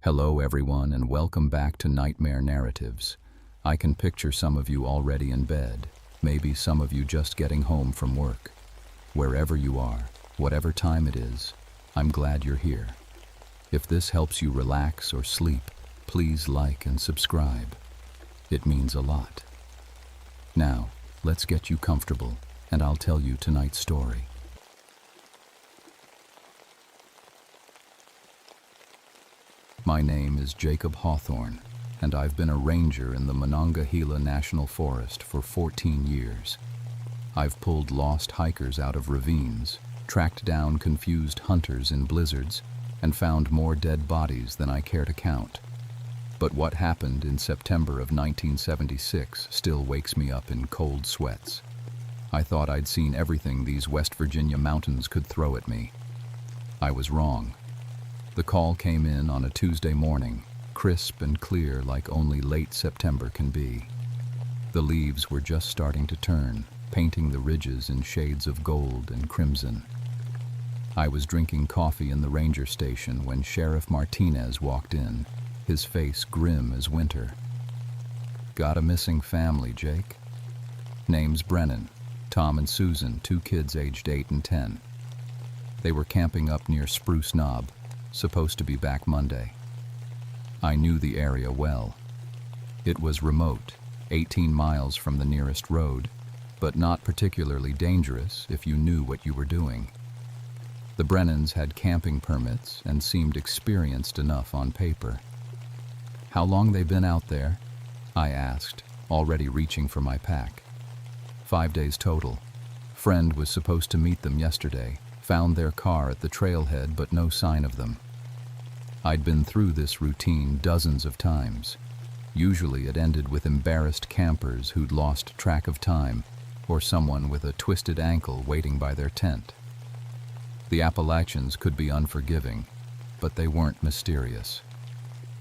Hello everyone and welcome back to Nightmare Narratives. I can picture some of you already in bed, maybe some of you just getting home from work. Wherever you are, whatever time it is, I'm glad you're here. If this helps you relax or sleep, please like and subscribe. It means a lot. Now, let's get you comfortable and I'll tell you tonight's story. My name is Jacob Hawthorne, and I've been a ranger in the Monongahela National Forest for 14 years. I've pulled lost hikers out of ravines, tracked down confused hunters in blizzards, and found more dead bodies than I care to count. But what happened in September of 1976 still wakes me up in cold sweats. I thought I'd seen everything these West Virginia mountains could throw at me. I was wrong. The call came in on a Tuesday morning, crisp and clear like only late September can be. The leaves were just starting to turn, painting the ridges in shades of gold and crimson. I was drinking coffee in the ranger station when Sheriff Martinez walked in, his face grim as winter. "Got a missing family, Jake?" "Name's Brennan, Tom and Susan, 2 kids aged 8 and 10. They were camping up near Spruce Knob, supposed to be back Monday." I knew the area well. It was remote, 18 miles from the nearest road, but not particularly dangerous if you knew what you were doing. The Brennans had camping permits and seemed experienced enough on paper. "How long they been out there?" I asked, already reaching for my pack. 5 days total. Friend was supposed to meet them yesterday, found their car at the trailhead but no sign of them. I'd been through this routine dozens of times. Usually it ended with embarrassed campers who'd lost track of time, or someone with a twisted ankle waiting by their tent. The Appalachians could be unforgiving, but they weren't mysterious.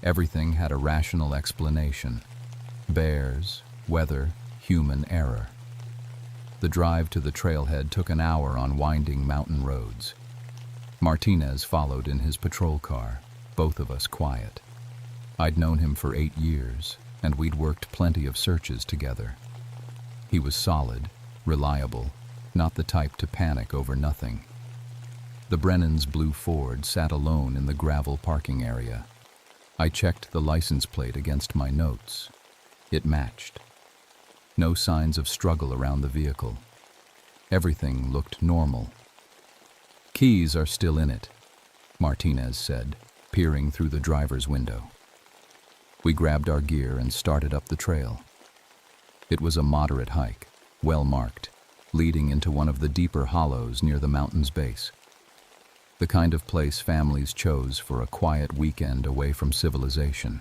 Everything had a rational explanation. Bears, weather, human error. The drive to the trailhead took an hour on winding mountain roads. Martinez followed in his patrol car, both of us quiet. I'd known him for 8 years, and we'd worked plenty of searches together. He was solid, reliable, not the type to panic over nothing. The Brennan's blue Ford sat alone in the gravel parking area. I checked the license plate against my notes. It matched. No signs of struggle around the vehicle. Everything looked normal. "Keys are still in it," Martinez said, peering through the driver's window. We grabbed our gear and started up the trail. It was a moderate hike, well marked, leading into one of the deeper hollows near the mountain's base. The kind of place families chose for a quiet weekend away from civilization.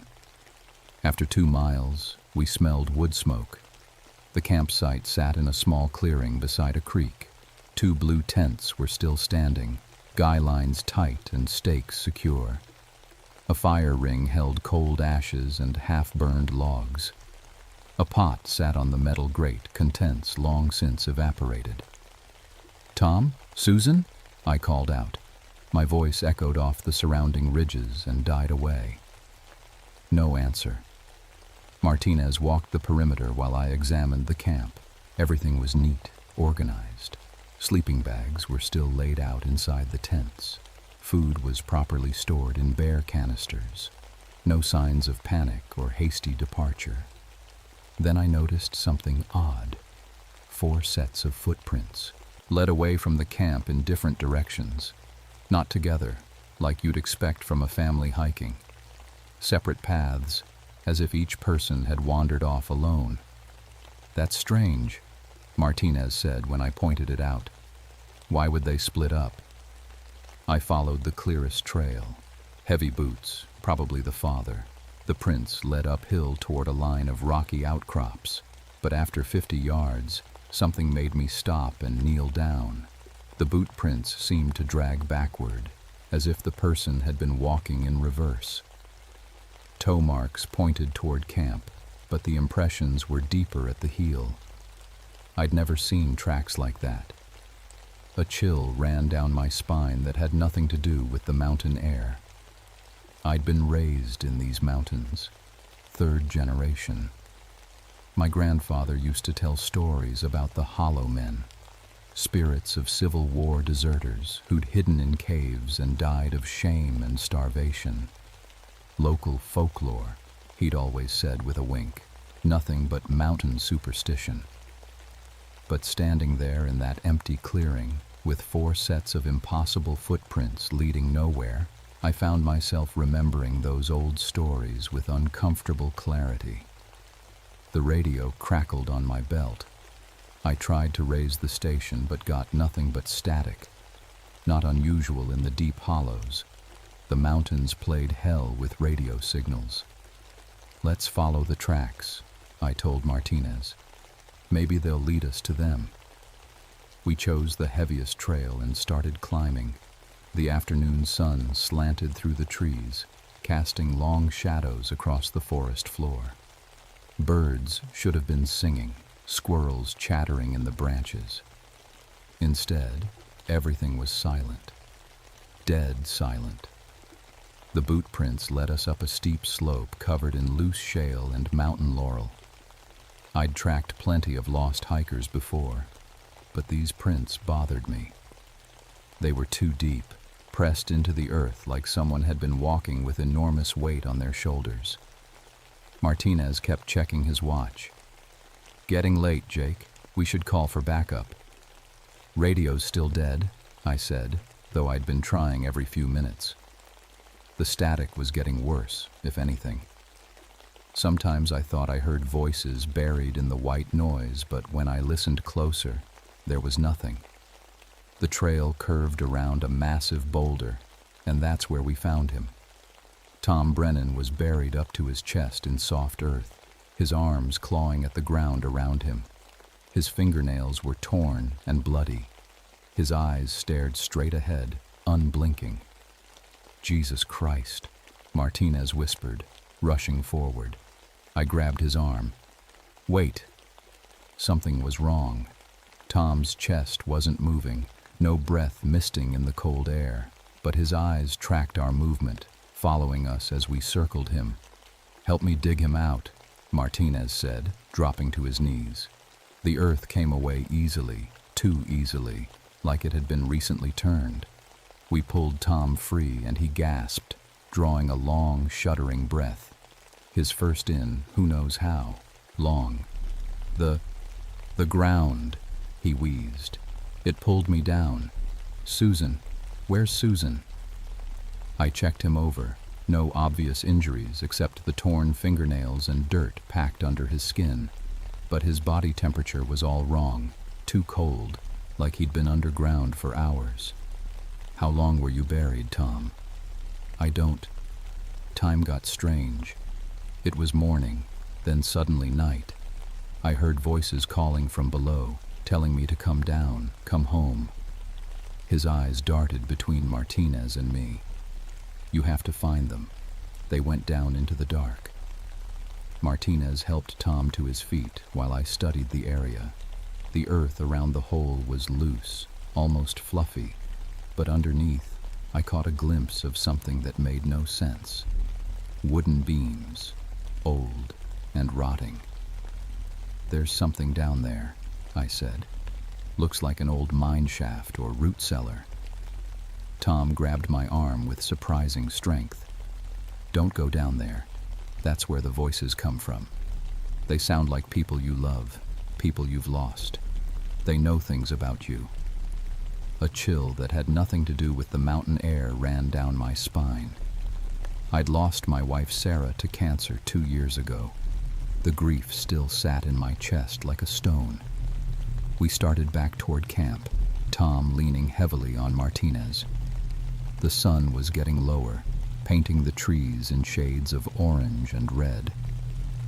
After 2 miles, we smelled wood smoke. The campsite sat in a small clearing beside a creek. 2 blue tents were still standing, guy lines tight and stakes secure. A fire ring held cold ashes and half-burned logs. A pot sat on the metal grate, contents long since evaporated. "Tom? Susan?" I called out. My voice echoed off the surrounding ridges and died away. No answer. Martinez walked the perimeter while I examined the camp. Everything was neat, organized. Sleeping bags were still laid out inside the tents. Food was properly stored in bear canisters. No signs of panic or hasty departure. Then I noticed something odd. 4 sets of footprints, led away from the camp in different directions. Not together, like you'd expect from a family hiking. Separate paths, as if each person had wandered off alone. "That's strange," Martinez said when I pointed it out. "Why would they split up?" I followed the clearest trail. Heavy boots, probably the father. The prints led uphill toward a line of rocky outcrops, but after 50 yards, something made me stop and kneel down. The boot prints seemed to drag backward, as if the person had been walking in reverse. Toe marks pointed toward camp, but the impressions were deeper at the heel. I'd never seen tracks like that. A chill ran down my spine that had nothing to do with the mountain air. I'd been raised in these mountains, third generation. My grandfather used to tell stories about the Hollow Men, spirits of Civil War deserters who'd hidden in caves and died of shame and starvation. Local folklore, he'd always said with a wink, nothing but mountain superstition. But standing there in that empty clearing, with 4 sets of impossible footprints leading nowhere, I found myself remembering those old stories with uncomfortable clarity. The radio crackled on my belt. I tried to raise the station but got nothing but static. Not unusual in the deep hollows. The mountains played hell with radio signals. "Let's follow the tracks," I told Martinez. "Maybe they'll lead us to them." We chose the heaviest trail and started climbing. The afternoon sun slanted through the trees, casting long shadows across the forest floor. Birds should have been singing, squirrels chattering in the branches. Instead, everything was silent, dead silent. The boot prints led us up a steep slope covered in loose shale and mountain laurel. I'd tracked plenty of lost hikers before, but these prints bothered me. They were too deep, pressed into the earth like someone had been walking with enormous weight on their shoulders. Martinez kept checking his watch. "Getting late, Jake. We should call for backup." "Radio's still dead," I said, though I'd been trying every few minutes. The static was getting worse, if anything. Sometimes I thought I heard voices buried in the white noise, but when I listened closer, there was nothing. The trail curved around a massive boulder, and that's where we found him. Tom Brennan was buried up to his chest in soft earth, his arms clawing at the ground around him. His fingernails were torn and bloody. His eyes stared straight ahead, unblinking. "Jesus Christ," Martinez whispered, rushing forward. I grabbed his arm. "Wait." Something was wrong. Tom's chest wasn't moving, no breath misting in the cold air, but his eyes tracked our movement, following us as we circled him. "Help me dig him out," Martinez said, dropping to his knees. The earth came away easily, too easily, like it had been recently turned. We pulled Tom free and he gasped, drawing a long, shuddering breath. His first in, who knows how, long. The ground," he wheezed. "It pulled me down. Susan, where's Susan?" I checked him over. No obvious injuries except the torn fingernails and dirt packed under his skin. But his body temperature was all wrong, too cold, like he'd been underground for hours. "How long were you buried, Tom?" "I don't." Time got strange. It was morning, then suddenly night. I heard voices calling from below, telling me to come down, come home. His eyes darted between Martinez and me. "You have to find them." They went down into the dark. Martinez helped Tom to his feet while I studied the area. The earth around the hole was loose, almost fluffy, but underneath, I caught a glimpse of something that made no sense. Wooden beams, old and rotting. "There's something down there," I said. "Looks like an old mine shaft or root cellar." Tom grabbed my arm with surprising strength. "Don't go down there. That's where the voices come from. They sound like people you love, people you've lost. They know things about you." A chill that had nothing to do with the mountain air ran down my spine. I'd lost my wife Sarah to cancer 2 years ago. The grief still sat in my chest like a stone. We started back toward camp, Tom leaning heavily on Martinez. The sun was getting lower, painting the trees in shades of orange and red.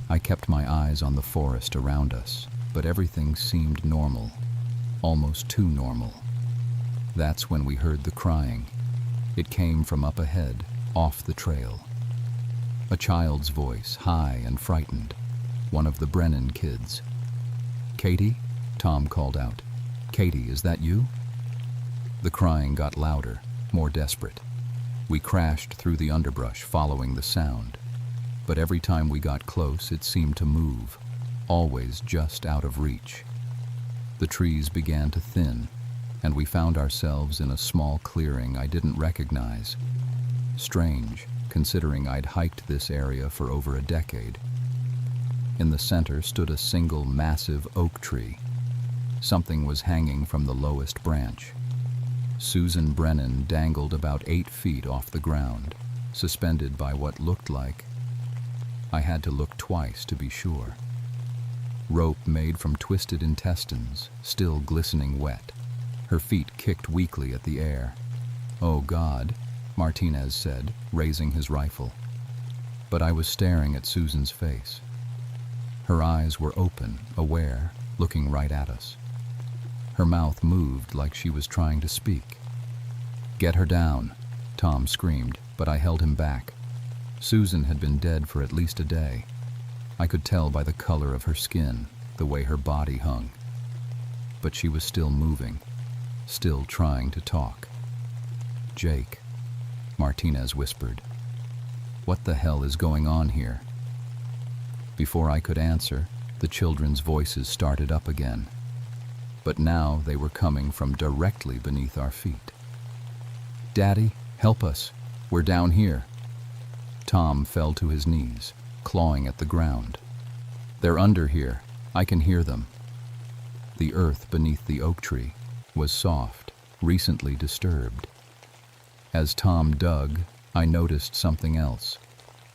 I kept my eyes on the forest around us, but everything seemed normal, almost too normal. That's when we heard the crying. It came from up ahead, off the trail. A child's voice, high and frightened, one of the Brennan kids. "Katie?" Tom called out. "Katie, is that you?" The crying got louder, more desperate. We crashed through the underbrush following the sound, but every time we got close it seemed to move, always just out of reach. The trees began to thin, and we found ourselves in a small clearing I didn't recognize. Strange, considering I'd hiked this area for over a decade. In the center stood a single massive oak tree. Something was hanging from the lowest branch. Susan Brennan dangled about 8 feet off the ground, suspended by what looked like. I had to look twice to be sure. Rope made from twisted intestines, still glistening wet. Her feet kicked weakly at the air. "Oh God," Martinez said, raising his rifle. But I was staring at Susan's face. Her eyes were open, aware, looking right at us. Her mouth moved like she was trying to speak. "Get her down," Tom screamed, but I held him back. Susan had been dead for at least a day. I could tell by the color of her skin, the way her body hung. But she was still moving, still trying to talk. "Jake," Martinez whispered. "What the hell is going on here?" Before I could answer, the children's voices started up again. But now they were coming from directly beneath our feet. "Daddy, help us. We're down here." Tom fell to his knees, clawing at the ground. "They're under here. I can hear them." The earth beneath the oak tree was soft, recently disturbed. As Tom dug, I noticed something else.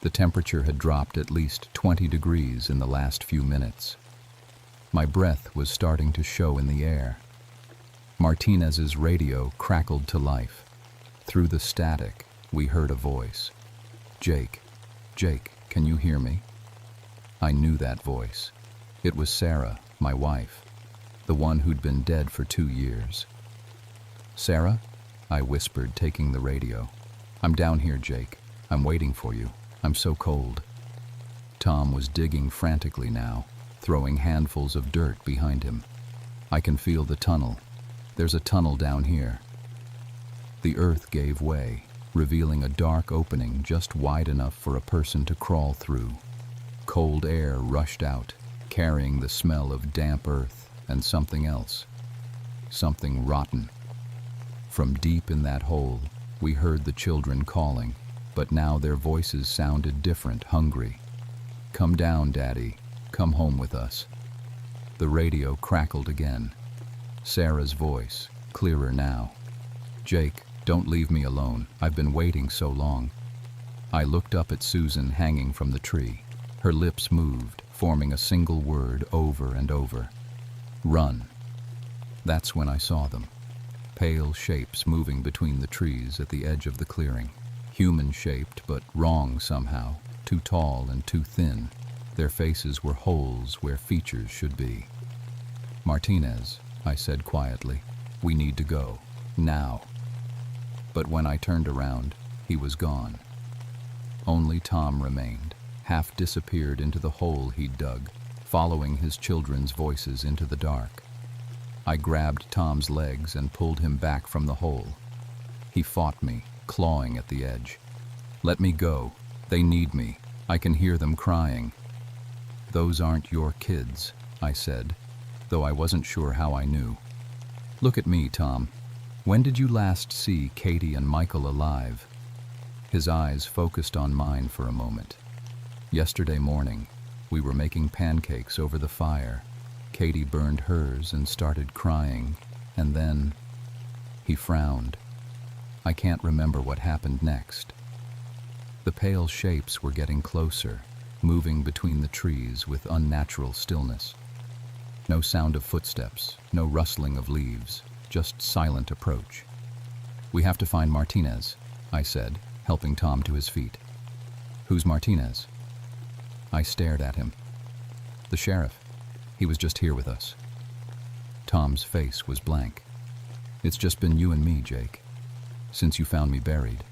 The temperature had dropped at least 20 degrees in the last few minutes. My breath was starting to show in the air. Martinez's radio crackled to life. Through the static, we heard a voice. "Jake, Jake, can you hear me?" I knew that voice. It was Sarah, my wife, the one who'd been dead for 2 years. "Sarah?" I whispered, taking the radio. "I'm down here, Jake. I'm waiting for you. I'm so cold." Tom was digging frantically now, throwing handfuls of dirt behind him. "I can feel the tunnel. There's a tunnel down here." The earth gave way, revealing a dark opening just wide enough for a person to crawl through. Cold air rushed out, carrying the smell of damp earth and something else. Something rotten. From deep in that hole, we heard the children calling, but now their voices sounded different, hungry. "Come down, Daddy. Come home with us." The radio crackled again. Sarah's voice, clearer now. "Jake, don't leave me alone. I've been waiting so long." I looked up at Susan hanging from the tree. Her lips moved, forming a single word over and over. "Run." That's when I saw them. Pale shapes moving between the trees at the edge of the clearing. Human-shaped, but wrong somehow, too tall and too thin. Their faces were holes where features should be. "Martinez," I said quietly, "we need to go. Now." But when I turned around, he was gone. Only Tom remained, half disappeared into the hole he'd dug, following his children's voices into the dark. I grabbed Tom's legs and pulled him back from the hole. He fought me, clawing at the edge. "Let me go. They need me. I can hear them crying." "Those aren't your kids," I said, though I wasn't sure how I knew. "Look at me, Tom. When did you last see Katie and Michael alive?" His eyes focused on mine for a moment. "Yesterday morning, we were making pancakes over the fire. Katie burned hers and started crying, and then..." He frowned. I can't remember what happened next. The pale shapes were getting closer, moving between the trees with unnatural stillness. No sound of footsteps, no rustling of leaves, just silent approach. "We have to find Martinez," I said, helping Tom to his feet. "Who's Martinez?" I stared at him. "The sheriff. He was just here with us." Tom's face was blank. "It's just been you and me, Jake, since you found me buried."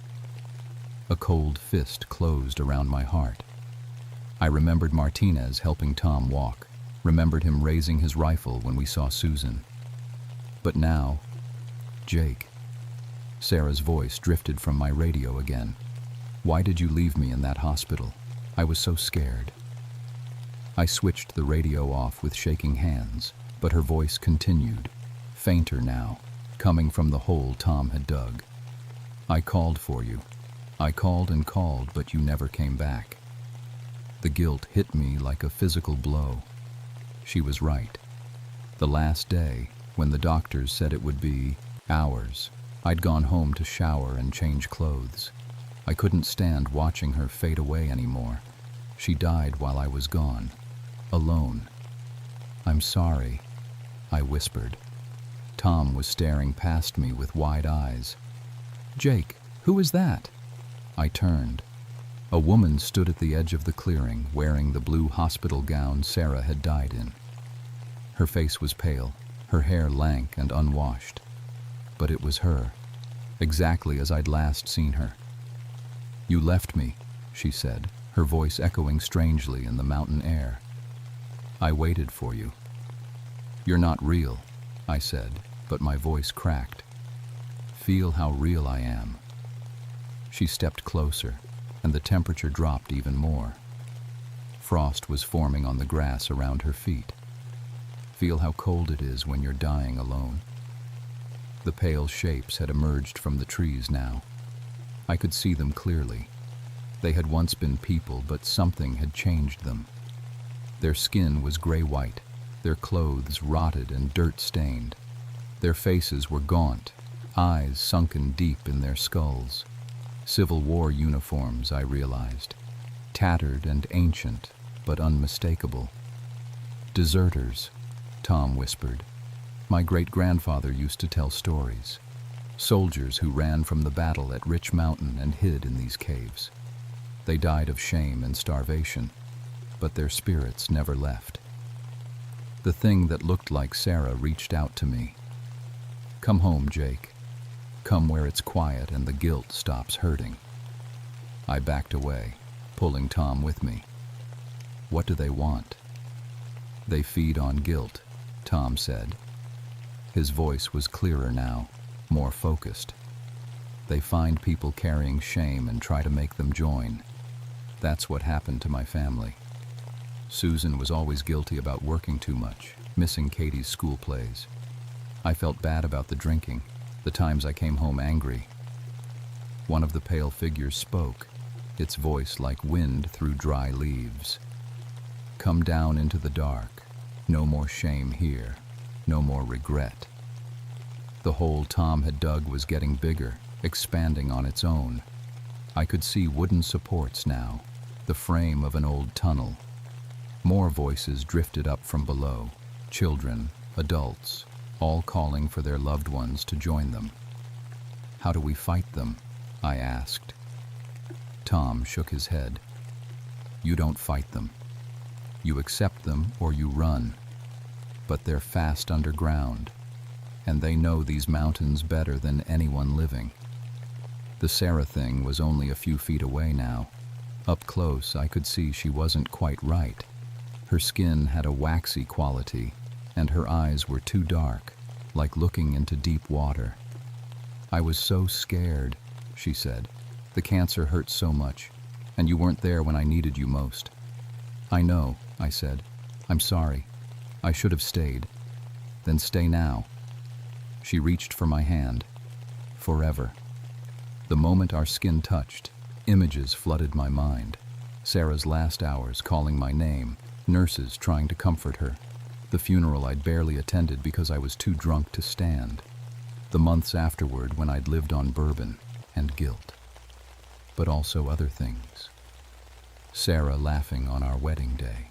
A cold fist closed around my heart. I remembered Martinez helping Tom walk, remembered him raising his rifle when we saw Susan. But now, Jake. Sarah's voice drifted from my radio again. "Why did you leave me in that hospital? I was so scared." I switched the radio off with shaking hands, but her voice continued, fainter now, coming from the hole Tom had dug. "I called for you. I called and called, but you never came back." The guilt hit me like a physical blow. She was right. The last day, when the doctors said it would be hours, I'd gone home to shower and change clothes. I couldn't stand watching her fade away anymore. She died while I was gone, alone. "I'm sorry," I whispered. Tom was staring past me with wide eyes. "Jake, who is that?" I turned. A woman stood at the edge of the clearing, wearing the blue hospital gown Sarah had died in. Her face was pale, her hair lank and unwashed. But it was her, exactly as I'd last seen her. "You left me," she said, her voice echoing strangely in the mountain air. "I waited for you." "You're not real," I said, but my voice cracked. "Feel how real I am." She stepped closer, and the temperature dropped even more. Frost was forming on the grass around her feet. "Feel how cold it is when you're dying alone." The pale shapes had emerged from the trees now. I could see them clearly. They had once been people, but something had changed them. Their skin was gray-white, their clothes rotted and dirt-stained. Their faces were gaunt, eyes sunken deep in their skulls. Civil War uniforms, I realized. Tattered and ancient, but unmistakable. "Deserters," Tom whispered. "My great-grandfather used to tell stories. Soldiers who ran from the battle at Rich Mountain and hid in these caves. They died of shame and starvation, but their spirits never left." The thing that looked like Sarah reached out to me. "Come home, Jake. Come where it's quiet and the guilt stops hurting." I backed away, pulling Tom with me. "What do they want?" "They feed on guilt," Tom said. His voice was clearer now, more focused. "They find people carrying shame and try to make them join. That's what happened to my family. Susan was always guilty about working too much, missing Katie's school plays. I felt bad about the drinking, the times I came home angry." One of the pale figures spoke, its voice like wind through dry leaves. "Come down into the dark. No more shame here. No more regret." The hole Tom had dug was getting bigger, expanding on its own. I could see wooden supports now, the frame of an old tunnel. More voices drifted up from below, children, adults, all calling for their loved ones to join them. "How do we fight them?" I asked. Tom shook his head. "You don't fight them. You accept them or you run. But they're fast underground, and they know these mountains better than anyone living." The Sarah thing was only a few feet away now. Up close, I could see she wasn't quite right. Her skin had a waxy quality, and her eyes were too dark, like looking into deep water. "I was so scared," she said. "The cancer hurt so much, and you weren't there when I needed you most." "I know," I said. "I'm sorry. I should have stayed." "Then stay now." She reached for my hand. Forever. The moment our skin touched, images flooded my mind. Sarah's last hours calling my name, nurses trying to comfort her, the funeral I'd barely attended because I was too drunk to stand, the months afterward when I'd lived on bourbon and guilt, but also other things. Sarah laughing on our wedding day.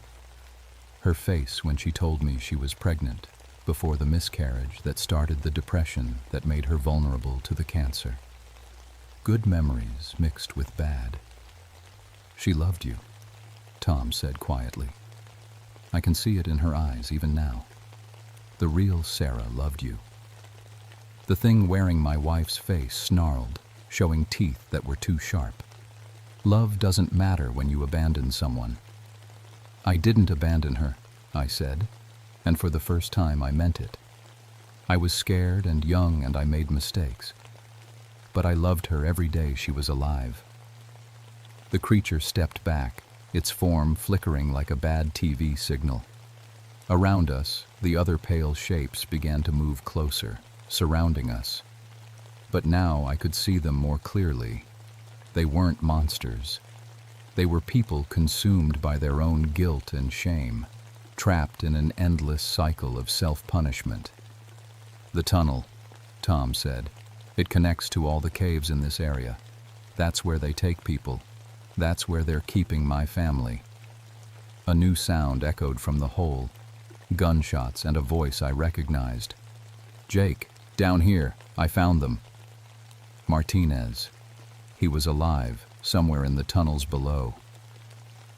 Her face when she told me she was pregnant, before the miscarriage that started the depression that made her vulnerable to the cancer. Good memories mixed with bad. "She loved you," Tom said quietly. "I can see it in her eyes even now. The real Sarah loved you." The thing wearing my wife's face snarled, showing teeth that were too sharp. "Love doesn't matter when you abandon someone." "I didn't abandon her," I said, and for the first time I meant it. I was scared and young and I made mistakes. but I loved her every day she was alive. The creature stepped back, its form flickering like a bad TV signal. Around us, the other pale shapes began to move closer, surrounding us. But now I could see them more clearly. They weren't monsters. They were people consumed by their own guilt and shame, trapped in an endless cycle of self-punishment. "The tunnel," Tom said. "It connects to all the caves in this area. That's where they take people. That's where they're keeping my family." A new sound echoed from the hole. Gunshots and a voice I recognized. "Jake, down here, I found them." Martinez. He was alive, somewhere in the tunnels below.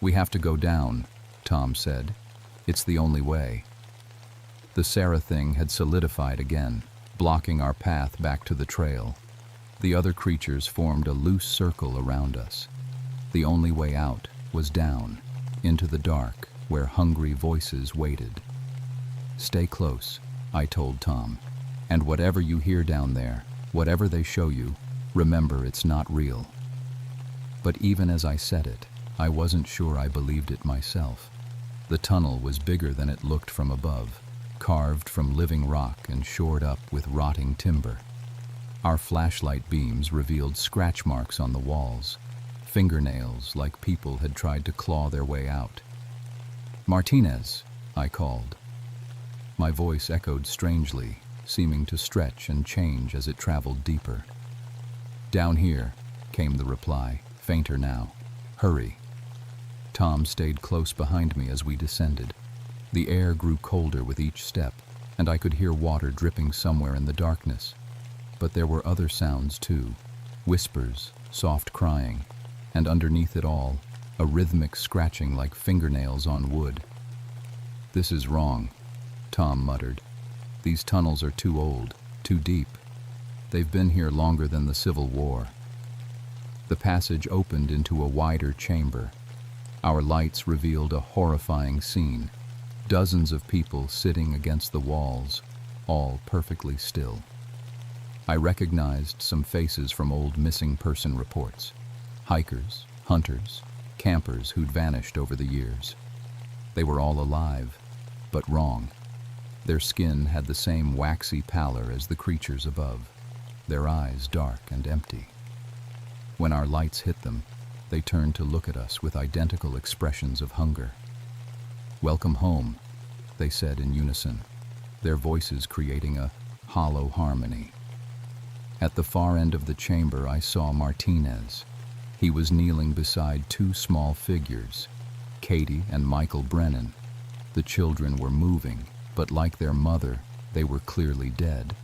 "We have to go down," Tom said. "It's the only way." The Sarah thing had solidified again, blocking our path back to the trail. The other creatures formed a loose circle around us. The only way out was down, into the dark, where hungry voices waited. "Stay close," I told Tom, "and whatever you hear down there, whatever they show you, remember it's not real." But even as I said it, I wasn't sure I believed it myself. The tunnel was bigger than it looked from above, carved from living rock and shored up with rotting timber. Our flashlight beams revealed scratch marks on the walls, fingernails like people had tried to claw their way out. "Martinez," I called. My voice echoed strangely, seeming to stretch and change as it traveled deeper. "Down here," came the reply, fainter now. "Hurry." Tom stayed close behind me as we descended. The air grew colder with each step, and I could hear water dripping somewhere in the darkness. But there were other sounds too, whispers, soft crying, and underneath it all, a rhythmic scratching like fingernails on wood. "This is wrong," Tom muttered. "These tunnels are too old, too deep. They've been here longer than the Civil War." The passage opened into a wider chamber. Our lights revealed a horrifying scene. Dozens of people sitting against the walls, all perfectly still. I recognized some faces from old missing person reports. Hikers, hunters, campers who'd vanished over the years. They were all alive, but wrong. Their skin had the same waxy pallor as the creatures above, their eyes dark and empty. When our lights hit them, they turned to look at us with identical expressions of hunger. "Welcome home," they said in unison, their voices creating a hollow harmony. At the far end of the chamber, I saw Martinez. He was kneeling beside two small figures, Katie and Michael Brennan. The children were moving, but like their mother, they were clearly dead.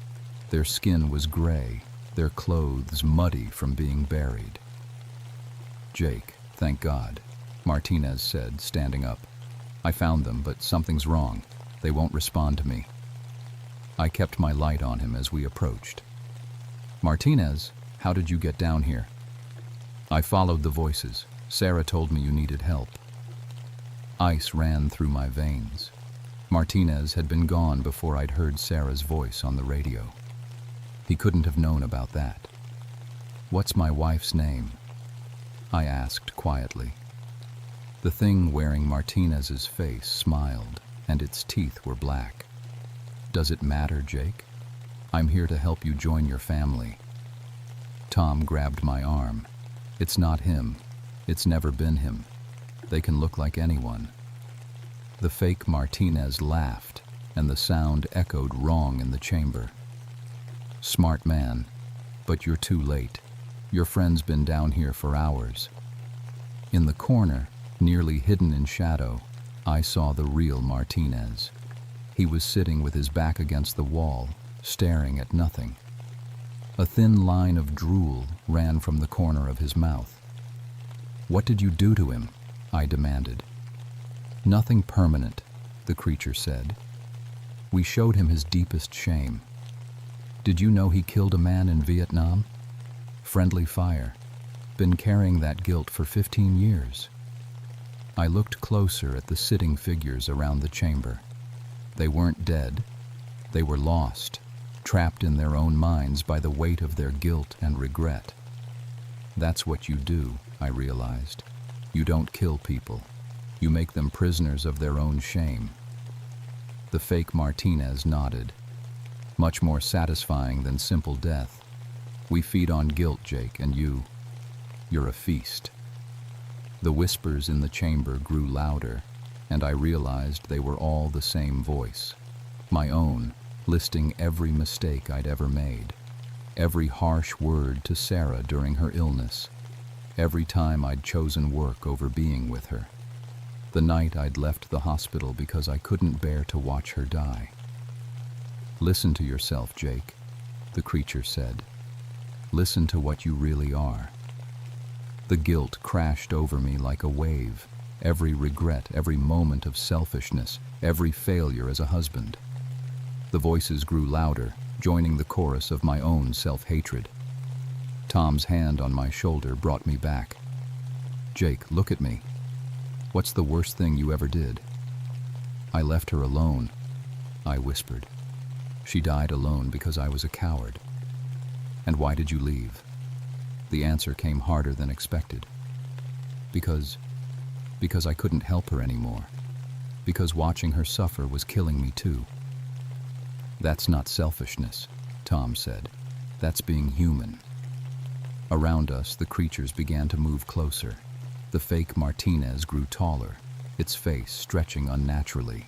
Their skin was gray, their clothes muddy from being buried. "Jake, thank God," Martinez said, standing up. "I found them, but something's wrong. They won't respond to me." I kept my light on him as we approached. "Martinez, how did you get down here?" "I followed the voices. Sarah told me you needed help." Ice ran through my veins. Martinez had been gone before I'd heard Sarah's voice on the radio. He couldn't have known about that. "What's my wife's name?" I asked quietly. The thing wearing Martinez's face smiled, and its teeth were black. "Does it matter, Jake? I'm here to help you join your family." Tom grabbed my arm. "It's not him. It's never been him. They can look like anyone." The fake Martinez laughed, and the sound echoed wrong in the chamber. "Smart man, but you're too late. Your friend's been down here for hours." In the corner, nearly hidden in shadow, I saw the real Martinez. He was sitting with his back against the wall, staring at nothing. A thin line of drool ran from the corner of his mouth. "What did you do to him?" I demanded. "Nothing permanent," the creature said. "We showed him his deepest shame. Did you know he killed a man in Vietnam? Friendly fire. Been carrying that guilt for 15 years. I looked closer at the sitting figures around the chamber. They weren't dead. They were lost, trapped in their own minds by the weight of their guilt and regret. That's what you do, I realized. You don't kill people. You make them prisoners of their own shame. The fake Martinez nodded. Much more satisfying than simple death. We feed on guilt, Jake, and you're a feast. The whispers in the chamber grew louder, and I realized they were all the same voice. My own, listing every mistake I'd ever made. Every harsh word to Sarah during her illness. Every time I'd chosen work over being with her. The night I'd left the hospital because I couldn't bear to watch her die. Listen to yourself, Jake, the creature said. Listen to what you really are. The guilt crashed over me like a wave. Every regret, every moment of selfishness, every failure as a husband. The voices grew louder, joining the chorus of my own self-hatred. Tom's hand on my shoulder brought me back. Jake, look at me. What's the worst thing you ever did? I left her alone, I whispered. She died alone because I was a coward. And why did you leave? The answer came harder than expected. Because I couldn't help her anymore. Because watching her suffer was killing me too. That's not selfishness, Tom said. That's being human. Around us, the creatures began to move closer. The fake Martinez grew taller, its face stretching unnaturally.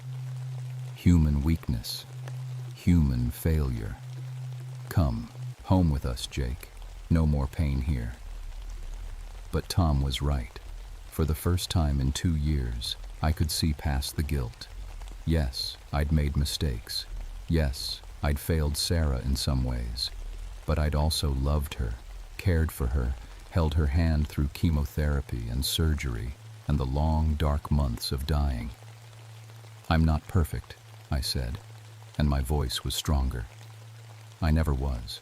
Human weakness. Human failure. Come, home with us, Jake. No more pain here. But Tom was right. For the first time in 2 years, I could see past the guilt. Yes, I'd made mistakes. Yes, I'd failed Sarah in some ways. But I'd also loved her, cared for her, held her hand through chemotherapy and surgery and the long, dark months of dying. I'm not perfect, I said, and my voice was stronger. I never was,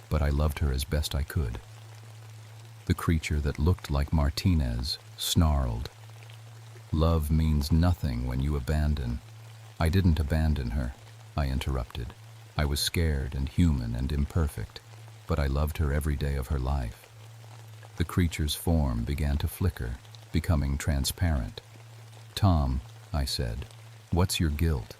but I loved her as best I could. The creature that looked like Martinez snarled. Love means nothing when you abandon. I didn't abandon her, I interrupted. I was scared and human and imperfect, but I loved her every day of her life. The creature's form began to flicker, becoming transparent. Tom, I said, what's your guilt?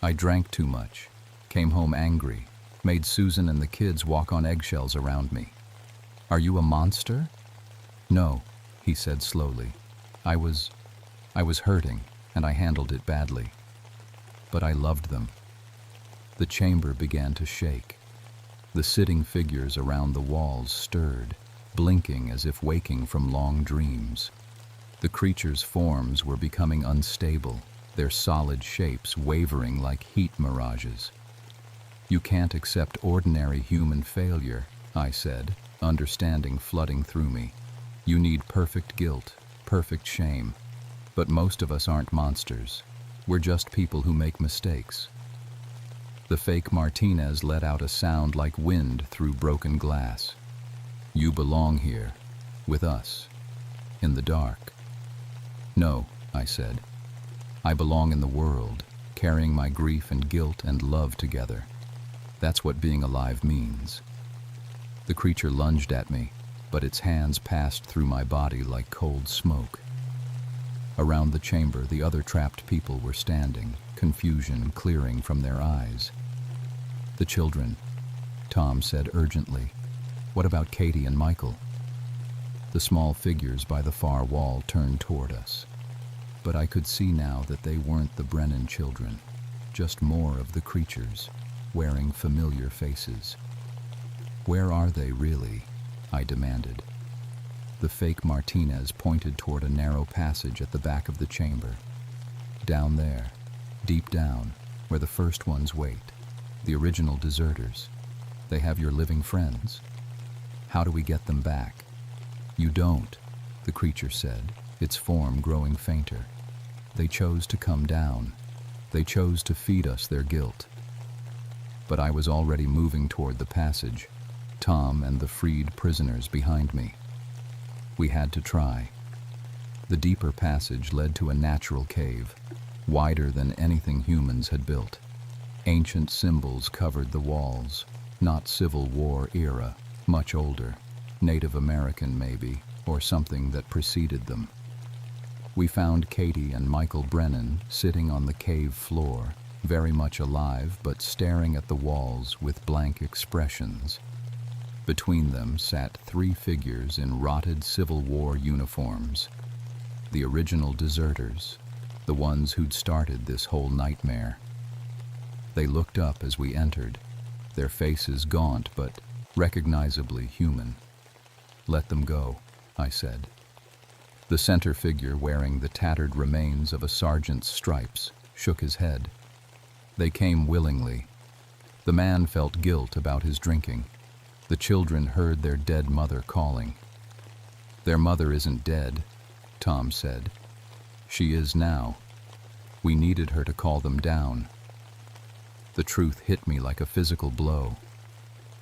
I drank too much, came home angry, made Susan and the kids walk on eggshells around me. Are you a monster? No, he said slowly. I was hurting, and I handled it badly. But I loved them. The chamber began to shake. The sitting figures around the walls stirred, blinking as if waking from long dreams. The creatures' forms were becoming unstable, their solid shapes wavering like heat mirages. You can't accept ordinary human failure, I said, understanding flooding through me. You need perfect guilt, perfect shame. But most of us aren't monsters. We're just people who make mistakes. The fake Martinez let out a sound like wind through broken glass. You belong here, with us, in the dark. No, I said. I belong in the world, carrying my grief and guilt and love together. That's what being alive means. The creature lunged at me, but its hands passed through my body like cold smoke. Around the chamber, the other trapped people were standing, confusion clearing from their eyes. The children, Tom said urgently. What about Katie and Michael? The small figures by the far wall turned toward us. But I could see now that they weren't the Brennan children, just more of the creatures, wearing familiar faces. Where are they really? I demanded. The fake Martinez pointed toward a narrow passage at the back of the chamber. Down there, deep down, where the first ones wait, the original deserters. They have your living friends. How do we get them back? You don't, the creature said, its form growing fainter. They chose to come down. They chose to feed us their guilt. But I was already moving toward the passage, Tom and the freed prisoners behind me. We had to try. The deeper passage led to a natural cave, wider than anything humans had built. Ancient symbols covered the walls, not Civil War era, much older, Native American maybe, or something that preceded them. We found Katie and Michael Brennan sitting on the cave floor, very much alive but staring at the walls with blank expressions. Between them sat three figures in rotted Civil War uniforms, the original deserters, the ones who'd started this whole nightmare. They looked up as we entered, their faces gaunt but recognizably human. "Let them go," I said. The center figure, wearing the tattered remains of a sergeant's stripes, shook his head. "They came willingly." The man felt guilt about his drinking. The children heard their dead mother calling. "Their mother isn't dead," Tom said. "She is now. We needed her to call them down." The truth hit me like a physical blow.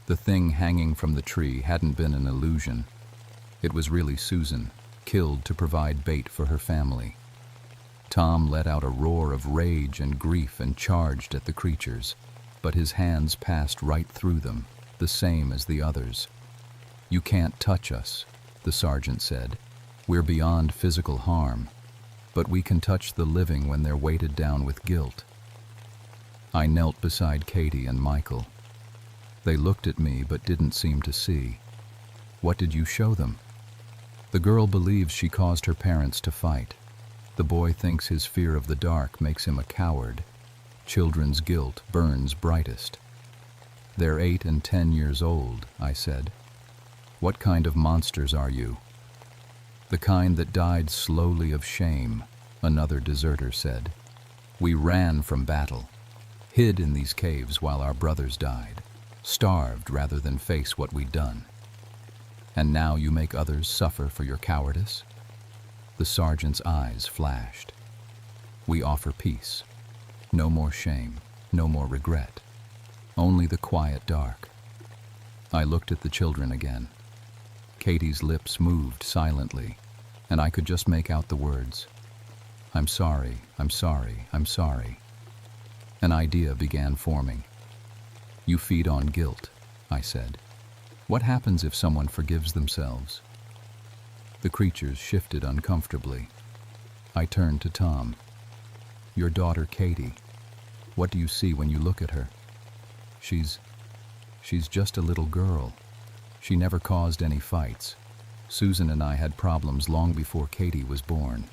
The thing hanging from the tree hadn't been an illusion. It was really Susan, killed to provide bait for her family. Tom let out a roar of rage and grief and charged at the creatures, but his hands passed right through them, the same as the others. "You can't touch us," the sergeant said. "We're beyond physical harm, but we can touch the living when they're weighted down with guilt." I knelt beside Katie and Michael. They looked at me but didn't seem to see. "What did you show them?" "The girl believes she caused her parents to fight. The boy thinks his fear of the dark makes him a coward. Children's guilt burns brightest." "They're 8 and 10 years old," I said. "What kind of monsters are you?" "The kind that died slowly of shame," another deserter said. "We ran from battle, hid in these caves while our brothers died, starved rather than face what we'd done. And now you make others suffer for your cowardice?" The sergeant's eyes flashed. "We offer peace. No more shame, no more regret. Only the quiet dark." I looked at the children again. Katie's lips moved silently, and I could just make out the words, "I'm sorry, I'm sorry, I'm sorry." An idea began forming. "You feed on guilt," I said. "What happens if someone forgives themselves?" The creatures shifted uncomfortably. I turned to Tom. "Your daughter, Katie. What do you see when you look at her?" She's just a little girl. She never caused any fights. Susan and I had problems long before Katie was born."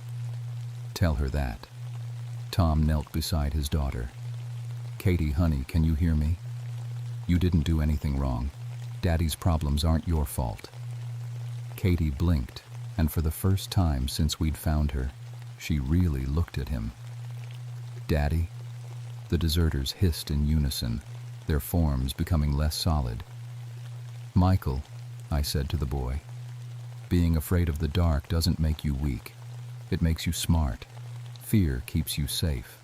"Tell her that." Tom knelt beside his daughter. "Katie, honey, can you hear me? You didn't do anything wrong. Daddy's problems aren't your fault." Katie blinked, and for the first time since we'd found her, she really looked at him. "Daddy?" The deserters hissed in unison, their forms becoming less solid. "Michael," I said to the boy, "being afraid of the dark doesn't make you weak. It makes you smart. Fear keeps you safe."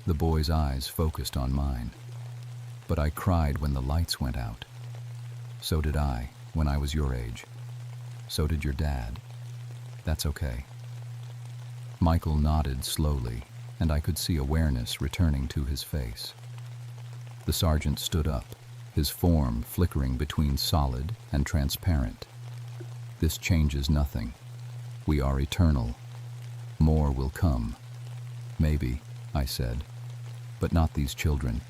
The boy's eyes focused on mine. "But I cried when the lights went out." "So did I, when I was your age. So did your dad. That's okay." Michael nodded slowly, and I could see awareness returning to his face. The sergeant stood up, his form flickering between solid and transparent. "This changes nothing. We are eternal. More will come." "Maybe," I said, "but not these children."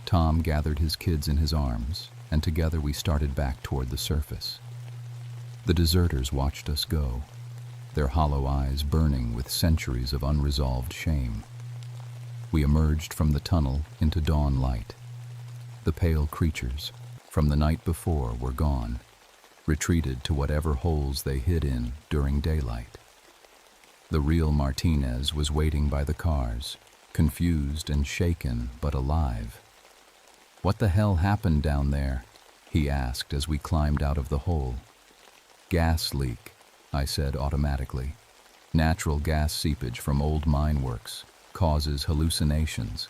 Tom gathered his kids in his arms, and together we started back toward the surface. The deserters watched us go, their hollow eyes burning with centuries of unresolved shame. We emerged from the tunnel into dawn light. The pale creatures from the night before were gone, retreated to whatever holes they hid in during daylight. The real Martinez was waiting by the cars, confused and shaken but alive. "What the hell happened down there?" he asked as we climbed out of the hole. "Gas leak," I said automatically. "Natural gas seepage from old mine works causes hallucinations."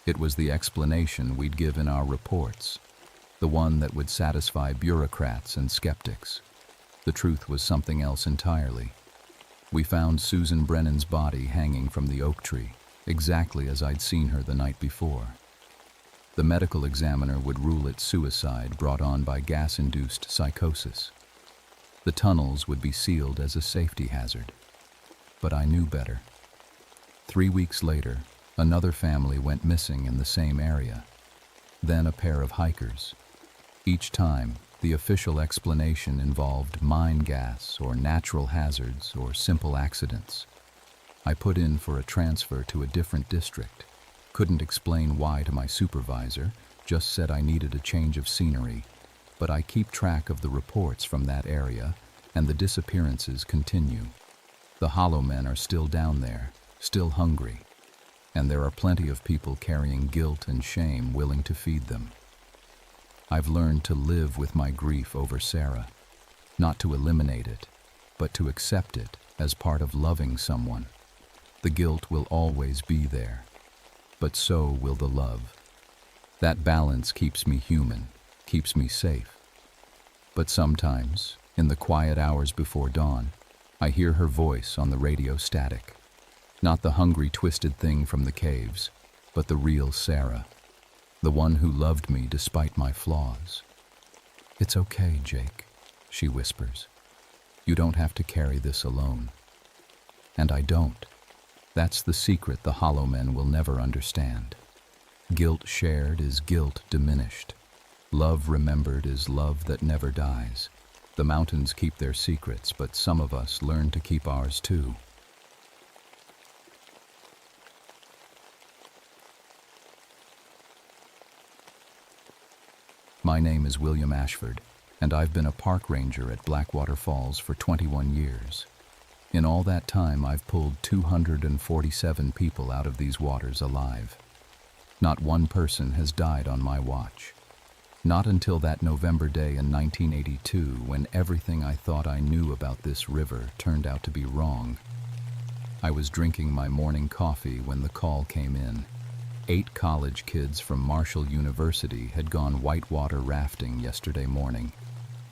It was the explanation we'd give in our reports, the one that would satisfy bureaucrats and skeptics. The truth was something else entirely. We found Susan Brennan's body hanging from the oak tree, exactly as I'd seen her the night before. The medical examiner would rule it suicide brought on by gas-induced psychosis. The tunnels would be sealed as a safety hazard. But I knew better. 3 weeks later, another family went missing in the same area. Then a pair of hikers. Each time, the official explanation involved mine gas or natural hazards or simple accidents. I put in for a transfer to a different district. Couldn't explain why to my supervisor, just said I needed a change of scenery. But I keep track of the reports from that area, and the disappearances continue. The hollow men are still down there, still hungry. And there are plenty of people carrying guilt and shame willing to feed them. I've learned to live with my grief over Sarah, not to eliminate it, but to accept it as part of loving someone. The guilt will always be there, but so will the love. That balance keeps me human, keeps me safe. But sometimes, in the quiet hours before dawn, I hear her voice on the radio static. Not the hungry, twisted thing from the caves, but the real Sarah, the one who loved me despite my flaws. "It's okay, Jake," she whispers. "You don't have to carry this alone." And I don't. That's the secret the hollow men will never understand. Guilt shared is guilt diminished. Love remembered is love that never dies. The mountains keep their secrets, but some of us learn to keep ours too. My name is William Ashford, and I've been a park ranger at Blackwater Falls for 21 years. In all that time, I've pulled 247 people out of these waters alive. Not one person has died on my watch. Not until that November day in 1982, when everything I thought I knew about this river turned out to be wrong. I was drinking my morning coffee when the call came in. 8 college kids from Marshall University had gone whitewater rafting yesterday morning.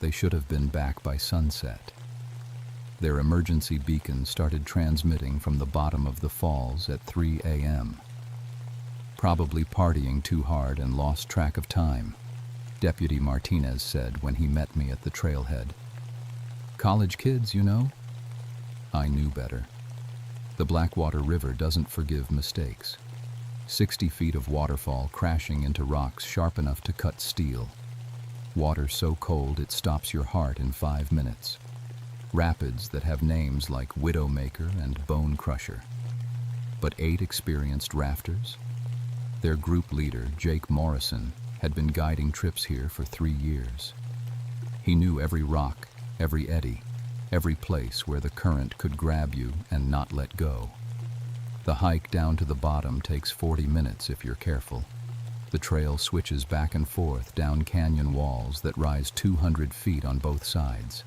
They should have been back by sunset. Their emergency beacon started transmitting from the bottom of the falls at 3 a.m. Probably partying too hard and lost track of time, Deputy Martinez said when he met me at the trailhead. "College kids, you know?" I knew better. The Blackwater River doesn't forgive mistakes. 60 feet of waterfall crashing into rocks sharp enough to cut steel. Water so cold it stops your heart in 5 minutes. Rapids that have names like Widowmaker and Bone Crusher. But 8 experienced rafters? Their group leader, Jake Morrison, had been guiding trips here for 3 years. He knew every rock, every eddy, every place where the current could grab you and not let go. The hike down to the bottom takes 40 minutes if you're careful. The trail switches back and forth down canyon walls that rise 200 feet on both sides.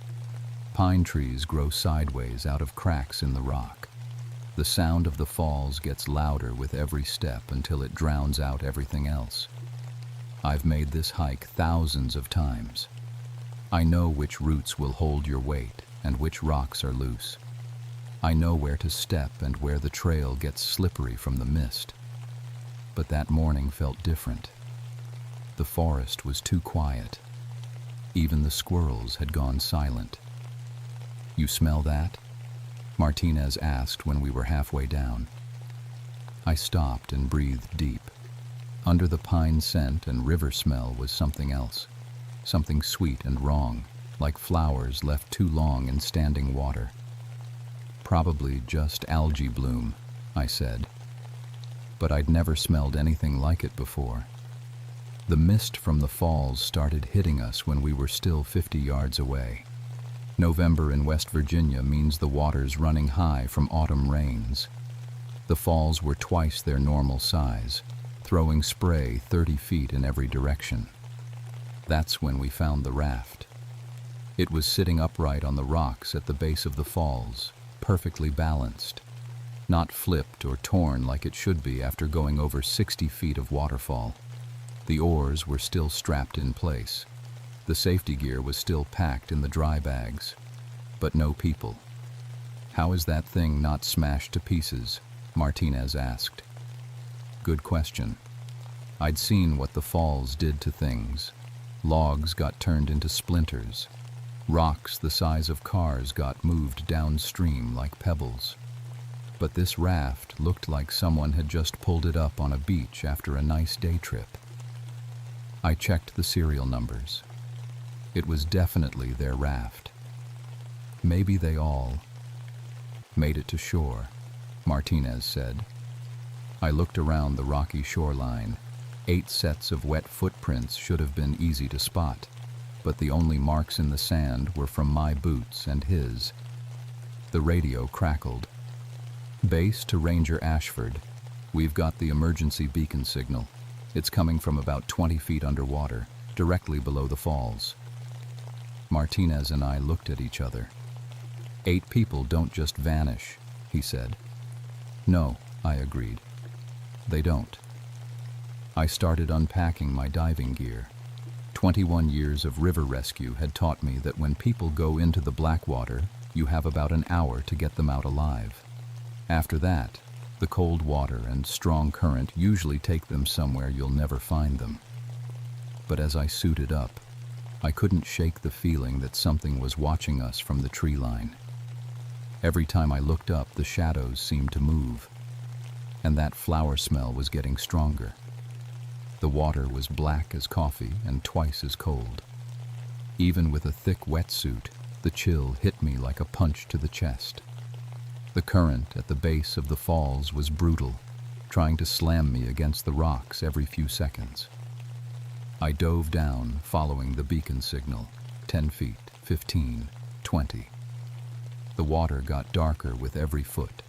Pine trees grow sideways out of cracks in the rock. The sound of the falls gets louder with every step until it drowns out everything else. I've made this hike thousands of times. I know which roots will hold your weight and which rocks are loose. I know where to step and where the trail gets slippery from the mist. But that morning felt different. The forest was too quiet. Even the squirrels had gone silent. "You smell that?" Martinez asked when we were halfway down. I stopped and breathed deep. Under the pine scent and river smell was something else, something sweet and wrong, like flowers left too long in standing water. "Probably just algae bloom," I said. But I'd never smelled anything like it before. The mist from the falls started hitting us when we were still 50 yards away. November in West Virginia means the water's running high from autumn rains. The falls were twice their normal size, throwing spray 30 feet in every direction. That's when we found the raft. It was sitting upright on the rocks at the base of the falls, perfectly balanced, not flipped or torn like it should be after going over 60 feet of waterfall. The oars were still strapped in place. The safety gear was still packed in the dry bags, but no people. "How is that thing not smashed to pieces?" Martinez asked. Good question. I'd seen what the falls did to things. Logs got turned into splinters. Rocks the size of cars got moved downstream like pebbles. But this raft looked like someone had just pulled it up on a beach after a nice day trip. I checked the serial numbers. It was definitely their raft. Maybe they all made it to shore, Martinez said. I looked around the rocky shoreline. 8 sets of wet footprints should have been easy to spot, but the only marks in the sand were from my boots and his. The radio crackled. Base to Ranger Ashford. We've got the emergency beacon signal. It's coming from about 20 feet underwater, directly below the falls. Martinez and I looked at each other. 8 people don't just vanish, he said. No, I agreed. They don't. I started unpacking my diving gear. 21 years of river rescue had taught me that when people go into the Blackwater, you have about an hour to get them out alive. After that, the cold water and strong current usually take them somewhere you'll never find them. But as I suited up, I couldn't shake the feeling that something was watching us from the tree line. Every time I looked up, the shadows seemed to move, and that flower smell was getting stronger. The water was black as coffee and twice as cold. Even with a thick wetsuit, the chill hit me like a punch to the chest. The current at the base of the falls was brutal, trying to slam me against the rocks every few seconds. I dove down, following the beacon signal. 10 feet, 15, 20. The water got darker with every foot.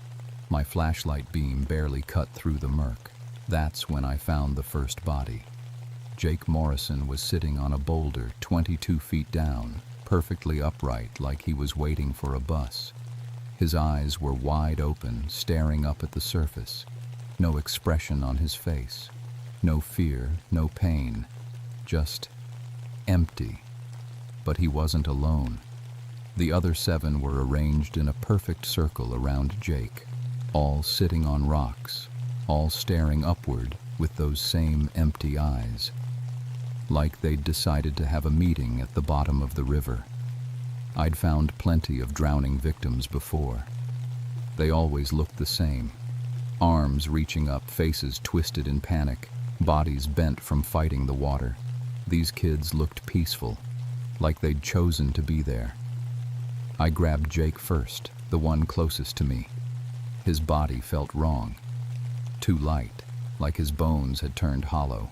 My flashlight beam barely cut through the murk. That's when I found the first body. Jake Morrison was sitting on a boulder 22 feet down, perfectly upright like he was waiting for a bus. His eyes were wide open, staring up at the surface. No expression on his face. No fear, no pain. Just empty. But he wasn't alone. The other 7 were arranged in a perfect circle around Jake, all sitting on rocks, all staring upward with those same empty eyes, like they'd decided to have a meeting at the bottom of the river. I'd found plenty of drowning victims before. They always looked the same. Arms reaching up, faces twisted in panic, bodies bent from fighting the water. These kids looked peaceful, like they'd chosen to be there. I grabbed Jake first, the one closest to me. His body felt wrong. Too light, like his bones had turned hollow.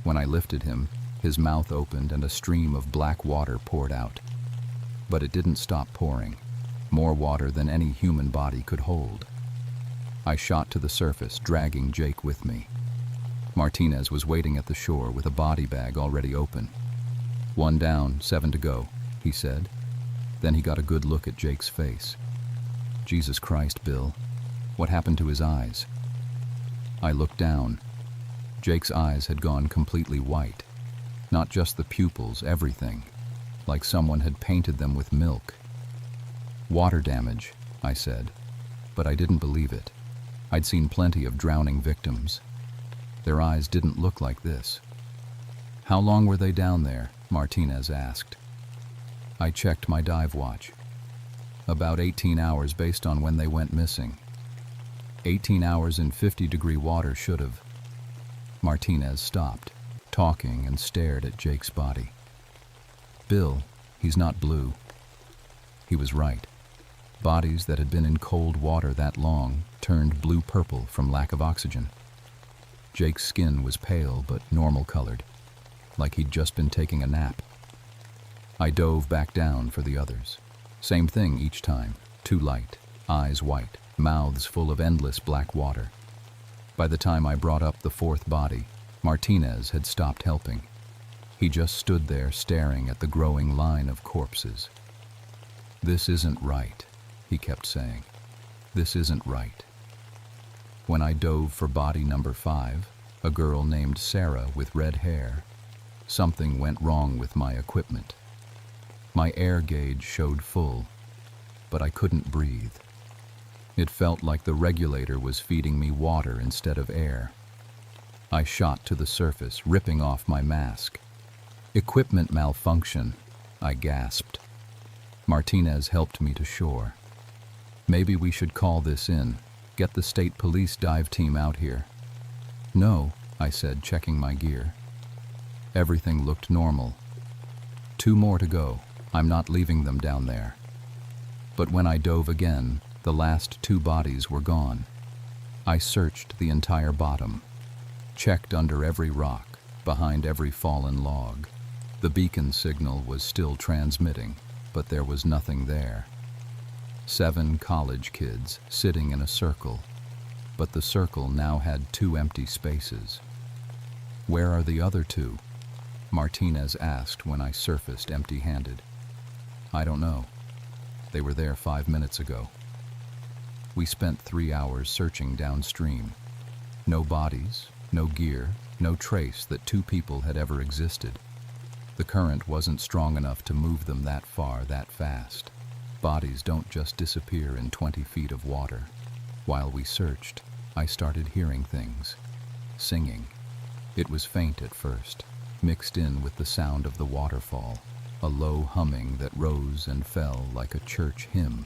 When I lifted him, his mouth opened and a stream of black water poured out. But it didn't stop pouring. More water than any human body could hold. I shot to the surface, dragging Jake with me. Martinez was waiting at the shore with a body bag already open. 1 down, 7 to go, he said. Then he got a good look at Jake's face. Jesus Christ, Bill. What happened to his eyes? I looked down. Jake's eyes had gone completely white. Not just the pupils, everything. Like someone had painted them with milk. Water damage, I said. But I didn't believe it. I'd seen plenty of drowning victims. Their eyes didn't look like this. How long were they down there? Martinez asked. I checked my dive watch. About 18 hours based on when they went missing. 18 hours in 50-degree water should have. Martinez stopped, talking, and stared at Jake's body. Bill, he's not blue. He was right. Bodies that had been in cold water that long turned blue-purple from lack of oxygen. Jake's skin was pale but normal-colored, like he'd just been taking a nap. I dove back down for the others. Same thing each time, too light, eyes white, mouths full of endless black water. By the time I brought up the 4th body, Martinez had stopped helping. He just stood there staring at the growing line of corpses. This isn't right, he kept saying. This isn't right. When I dove for body number 5, a girl named Sarah with red hair, something went wrong with my equipment. My air gauge showed full, but I couldn't breathe. It felt like the regulator was feeding me water instead of air. I shot to the surface, ripping off my mask. "Equipment malfunction," I gasped. Martinez helped me to shore. "Maybe we should call this in. Get the state police dive team out here." "No," I said, checking my gear. Everything looked normal. 2 more to go. I'm not leaving them down there. But when I dove again, the last 2 bodies were gone. I searched the entire bottom, checked under every rock, behind every fallen log. The beacon signal was still transmitting, but there was nothing there. 7 college kids sitting in a circle, but the circle now had 2 empty spaces. "Where are the other 2? Martinez asked when I surfaced empty-handed. "I don't know. They were there 5 minutes ago." We spent 3 hours searching downstream. No bodies, no gear, no trace that 2 people had ever existed. The current wasn't strong enough to move them that far, that fast. Bodies don't just disappear in 20 feet of water. While we searched, I started hearing things. Singing. It was faint at first, mixed in with the sound of the waterfall, a low humming that rose and fell like a church hymn.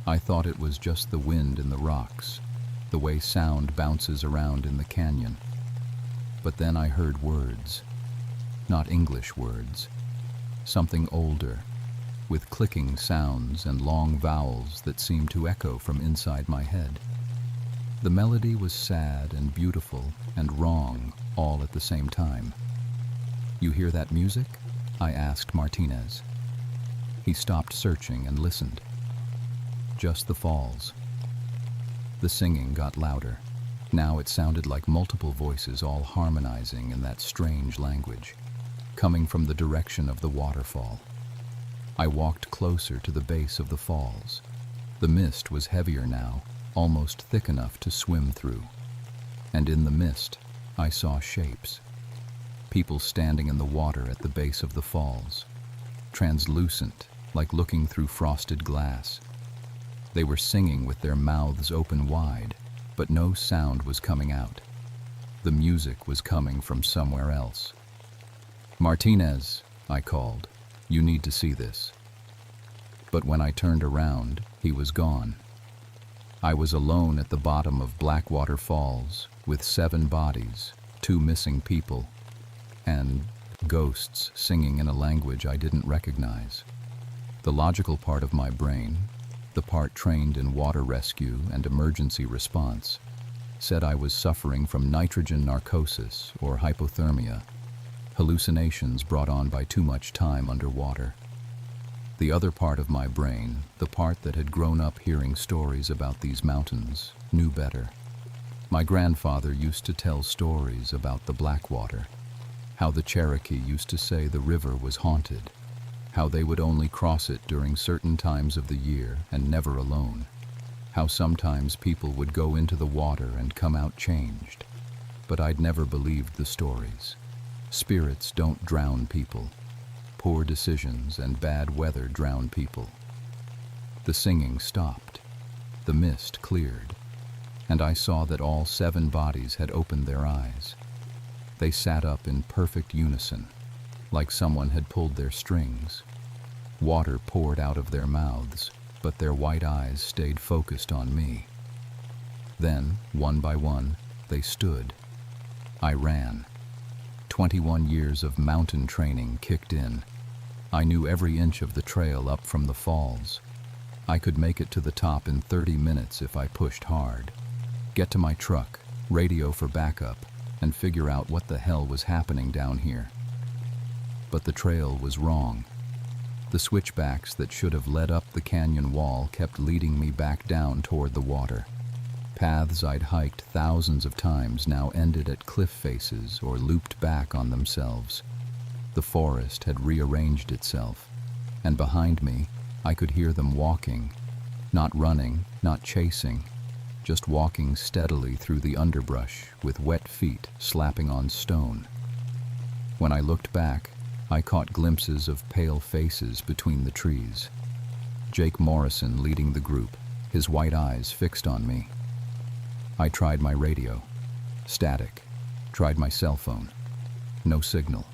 I thought it was just the wind in the rocks, the way sound bounces around in the canyon. But then I heard words. Not English words. Something older, with clicking sounds and long vowels that seemed to echo from inside my head. The melody was sad and beautiful and wrong all at the same time. "You hear that music?" I asked Martinez. He stopped searching and listened. Just the falls. The singing got louder. Now it sounded like multiple voices all harmonizing in that strange language, coming from the direction of the waterfall. I walked closer to the base of the falls. The mist was heavier now, almost thick enough to swim through. And in the mist, I saw shapes. People standing in the water at the base of the falls, translucent, like looking through frosted glass. They were singing with their mouths open wide, but no sound was coming out. The music was coming from somewhere else. "Martinez," I called, "you need to see this." But when I turned around, he was gone. I was alone at the bottom of Blackwater Falls, with 7 bodies, 2 missing people, and ghosts singing in a language I didn't recognize. The logical part of my brain, the part trained in water rescue and emergency response, said I was suffering from nitrogen narcosis or hypothermia, hallucinations brought on by too much time underwater. The other part of my brain, the part that had grown up hearing stories about these mountains, knew better. My grandfather used to tell stories about the Blackwater, how the Cherokee used to say the river was haunted, how they would only cross it during certain times of the year and never alone, how sometimes people would go into the water and come out changed. But I'd never believed the stories. Spirits don't drown people. Poor decisions and bad weather drown people. The singing stopped. The mist cleared, and I saw that all 7 bodies had opened their eyes. They sat up in perfect unison, like someone had pulled their strings. Water poured out of their mouths, but their white eyes stayed focused on me. Then, one by one, they stood. I ran. 21 years of mountain training kicked in. I knew every inch of the trail up from the falls. I could make it to the top in 30 minutes if I pushed hard. Get to my truck, radio for backup, and figure out what the hell was happening down here. But the trail was wrong. The switchbacks that should have led up the canyon wall kept leading me back down toward the water. Paths I'd hiked thousands of times now ended at cliff faces or looped back on themselves. The forest had rearranged itself, and behind me, I could hear them walking, not running, not chasing, just walking steadily through the underbrush with wet feet slapping on stone. When I looked back, I caught glimpses of pale faces between the trees. Jake Morrison leading the group, his white eyes fixed on me. I tried my radio. Static. Tried my cell phone. No signal.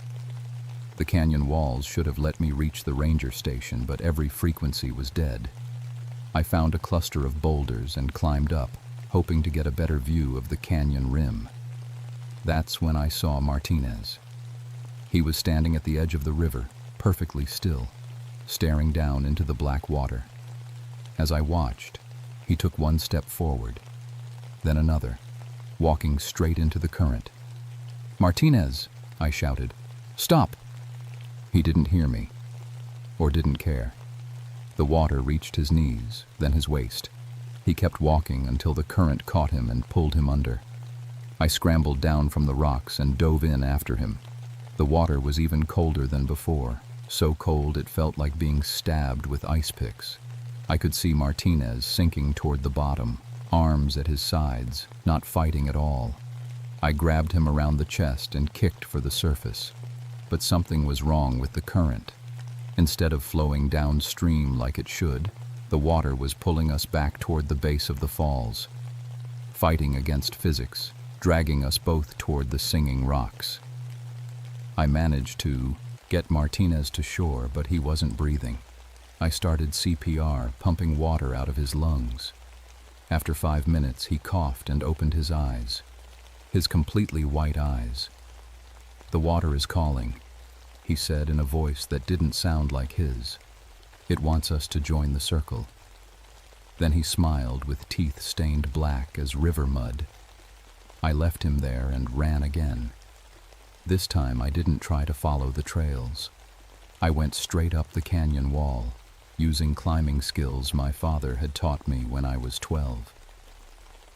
The canyon walls should have let me reach the ranger station, but every frequency was dead. I found a cluster of boulders and climbed up, hoping to get a better view of the canyon rim. That's when I saw Martinez. He was standing at the edge of the river, perfectly still, staring down into the black water. As I watched, he took one step forward, then another, walking straight into the current. "Martinez!" I shouted. "Stop!" He didn't hear me, or didn't care. The water reached his knees, then his waist. He kept walking until the current caught him and pulled him under. I scrambled down from the rocks and dove in after him. The water was even colder than before, so cold it felt like being stabbed with ice picks. I could see Martinez sinking toward the bottom, arms at his sides, not fighting at all. I grabbed him around the chest and kicked for the surface. But something was wrong with the current. Instead of flowing downstream like it should, the water was pulling us back toward the base of the falls, fighting against physics, dragging us both toward the singing rocks. I managed to get Martinez to shore, but he wasn't breathing. I started CPR, pumping water out of his lungs. After 5 minutes, he coughed and opened his eyes. His completely white eyes. "The water is calling," he said in a voice that didn't sound like his. "It wants us to join the circle." Then he smiled with teeth stained black as river mud. I left him there and ran again. This time I didn't try to follow the trails. I went straight up the canyon wall, using climbing skills my father had taught me when I was 12.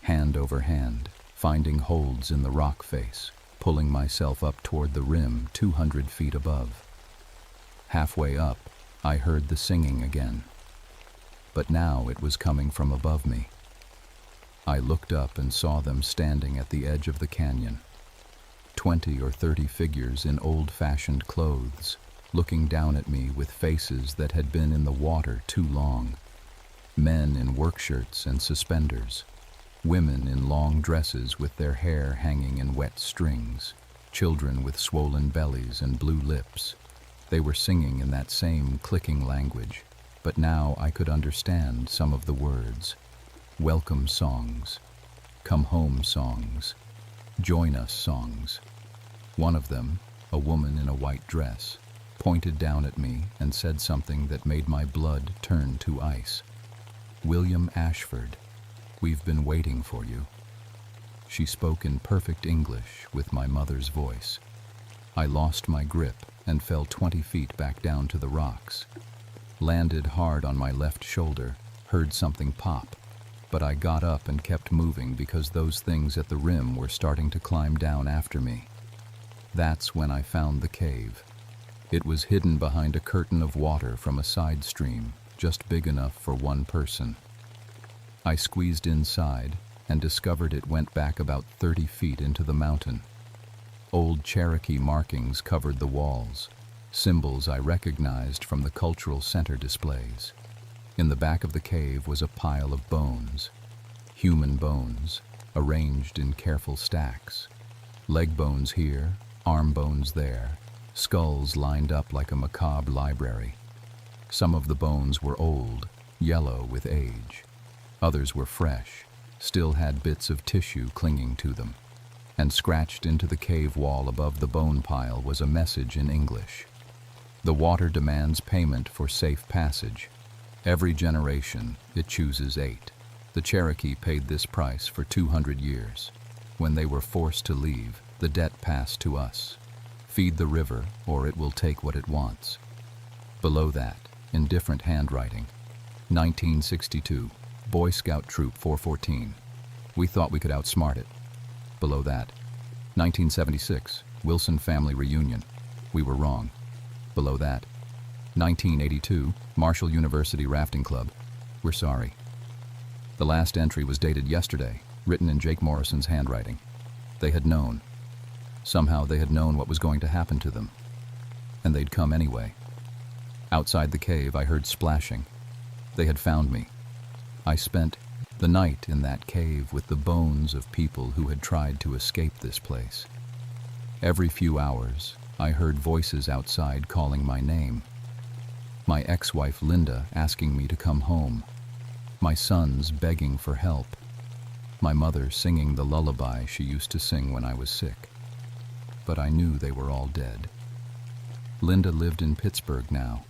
Hand over hand, finding holds in the rock face, pulling myself up toward the rim 200 feet above. Halfway up, I heard the singing again. But now it was coming from above me. I looked up and saw them standing at the edge of the canyon. 20 or 30 figures in old-fashioned clothes, looking down at me with faces that had been in the water too long. Men in work shirts and suspenders. Women in long dresses with their hair hanging in wet strings. Children with swollen bellies and blue lips. They were singing in that same clicking language, but now I could understand some of the words. Welcome songs. Come home songs. Join us songs. One of them, a woman in a white dress, pointed down at me and said something that made my blood turn to ice. "William Ashford, we've been waiting for you." She spoke in perfect English with my mother's voice. I lost my grip and fell 20 feet back down to the rocks. Landed hard on my left shoulder, heard something pop, but I got up and kept moving because those things at the rim were starting to climb down after me. That's when I found the cave. It was hidden behind a curtain of water from a side stream, just big enough for one person. I squeezed inside and discovered it went back about 30 feet into the mountain. Old Cherokee markings covered the walls, symbols I recognized from the cultural center displays. In the back of the cave was a pile of bones, human bones, arranged in careful stacks. Leg bones here, arm bones there, skulls lined up like a macabre library. Some of the bones were old, yellow with age. Others were fresh, still had bits of tissue clinging to them. And scratched into the cave wall above the bone pile was a message in English. The water demands payment for safe passage. Every generation, it chooses 8. The Cherokee paid this price for 200 years. When they were forced to leave, the debt passed to us. Feed the river, or it will take what it wants. Below that, in different handwriting, 1962, Boy Scout Troop 414. We thought we could outsmart it. Below that, 1976, Wilson Family Reunion. We were wrong. Below that, 1982, Marshall University Rafting Club. We're sorry. The last entry was dated yesterday, written in Jake Morrison's handwriting. They had known. Somehow they had known what was going to happen to them. And they'd come anyway. Outside the cave, I heard splashing. They had found me. I spent the night in that cave with the bones of people who had tried to escape this place. Every few hours, I heard voices outside calling my name. My ex-wife Linda asking me to come home. My sons begging for help. My mother singing the lullaby she used to sing when I was sick. But I knew they were all dead. Linda lived in Pittsburgh now.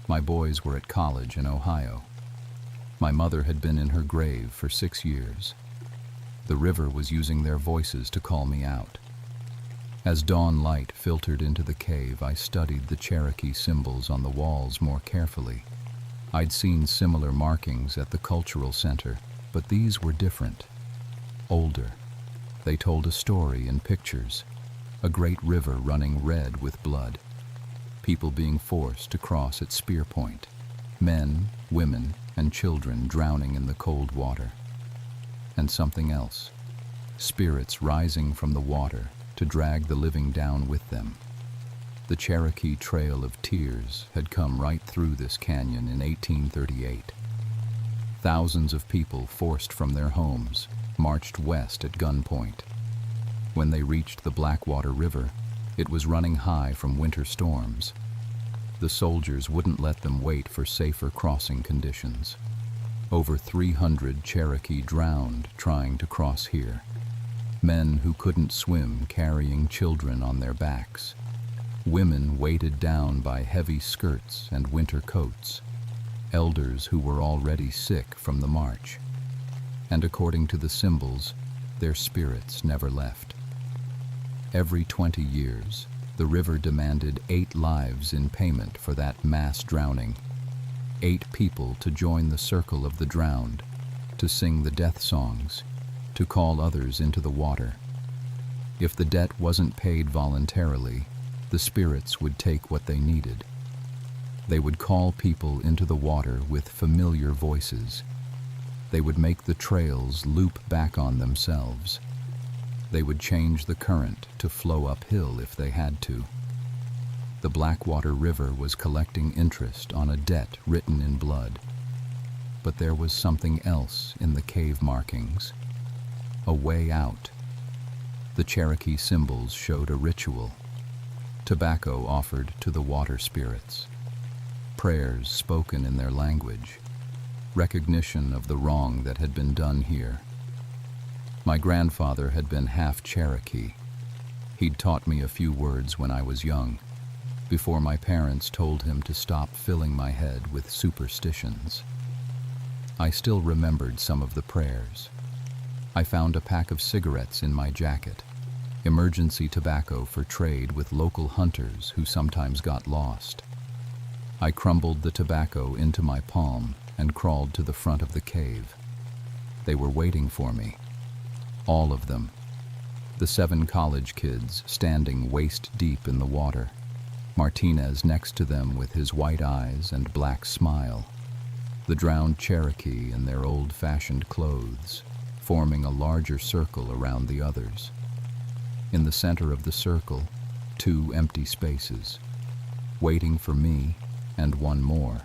My boys were at college in Ohio. My mother had been in her grave for 6 years. The river was using their voices to call me out. As dawn light filtered into the cave, I studied the Cherokee symbols on the walls more carefully. I'd seen similar markings at the cultural center, but these were different. Older. They told a story in pictures. A great river running red with blood. People being forced to cross at spear point. Men, women, and children drowning in the cold water. And something else. Spirits rising from the water to drag the living down with them. The Cherokee Trail of Tears had come right through this canyon in 1838. Thousands of people forced from their homes marched west at gunpoint. When they reached the Blackwater River, it was running high from winter storms. The soldiers wouldn't let them wait for safer crossing conditions. Over 300 Cherokee drowned trying to cross here. Men who couldn't swim carrying children on their backs. Women weighted down by heavy skirts and winter coats. Elders who were already sick from the march. And according to the symbols, their spirits never left. Every 20 years, the river demanded 8 lives in payment for that mass drowning. 8 people to join the circle of the drowned, to sing the death songs, to call others into the water. If the debt wasn't paid voluntarily, the spirits would take what they needed. They would call people into the water with familiar voices. They would make the trails loop back on themselves. They would change the current to flow uphill if they had to. The Blackwater River was collecting interest on a debt written in blood. But there was something else in the cave markings. A way out. The Cherokee symbols showed a ritual. Tobacco offered to the water spirits. Prayers spoken in their language. Recognition of the wrong that had been done here. My grandfather had been half Cherokee. He'd taught me a few words when I was young, before my parents told him to stop filling my head with superstitions. I still remembered some of the prayers. I found a pack of cigarettes in my jacket, emergency tobacco for trade with local hunters who sometimes got lost. I crumbled the tobacco into my palm and crawled to the front of the cave. They were waiting for me. All of them. The 7 college kids standing waist-deep in the water. Martinez next to them with his white eyes and black smile. The drowned Cherokee in their old-fashioned clothes, forming a larger circle around the others. In the center of the circle, 2 empty spaces, waiting for me and one more.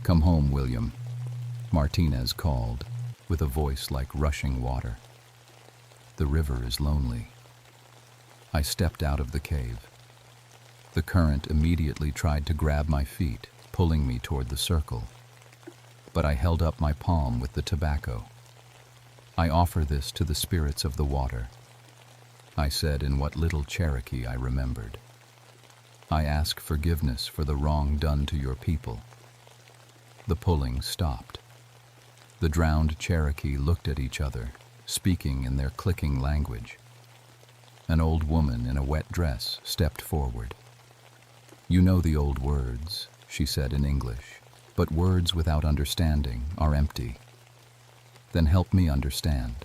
"Come home, William," Martinez called, with a voice like rushing water. "The river is lonely." I stepped out of the cave. The current immediately tried to grab my feet, pulling me toward the circle. But I held up my palm with the tobacco. "I offer this to the spirits of the water," I said in what little Cherokee I remembered. "I ask forgiveness for the wrong done to your people." The pulling stopped. The drowned Cherokee looked at each other, speaking in their clicking language. An old woman in a wet dress stepped forward. "You know the old words," she said in English, "but words without understanding are empty. Then help me understand."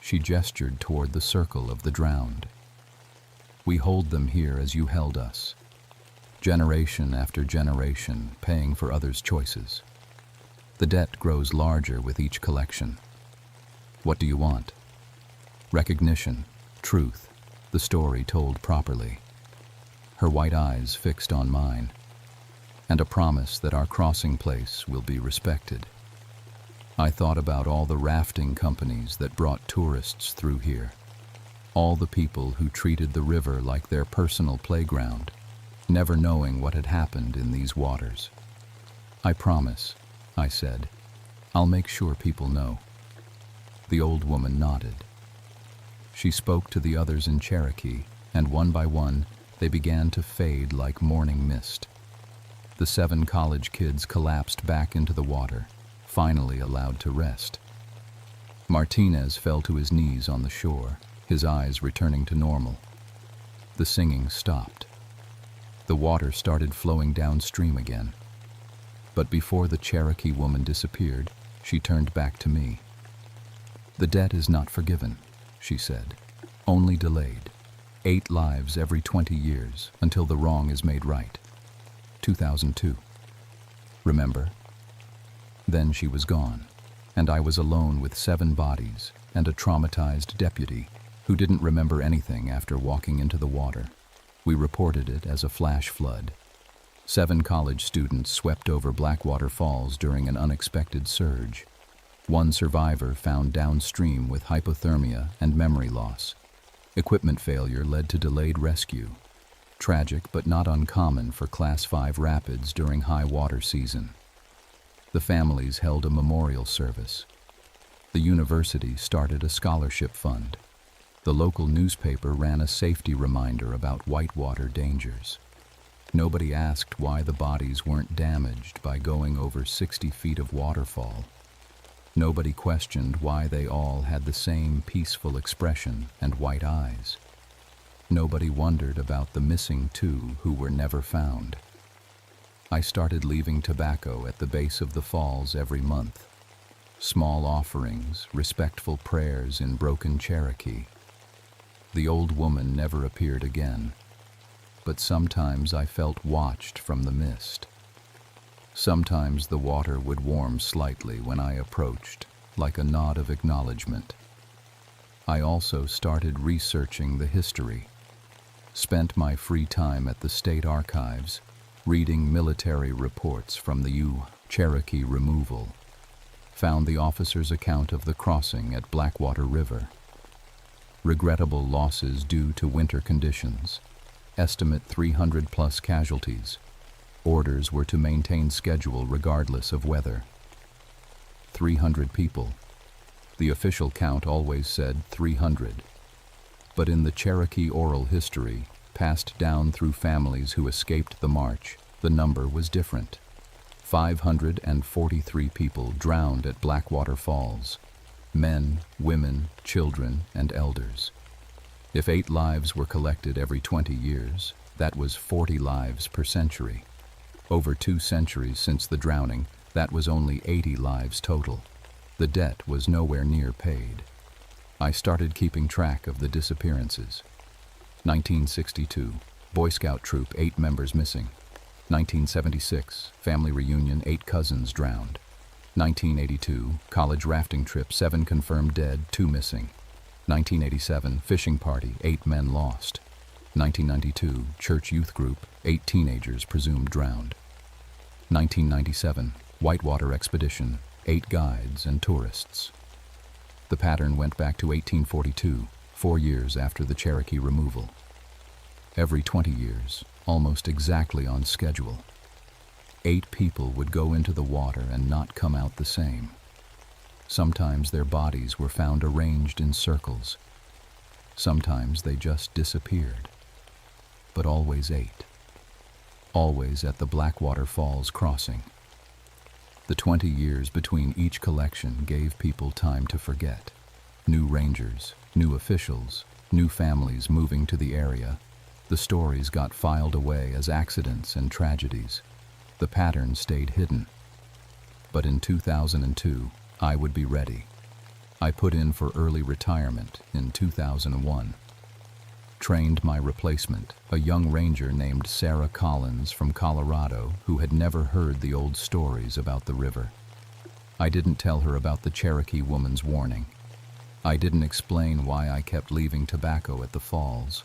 She gestured toward the circle of the drowned. "We hold them here as you held us, generation after generation, paying for others' choices. The debt grows larger with each collection. What do you want?" "Recognition, truth, the story told properly." Her white eyes fixed on mine, "and a promise that our crossing place will be respected." I thought about all the rafting companies that brought tourists through here. All the people who treated the river like their personal playground, never knowing what had happened in these waters. "I promise," I said. "I'll make sure people know." The old woman nodded. She spoke to the others in Cherokee, and one by one, they began to fade like morning mist. The 7 college kids collapsed back into the water, finally allowed to rest. Martinez fell to his knees on the shore, his eyes returning to normal. The singing stopped. The water started flowing downstream again. But before the Cherokee woman disappeared, she turned back to me. "The debt is not forgiven," she said, "only delayed. 8 lives every 20 years until the wrong is made right. 2002. Remember?" Then she was gone, and I was alone with 7 bodies and a traumatized deputy who didn't remember anything after walking into the water. We reported it as a flash flood. 7 college students swept over Blackwater Falls during an unexpected surge. 1 survivor found downstream with hypothermia and memory loss. Equipment failure led to delayed rescue. Tragic but not uncommon for Class 5 rapids during high water season. The families held a memorial service. The university started a scholarship fund. The local newspaper ran a safety reminder about whitewater dangers. Nobody asked why the bodies weren't damaged by going over 60 feet of waterfall. Nobody questioned why they all had the same peaceful expression and white eyes. Nobody wondered about the missing 2 who were never found. I started leaving tobacco at the base of the falls every month. Small offerings, respectful prayers in broken Cherokee. The old woman never appeared again, but sometimes I felt watched from the mist. Sometimes the water would warm slightly when I approached, like a nod of acknowledgement. I also started researching the history. Spent my free time at the state archives, reading military reports from the Cherokee removal. Found the officer's account of the crossing at Blackwater River. Regrettable losses due to winter conditions. Estimate 300+ casualties. Orders were to maintain schedule regardless of weather. 300 people. The official count always said 300. But in the Cherokee oral history, passed down through families who escaped the march, the number was different. 543 people drowned at Blackwater Falls. Men, women, children, and elders. If 8 lives were collected every 20 years, that was 40 lives per century. Over 2 centuries since the drowning, that was only 80 lives total. The debt was nowhere near paid. I started keeping track of the disappearances. 1962, Boy Scout troop, 8 members missing. 1976, family reunion, 8 cousins drowned. 1982, college rafting trip, 7 confirmed dead, 2 missing. 1987, fishing party, 8 men lost. 1992, church youth group, 8 teenagers presumed drowned. 1997, whitewater expedition, 8 guides and tourists. The pattern went back to 1842, 4 years after the Cherokee removal. Every 20 years, almost exactly on schedule. 8 people would go into the water and not come out the same. Sometimes their bodies were found arranged in circles. Sometimes they just disappeared. But always 8. Always at the Blackwater Falls crossing. The 20 years between each collection gave people time to forget. New rangers, new officials, new families moving to the area. The stories got filed away as accidents and tragedies. The pattern stayed hidden. But in 2002, I would be ready. I put in for early retirement in 2001. Trained my replacement, a young ranger named Sarah Collins from Colorado who had never heard the old stories about the river. I didn't tell her about the Cherokee woman's warning. I didn't explain why I kept leaving tobacco at the falls.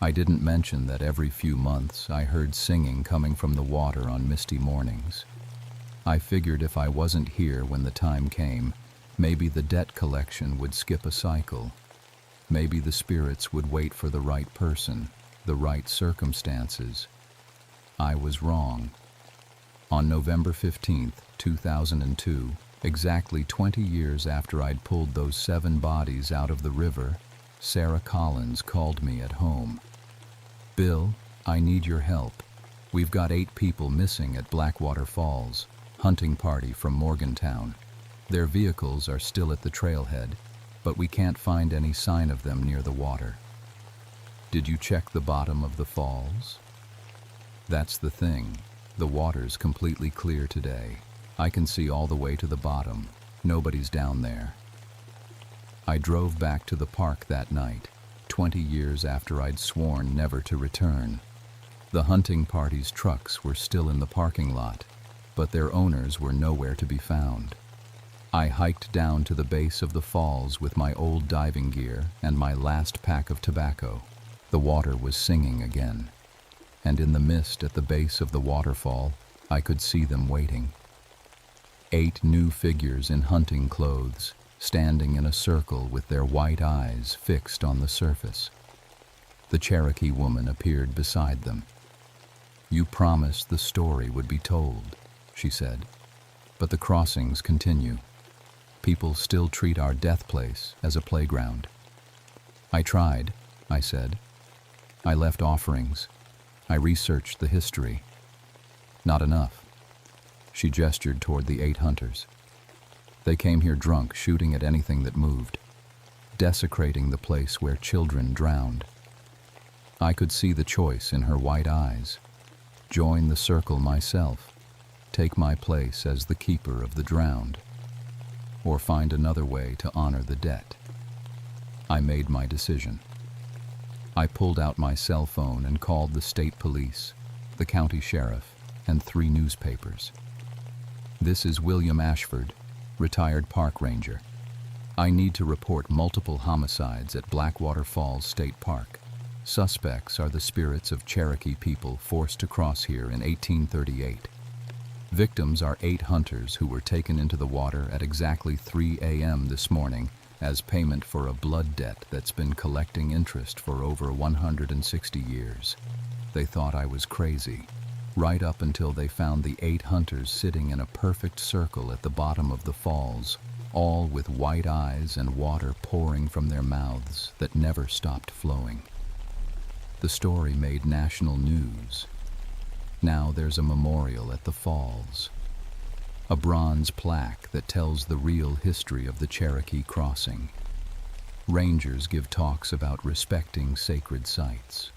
I didn't mention that every few months I heard singing coming from the water on misty mornings. I figured if I wasn't here when the time came, maybe the debt collection would skip a cycle. Maybe the spirits would wait for the right person, the right circumstances. I was wrong. On November 15th, 2002, exactly 20 years after I'd pulled those 7 bodies out of the river, Sarah Collins called me at home. "Bill, I need your help. We've got 8 people missing at Blackwater Falls, hunting party from Morgantown. Their vehicles are still at the trailhead, but we can't find any sign of them near the water." "Did you check the bottom of the falls?" "That's the thing. The water's completely clear today. I can see all the way to the bottom. Nobody's down there." I drove back to the park that night, 20 years after I'd sworn never to return. The hunting party's trucks were still in the parking lot, but their owners were nowhere to be found. I hiked down to the base of the falls with my old diving gear and my last pack of tobacco. The water was singing again, and in the mist at the base of the waterfall, I could see them waiting. 8 new figures in hunting clothes, standing in a circle with their white eyes fixed on the surface. The Cherokee woman appeared beside them. "You promised the story would be told," she said, "but the crossings continue. People still treat our death place as a playground." "I tried," I said. "I left offerings. I researched the history. Not enough." She gestured toward the 8 hunters. "They came here drunk, shooting at anything that moved, desecrating the place where children drowned." I could see the choice in her white eyes. Join the circle myself, take my place as the keeper of the drowned, or find another way to honor the debt. I made my decision. I pulled out my cell phone and called the state police, the county sheriff, and 3 newspapers. "This is William Ashford, retired park ranger. I need to report multiple homicides at Blackwater Falls State Park. Suspects are the spirits of Cherokee people forced to cross here in 1838. Victims are 8 hunters who were taken into the water at exactly 3 a.m. this morning as payment for a blood debt that's been collecting interest for over 160 years. They thought I was crazy, right up until they found the 8 hunters sitting in a perfect circle at the bottom of the falls, all with white eyes and water pouring from their mouths that never stopped flowing. The story made national news. Now there's a memorial at the falls, a bronze plaque that tells the real history of the Cherokee crossing. Rangers give talks about respecting sacred sites.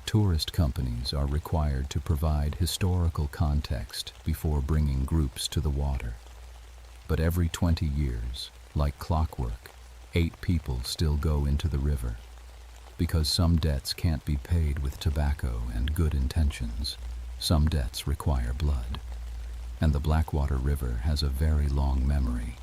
Tourist companies are required to provide historical context before bringing groups to the water. But every 20 years, like clockwork, 8 people still go into the river. Because some debts can't be paid with tobacco and good intentions. Some debts require blood. And the Blackwater River has a very long memory.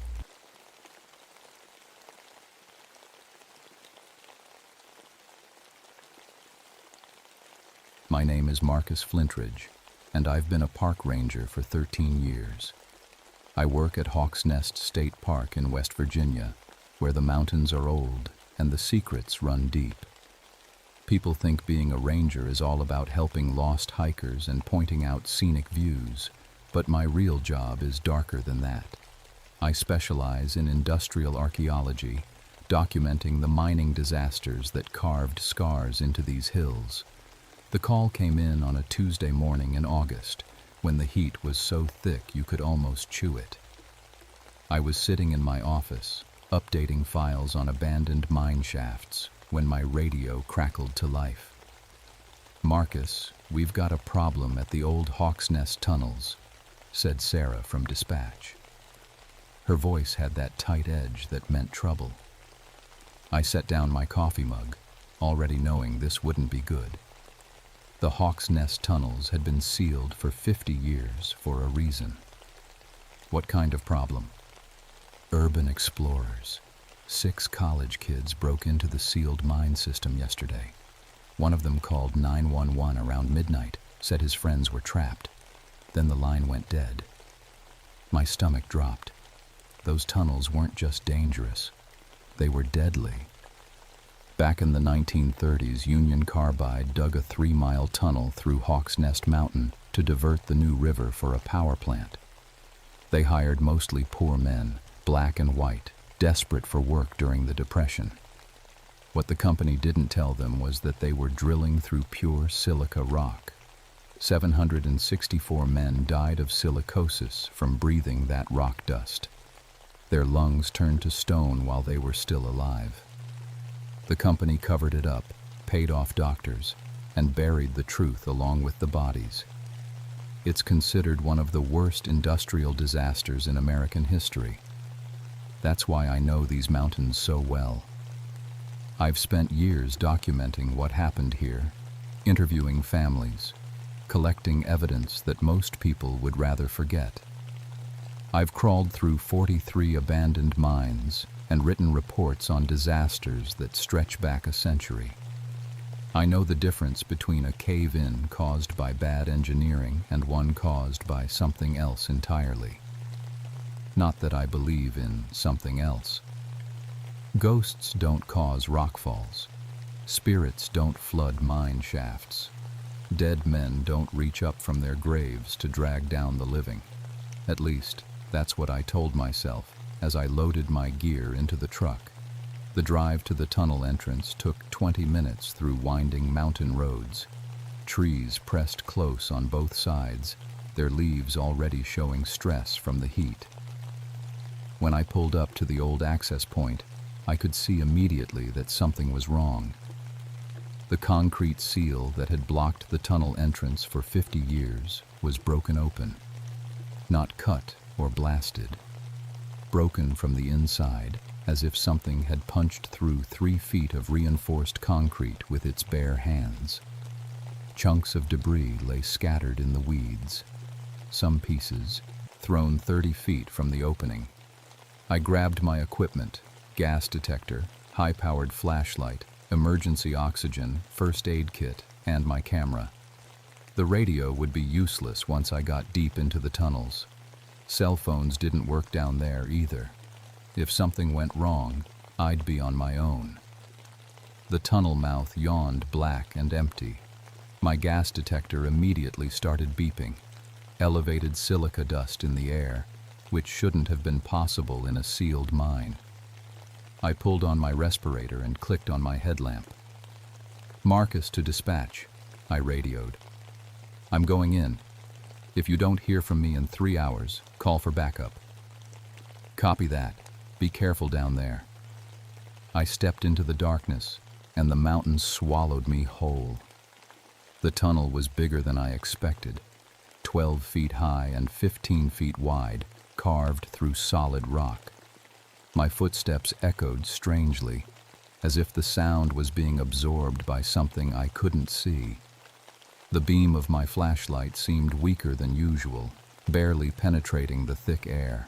My name is Marcus Flintridge, and I've been a park ranger for 13 years. I work at Hawks Nest State Park in West Virginia, where the mountains are old and the secrets run deep. People think being a ranger is all about helping lost hikers and pointing out scenic views, but my real job is darker than that. I specialize in industrial archaeology, documenting the mining disasters that carved scars into these hills. The call came in on a Tuesday morning in August, when the heat was so thick you could almost chew it. I was sitting in my office, updating files on abandoned mine shafts, when my radio crackled to life. "Marcus, we've got a problem at the old Hawks Nest tunnels," said Sarah from dispatch. Her voice had that tight edge that meant trouble. I set down my coffee mug, already knowing this wouldn't be good. The Hawks Nest tunnels had been sealed for 50 years for a reason. "What kind of problem?" "Urban explorers. 6 college kids broke into the sealed mine system yesterday. One of them called 911 around midnight, said his friends were trapped. Then the line went dead." My stomach dropped. Those tunnels weren't just dangerous. They were deadly. Back in the 1930s, Union Carbide dug a 3-mile tunnel through Hawk's Nest Mountain to divert the New River for a power plant. They hired mostly poor men, black and white, desperate for work during the Depression. What the company didn't tell them was that they were drilling through pure silica rock. 764 men died of silicosis from breathing that rock dust. Their lungs turned to stone while they were still alive. The company covered it up, paid off doctors, and buried the truth along with the bodies. It's considered one of the worst industrial disasters in American history. That's why I know these mountains so well. I've spent years documenting what happened here, interviewing families, collecting evidence that most people would rather forget. I've crawled through 43 abandoned mines and written reports on disasters that stretch back a century. I know the difference between a cave-in caused by bad engineering and one caused by something else entirely. Not that I believe in something else. Ghosts don't cause rockfalls. Spirits don't flood mine shafts. Dead men don't reach up from their graves to drag down the living. At least, that's what I told myself as I loaded my gear into the truck. The drive to the tunnel entrance took 20 minutes through winding mountain roads. Trees pressed close on both sides, their leaves already showing stress from the heat. When I pulled up to the old access point, I could see immediately that something was wrong. The concrete seal that had blocked the tunnel entrance for 50 years was broken open. Not cut or blasted. Broken from the inside, as if something had punched through 3 feet of reinforced concrete with its bare hands. Chunks of debris lay scattered in the weeds, some pieces thrown 30 feet from the opening. I grabbed my equipment, gas detector, high-powered flashlight, emergency oxygen, first aid kit, and my camera. The radio would be useless once I got deep into the tunnels. Cell phones didn't work down there either. If something went wrong, I'd be on my own. The tunnel mouth yawned black and empty. My gas detector immediately started beeping. Elevated silica dust in the air, which shouldn't have been possible in a sealed mine. I pulled on my respirator and clicked on my headlamp. "Marcus to dispatch," I radioed. "I'm going in. If you don't hear from me in 3 hours, call for backup." "Copy that. Be careful down there." I stepped into the darkness, and the mountains swallowed me whole. The tunnel was bigger than I expected, 12 feet high and 15 feet wide, carved through solid rock. My footsteps echoed strangely, as if the sound was being absorbed by something I couldn't see. The beam of my flashlight seemed weaker than usual, barely penetrating the thick air.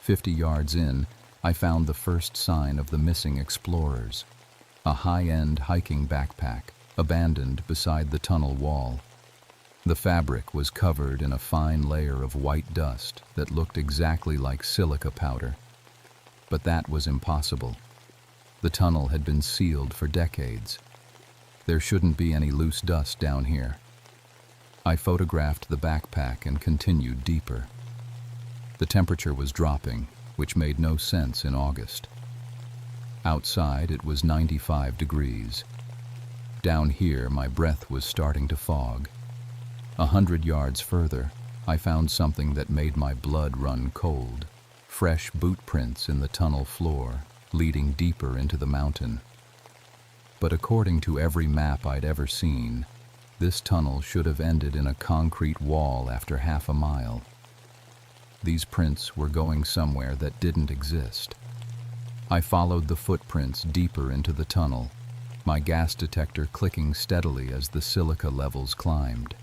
50 yards in, I found the first sign of the missing explorers. A high-end hiking backpack, abandoned beside the tunnel wall. The fabric was covered in a fine layer of white dust that looked exactly like silica powder. But that was impossible. The tunnel had been sealed for decades. There shouldn't be any loose dust down here. I photographed the backpack and continued deeper. The temperature was dropping, which made no sense in August. Outside, it was 95 degrees. Down here, my breath was starting to fog. 100 yards further, I found something that made my blood run cold. Fresh boot prints in the tunnel floor, leading deeper into the mountain. But according to every map I'd ever seen, this tunnel should have ended in a concrete wall after half a mile. These prints were going somewhere that didn't exist. I followed the footprints deeper into the tunnel, my gas detector clicking steadily as the silica levels climbed.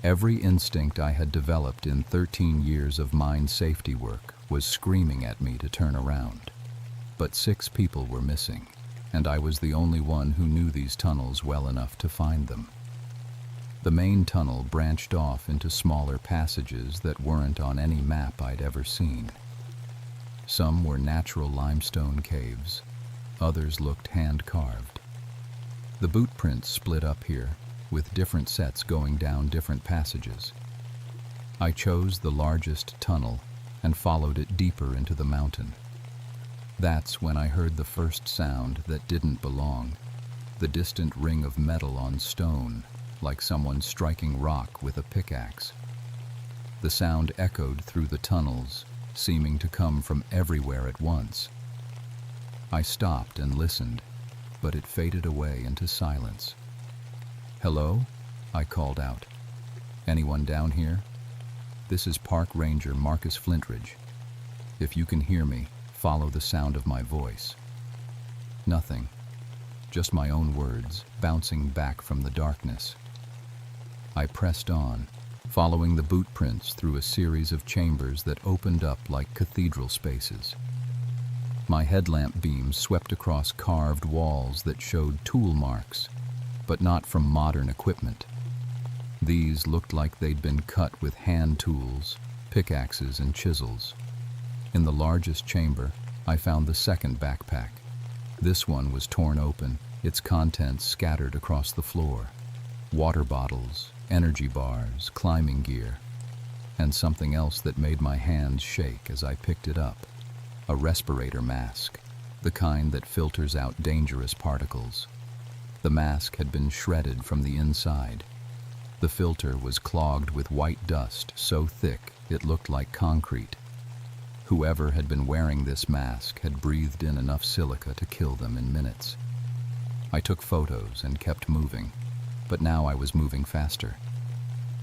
Every instinct I had developed in 13 years of mine safety work was screaming at me to turn around. But 6 people were missing, and I was the only one who knew these tunnels well enough to find them. The main tunnel branched off into smaller passages that weren't on any map I'd ever seen. Some were natural limestone caves, Others looked hand-carved. The boot prints split up here, with different sets going down different passages. I chose the largest tunnel and followed it deeper into the mountain. That's when I heard the first sound that didn't belong, the distant ring of metal on stone, like someone striking rock with a pickaxe. The sound echoed through the tunnels, seeming to come from everywhere at once. I stopped and listened, but it faded away into silence. "Hello?" I called out. "Anyone down here? This is Park Ranger Marcus Flintridge. If you can hear me, follow the sound of my voice." Nothing. Just my own words, bouncing back from the darkness. I pressed on, following the boot prints through a series of chambers that opened up like cathedral spaces. My headlamp beams swept across carved walls that showed tool marks, but not from modern equipment. These looked like they'd been cut with hand tools, pickaxes, and chisels. In the largest chamber, I found the second backpack. This one was torn open, its contents scattered across the floor. Water bottles, energy bars, climbing gear, and something else that made my hands shake as I picked it up. A respirator mask, the kind that filters out dangerous particles. The mask had been shredded from the inside. The filter was clogged with white dust so thick it looked like concrete. Whoever had been wearing this mask had breathed in enough silica to kill them in minutes. I took photos and kept moving, but now I was moving faster.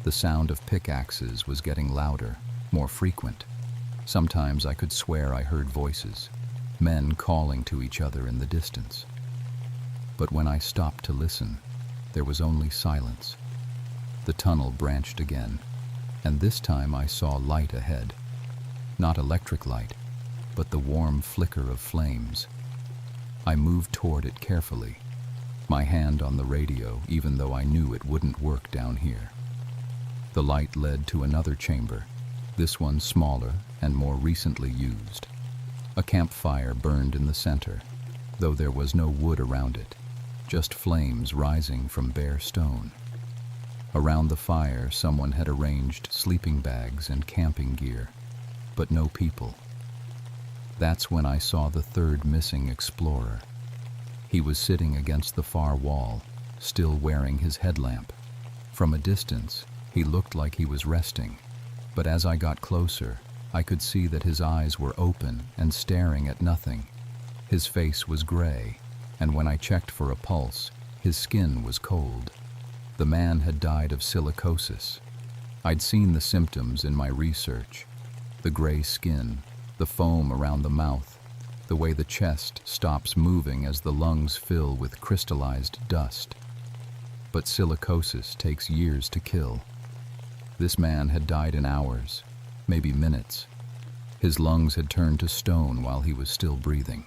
The sound of pickaxes was getting louder, more frequent. Sometimes I could swear I heard voices, men calling to each other in the distance. But when I stopped to listen, there was only silence. The tunnel branched again, and this time I saw light ahead. Not electric light, but the warm flicker of flames. I moved toward it carefully, my hand on the radio, even though I knew it wouldn't work down here. The light led to another chamber, this one smaller and more recently used. A campfire burned in the center, though there was no wood around it, just flames rising from bare stone. Around the fire, someone had arranged sleeping bags and camping gear, but no people. That's when I saw the third missing explorer. He was sitting against the far wall, still wearing his headlamp. From a distance, he looked like he was resting, but as I got closer, I could see that his eyes were open and staring at nothing. His face was gray, and when I checked for a pulse, his skin was cold. The man had died of silicosis. I'd seen the symptoms in my research: the gray skin, the foam around the mouth, the way the chest stops moving as the lungs fill with crystallized dust. But silicosis takes years to kill. This man had died in hours, maybe minutes. His lungs had turned to stone while he was still breathing.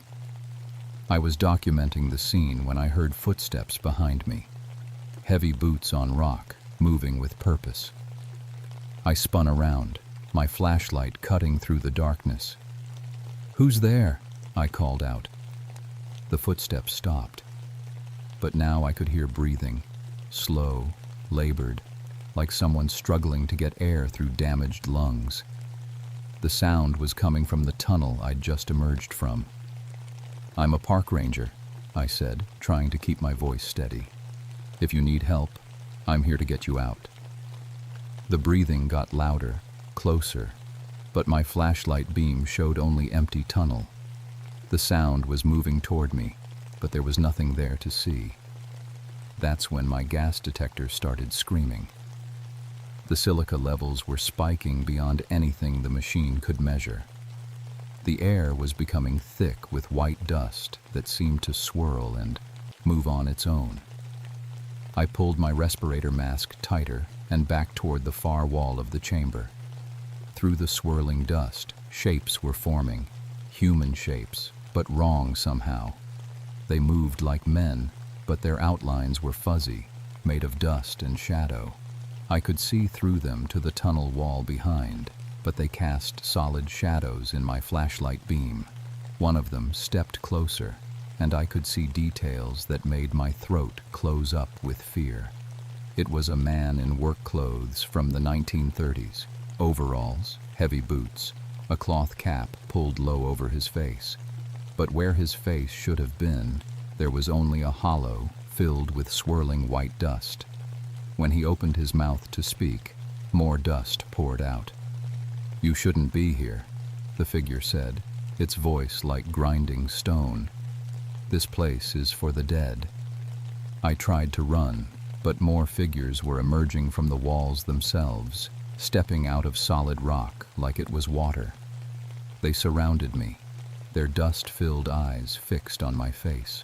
I was documenting the scene when I heard footsteps behind me. Heavy boots on rock, moving with purpose. I spun around, my flashlight cutting through the darkness. "Who's there?" I called out. The footsteps stopped, but now I could hear breathing, slow, labored, like someone struggling to get air through damaged lungs. The sound was coming from the tunnel I'd just emerged from. "I'm a park ranger," I said, trying to keep my voice steady. "If you need help, I'm here to get you out." The breathing got louder, closer, but my flashlight beam showed only empty tunnel. The sound was moving toward me, but there was nothing there to see. That's when my gas detector started screaming. The silica levels were spiking beyond anything the machine could measure. The air was becoming thick with white dust that seemed to swirl and move on its own. I pulled my respirator mask tighter and back toward the far wall of the chamber. Through the swirling dust, shapes were forming, human shapes, but wrong somehow. They moved like men, but their outlines were fuzzy, made of dust and shadow. I could see through them to the tunnel wall behind, but they cast solid shadows in my flashlight beam. One of them stepped closer, and I could see details that made my throat close up with fear. It was a man in work clothes from the 1930s, overalls, heavy boots, a cloth cap pulled low over his face. But where his face should have been, there was only a hollow filled with swirling white dust. When he opened his mouth to speak, more dust poured out. "You shouldn't be here," the figure said, its voice like grinding stone. "This place is for the dead." I tried to run, but more figures were emerging from the walls themselves, stepping out of solid rock like it was water. They surrounded me, their dust-filled eyes fixed on my face.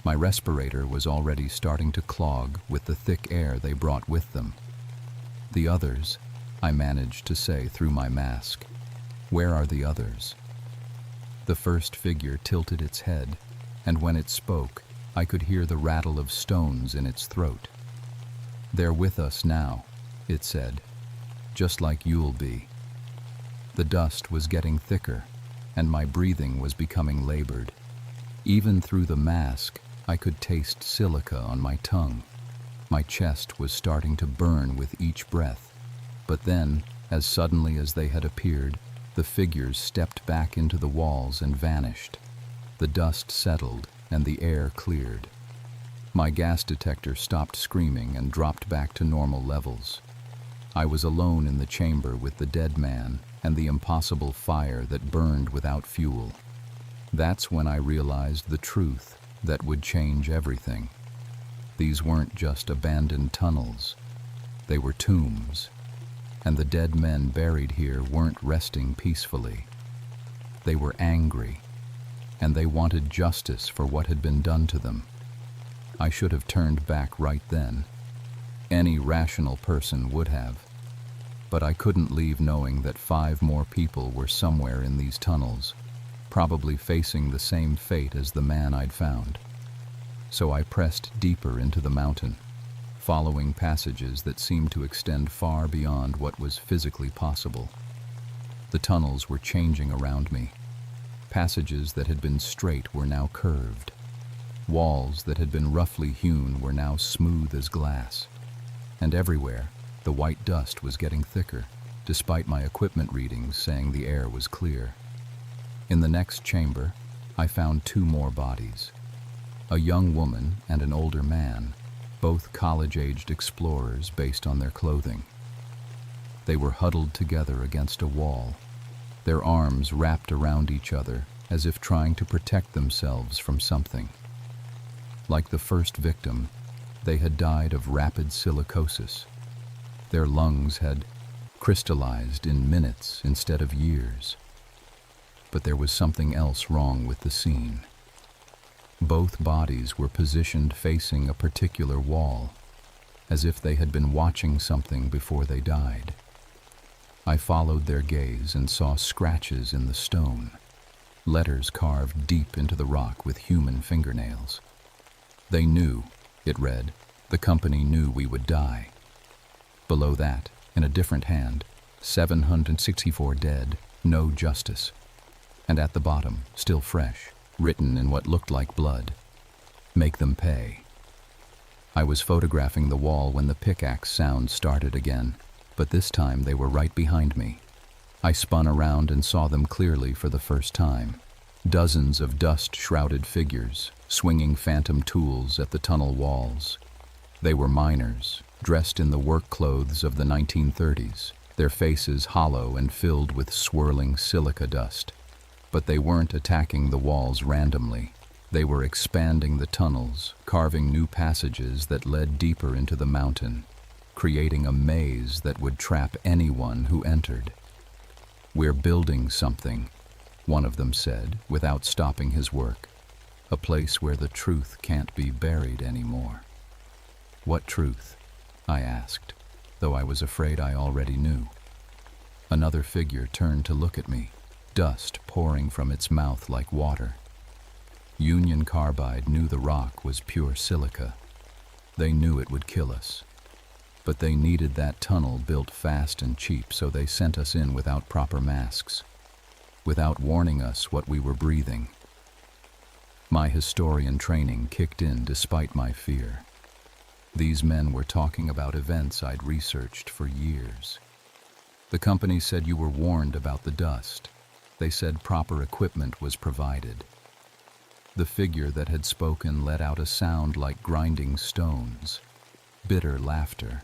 My respirator was already starting to clog with the thick air they brought with them. "The others," I managed to say through my mask. "Where are the others?" The first figure tilted its head, and when it spoke, I could hear the rattle of stones in its throat. "They're with us now," it said, "just like you'll be." The dust was getting thicker, and my breathing was becoming labored. Even through the mask, I could taste silica on my tongue. My chest was starting to burn with each breath. But then, as suddenly as they had appeared, the figures stepped back into the walls and vanished. The dust settled, and the air cleared. My gas detector stopped screaming and dropped back to normal levels. I was alone in the chamber with the dead man and the impossible fire that burned without fuel. That's when I realized the truth that would change everything. These weren't just abandoned tunnels. They were tombs, and the dead men buried here weren't resting peacefully. They were angry, and they wanted justice for what had been done to them. I should have turned back right then. Any rational person would have. But I couldn't leave knowing that 5 more people were somewhere in these tunnels, probably facing the same fate as the man I'd found. So I pressed deeper into the mountain, following passages that seemed to extend far beyond what was physically possible. The tunnels were changing around me. Passages that had been straight were now curved. Walls that had been roughly hewn were now smooth as glass. And everywhere, the white dust was getting thicker, despite my equipment readings saying the air was clear. In the next chamber, I found 2 more bodies. A young woman and an older man, both college-aged explorers based on their clothing. They were huddled together against a wall, their arms wrapped around each other as if trying to protect themselves from something. Like the first victim, they had died of rapid silicosis. Their lungs had crystallized in minutes instead of years. But there was something else wrong with the scene. Both bodies were positioned facing a particular wall, as if they had been watching something before they died. I followed their gaze and saw scratches in the stone, letters carved deep into the rock with human fingernails. "They knew," it read, "the company knew we would die." Below that, in a different hand, 764 dead, no justice. And at the bottom, still fresh, written in what looked like blood, "Make them pay." I was photographing the wall when the pickaxe sound started again, but this time they were right behind me. I spun around and saw them clearly for the first time. Dozens of dust-shrouded figures, swinging phantom tools at the tunnel walls. They were miners, dressed in the work clothes of the 1930s, their faces hollow and filled with swirling silica dust. But they weren't attacking the walls randomly. They were expanding the tunnels, carving new passages that led deeper into the mountain, creating a maze that would trap anyone who entered. "We're building something," one of them said, without stopping his work. "A place where the truth can't be buried anymore." "What truth?" I asked, though I was afraid I already knew. Another figure turned to look at me, dust pouring from its mouth like water. Union Carbide knew the rock was pure silica. They knew it would kill us. But they needed that tunnel built fast and cheap, so they sent us in without proper masks, without warning us what we were breathing. My historian training kicked in despite my fear. These men were talking about events I'd researched for years. The company said you were warned about the dust. They said proper equipment was provided. The figure that had spoken let out a sound like grinding stones, bitter laughter.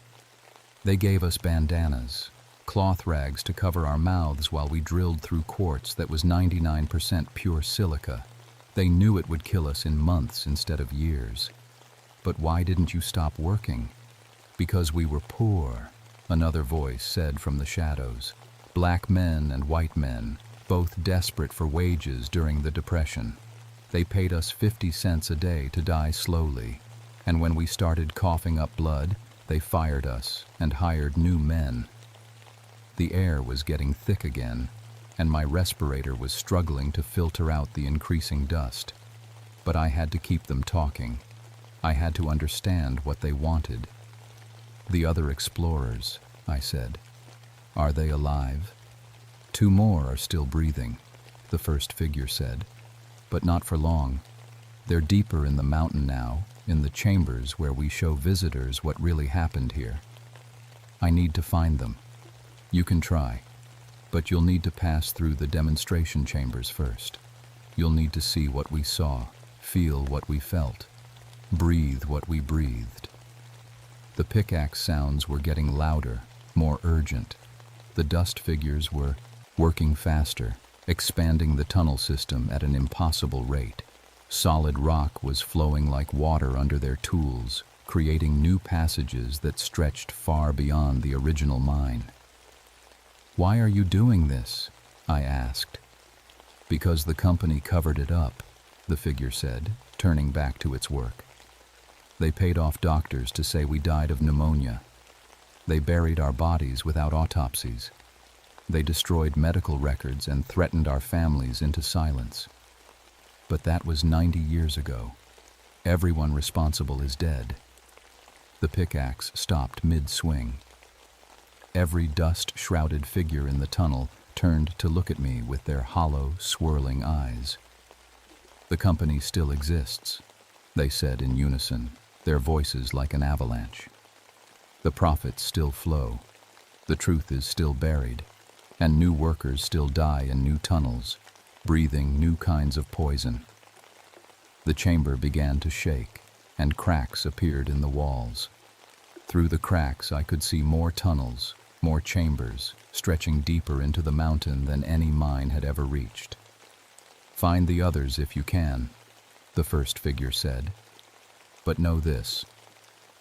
They gave us bandanas, cloth rags to cover our mouths while we drilled through quartz that was 99% pure silica. They knew it would kill us in months instead of years. But why didn't you stop working? Because we were poor, another voice said from the shadows. Black men and white men, both desperate for wages during the Depression. They paid us 50 cents a day to die slowly, and when we started coughing up blood, they fired us and hired new men. The air was getting thick again, and my respirator was struggling to filter out the increasing dust. But I had to keep them talking. I had to understand what they wanted. The other explorers, I said. Are they alive? 2 more are still breathing, the first figure said. But not for long. They're deeper in the mountain now, in the chambers where we show visitors what really happened here. I need to find them. You can try, but you'll need to pass through the demonstration chambers first. You'll need to see what we saw, feel what we felt, breathe what we breathed. The pickaxe sounds were getting louder, more urgent. The dust figures were working faster, expanding the tunnel system at an impossible rate. Solid rock was flowing like water under their tools, creating new passages that stretched far beyond the original mine. Why are you doing this? I asked. Because the company covered it up, the figure said, turning back to its work. They paid off doctors to say we died of pneumonia. They buried our bodies without autopsies. They destroyed medical records and threatened our families into silence. But that was 90 years ago. Everyone responsible is dead. The pickaxe stopped mid-swing. Every dust-shrouded figure in the tunnel turned to look at me with their hollow, swirling eyes. The company still exists, they said in unison, their voices like an avalanche. The profits still flow. The truth is still buried. And new workers still die in new tunnels, breathing new kinds of poison. The chamber began to shake, and cracks appeared in the walls. Through the cracks I could see more tunnels, more chambers, stretching deeper into the mountain than any mine had ever reached. Find the others if you can, the first figure said. But know this,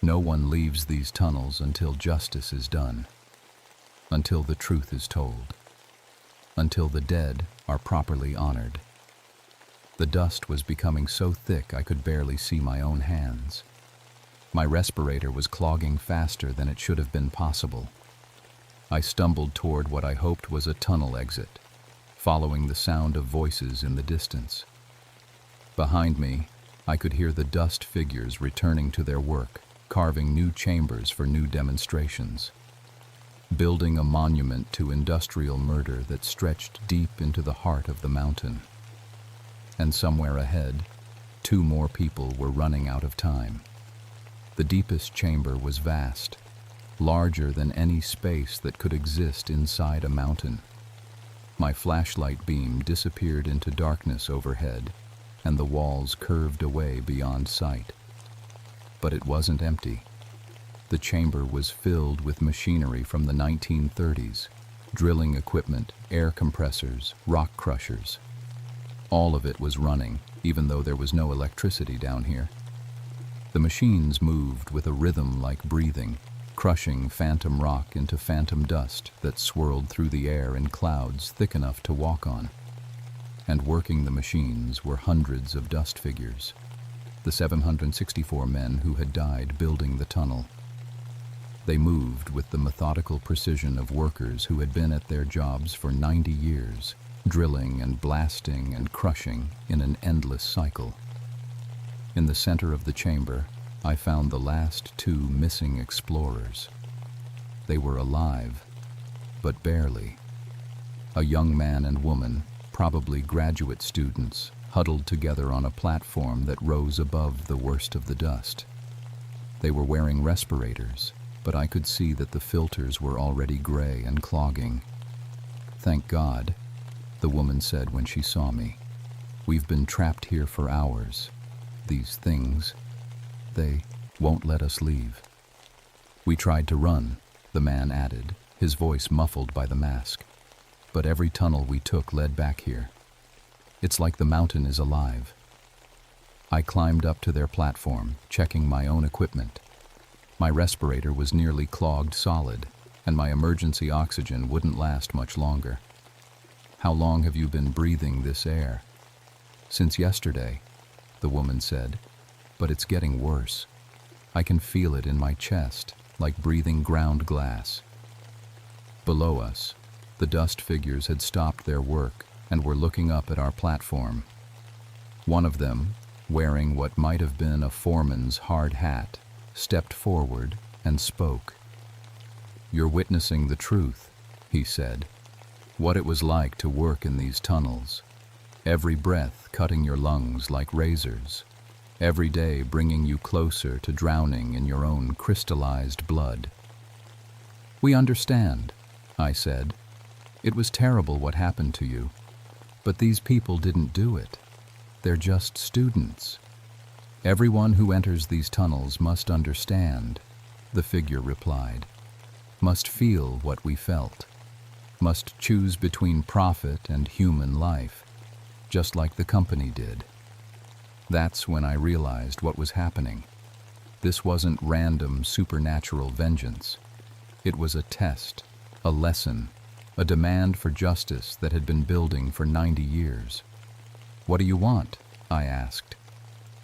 no one leaves these tunnels until justice is done. Until the truth is told. Until the dead are properly honored. The dust was becoming so thick I could barely see my own hands. My respirator was clogging faster than it should have been possible. I stumbled toward what I hoped was a tunnel exit, following the sound of voices in the distance. Behind me, I could hear the dust figures returning to their work, carving new chambers for new demonstrations. Building a monument to industrial murder that stretched deep into the heart of the mountain. And somewhere ahead, 2 more people were running out of time. The deepest chamber was vast, larger than any space that could exist inside a mountain. My flashlight beam disappeared into darkness overhead, and the walls curved away beyond sight. But it wasn't empty. The chamber was filled with machinery from the 1930s, drilling equipment, air compressors, rock crushers. All of it was running, even though there was no electricity down here. The machines moved with a rhythm like breathing, crushing phantom rock into phantom dust that swirled through the air in clouds thick enough to walk on. And working the machines were hundreds of dust figures, the 764 men who had died building the tunnel. They moved with the methodical precision of workers who had been at their jobs for 90 years, drilling and blasting and crushing in an endless cycle. In the center of the chamber, I found the last 2 missing explorers. They were alive, but barely. A young man and woman, probably graduate students, huddled together on a platform that rose above the worst of the dust. They were wearing respirators, but I could see that the filters were already gray and clogging. "Thank God," the woman said when she saw me. "We've been trapped here for hours. These things, they won't let us leave." "We tried to run," the man added, his voice muffled by the mask. "But every tunnel we took led back here. It's like the mountain is alive." I climbed up to their platform, checking my own equipment. My respirator was nearly clogged solid, and my emergency oxygen wouldn't last much longer. "How long have you been breathing this air?" "Since yesterday," the woman said, "but it's getting worse. I can feel it in my chest, like breathing ground glass." Below us, the dust figures had stopped their work and were looking up at our platform. One of them, wearing what might have been a foreman's hard hat, stepped forward and spoke. "You're witnessing the truth," he said. "What it was like to work in these tunnels. Every breath cutting your lungs like razors. Every day bringing you closer to drowning in your own crystallized blood." "We understand," I said. "It was terrible what happened to you. But these people didn't do it. They're just students." "Everyone who enters these tunnels must understand," the figure replied. "Must feel what we felt. Must choose between profit and human life, just like the company did." That's when I realized what was happening. This wasn't random supernatural vengeance. It was a test, a lesson, a demand for justice that had been building for 90 years. "What do you want?" I asked.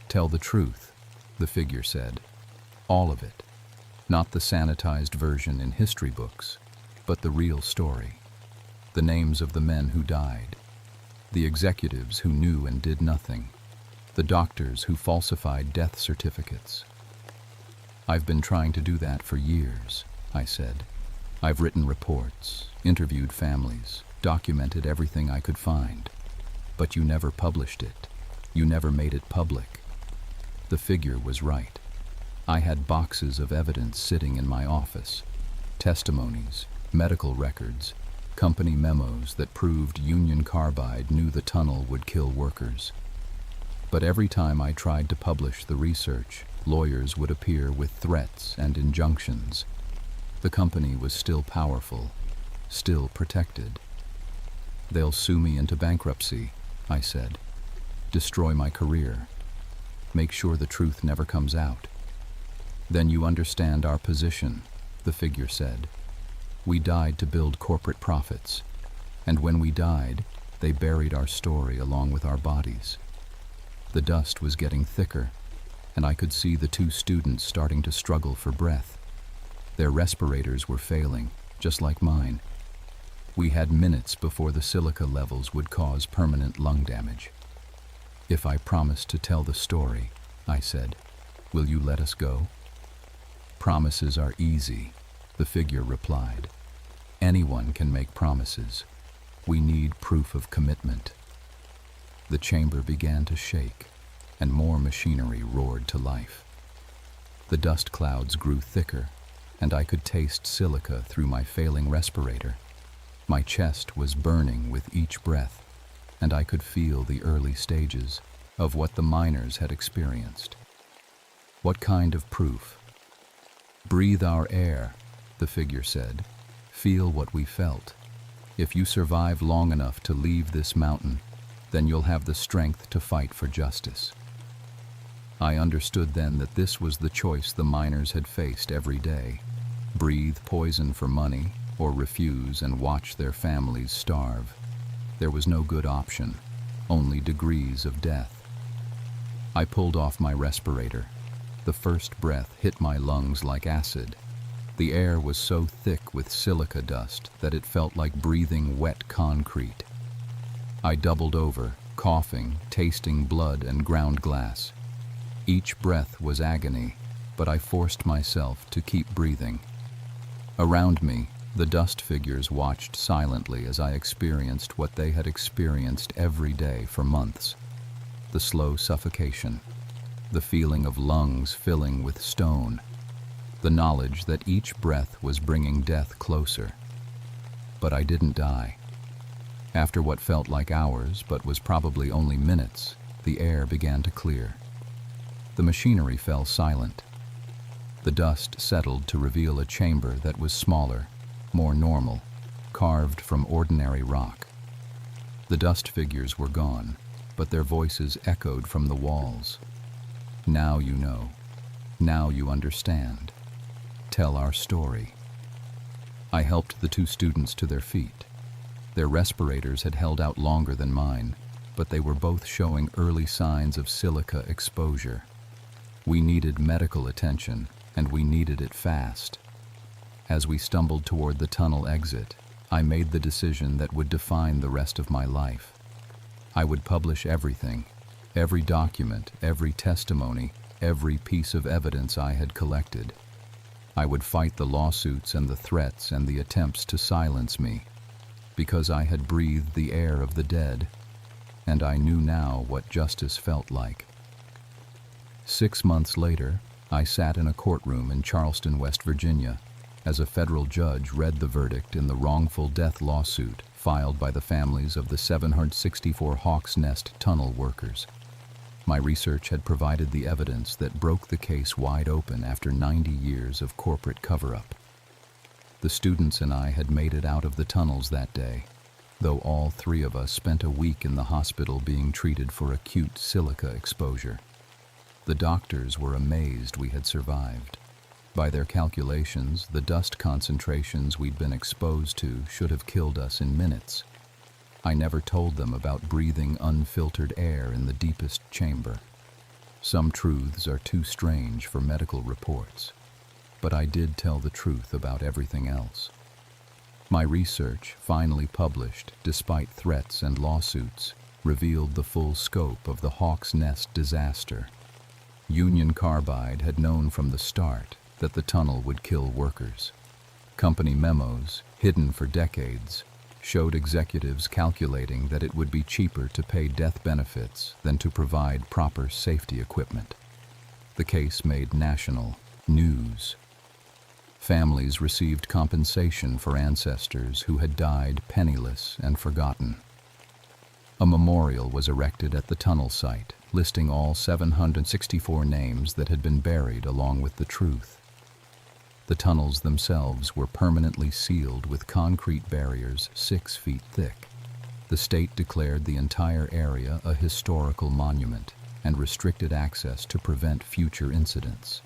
"Tell the truth," the figure said. "All of it. Not the sanitized version in history books, but the real story. The names of the men who died, the executives who knew and did nothing, the doctors who falsified death certificates." "I've been trying to do that for years," I said. "I've written reports, interviewed families, documented everything I could find. But you never published it. You never made it public." The figure was right. I had boxes of evidence sitting in my office. Testimonies, medical records, company memos that proved Union Carbide knew the tunnel would kill workers. But every time I tried to publish the research, lawyers would appear with threats and injunctions. The company was still powerful, still protected. "They'll sue me into bankruptcy," I said. "Destroy my career. Make sure the truth never comes out." "Then you understand our position," the figure said. "We died to build corporate profits, and when we died, they buried our story along with our bodies." The dust was getting thicker, and I could see the two students starting to struggle for breath. Their respirators were failing, just like mine. We had minutes before the silica levels would cause permanent lung damage. "If I promise to tell the story," I said, "will you let us go?" "Promises are easy," the figure replied. "Anyone can make promises. We need proof of commitment." The chamber began to shake, and more machinery roared to life. The dust clouds grew thicker, and I could taste silica through my failing respirator. My chest was burning with each breath, and I could feel the early stages of what the miners had experienced. "What kind of proof?" "Breathe our air," the figure said. "Feel what we felt. If you survive long enough to leave this mountain, then you'll have the strength to fight for justice." I understood then that this was the choice the miners had faced every day: breathe poison for money, or refuse and watch their families starve. There was no good option, only degrees of death. I pulled off my respirator. The first breath hit my lungs like acid. The air was so thick with silica dust that it felt like breathing wet concrete. I doubled over, coughing, tasting blood and ground glass. Each breath was agony, but I forced myself to keep breathing. Around me, the dust figures watched silently as I experienced what they had experienced every day for months. the slow suffocation, the feeling of lungs filling with stone, the knowledge that each breath was bringing death closer. But I didn't die. After what felt like hours, but was probably only minutes, the air began to clear. The machinery fell silent. The dust settled to reveal a chamber that was smaller, more normal, carved from ordinary rock. The dust figures were gone, but their voices echoed from the walls. Now you know. Now you understand. Tell our story. I helped the two students to their feet. Their respirators had held out longer than mine, but they were both showing early signs of silica exposure. We needed medical attention, and we needed it fast. As we stumbled toward the tunnel exit, I made the decision that would define the rest of my life. I would publish everything, every document, every testimony, every piece of evidence I had collected. I would fight the lawsuits and the threats and the attempts to silence me, because I had breathed the air of the dead, and I knew now what justice felt like. 6 months later, I sat in a courtroom in Charleston, West Virginia, as a federal judge read the verdict in the wrongful death lawsuit filed by the families of the 764 Hawks Nest tunnel workers. My research had provided the evidence that broke the case wide open after 90 years of corporate cover-up. The students and I had made it out of the tunnels that day, though all three of us spent a week in the hospital being treated for acute silica exposure. The doctors were amazed we had survived. By their calculations, the dust concentrations we'd been exposed to should have killed us in minutes. I never told them about breathing unfiltered air in the deepest chamber. Some truths are too strange for medical reports, but I did tell the truth about everything else. My research, finally published despite threats and lawsuits, revealed the full scope of the Hawks Nest disaster. Union Carbide had known from the start that the tunnel would kill workers. Company memos, hidden for decades, showed executives calculating that it would be cheaper to pay death benefits than to provide proper safety equipment. The case made national news. Families received compensation for ancestors who had died penniless and forgotten. A memorial was erected at the tunnel site, listing all 764 names that had been buried along with the truth. The tunnels themselves were permanently sealed with concrete barriers 6 feet thick. The state declared the entire area a historical monument and restricted access to prevent future incidents.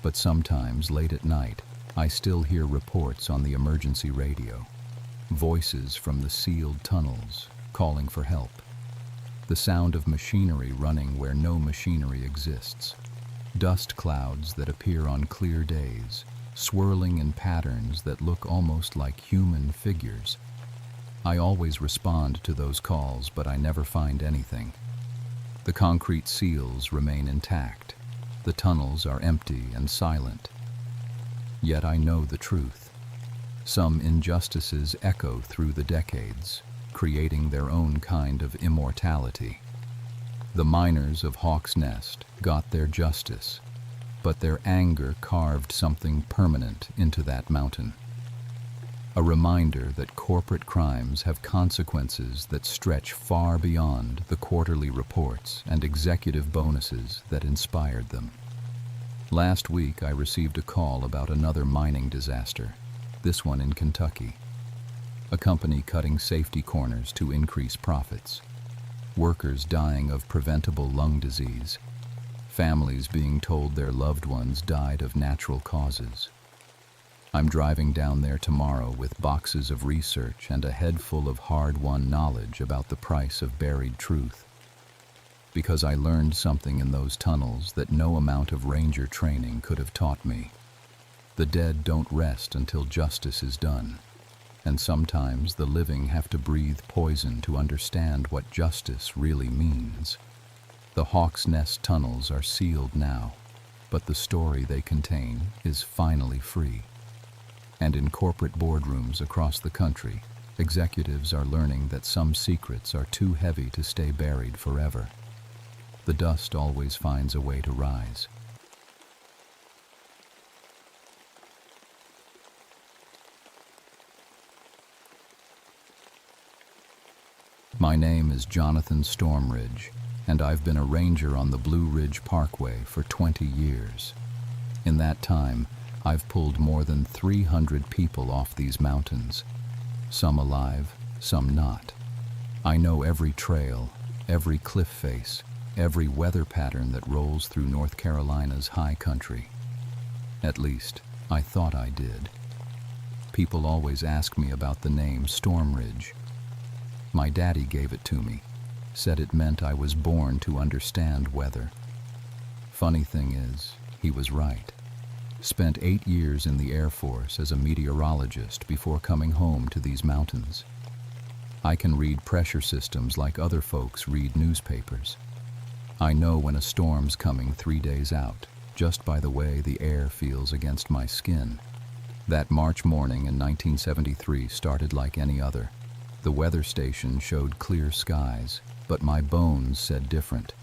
But sometimes, late at night, I still hear reports on the emergency radio. Voices from the sealed tunnels calling for help. The sound of machinery running where no machinery exists. Dust clouds that appear on clear days, swirling in patterns that look almost like human figures. I always respond to those calls, but I never find anything. The concrete seals remain intact. The tunnels are empty and silent. Yet I know the truth. Some injustices echo through the decades, creating their own kind of immortality. The miners of Hawks Nest got their justice, but their anger carved something permanent into that mountain. A reminder that corporate crimes have consequences that stretch far beyond the quarterly reports and executive bonuses that inspired them. Last week I received a call about another mining disaster, this one in Kentucky. A company cutting safety corners to increase profits. Workers dying of preventable lung disease. Families being told their loved ones died of natural causes. I'm driving down there tomorrow with boxes of research and a head full of hard-won knowledge about the price of buried truth. Because I learned something in those tunnels that no amount of ranger training could have taught me. The dead don't rest until justice is done, and sometimes the living have to breathe poison to understand what justice really means. The Hawks Nest tunnels are sealed now, but the story they contain is finally free. And in corporate boardrooms across the country, executives are learning that some secrets are too heavy to stay buried forever. The dust always finds a way to rise. My name is Jonathan Stormridge, and I've been a ranger on the Blue Ridge Parkway for 20 years. In that time, I've pulled more than 300 people off these mountains, some alive, some not. I know every trail, every cliff face, every weather pattern that rolls through North Carolina's high country. At least, I thought I did. People always ask me about the name Stormridge. My daddy gave it to me, said it meant I was born to understand weather. Funny thing is, he was right. Spent 8 years in the Air Force as a meteorologist before coming home to these mountains. I can read pressure systems like other folks read newspapers. I know when a storm's coming 3 days out, just by the way the air feels against my skin. That March morning in 1973 started like any other. The weather station showed clear skies, but my bones said different.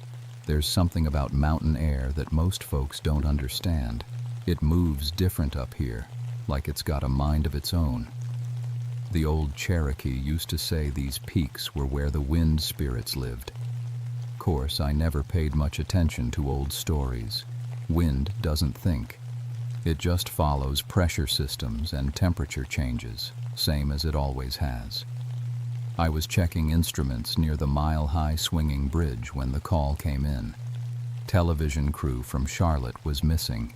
There's something about mountain air that most folks don't understand. It moves different up here, like it's got a mind of its own. The old Cherokee used to say these peaks were where the wind spirits lived. Of course, I never paid much attention to old stories. Wind doesn't think. It just follows pressure systems and temperature changes, same as it always has. I was checking instruments near the mile-high swinging bridge when the call came in. Television crew from Charlotte was missing.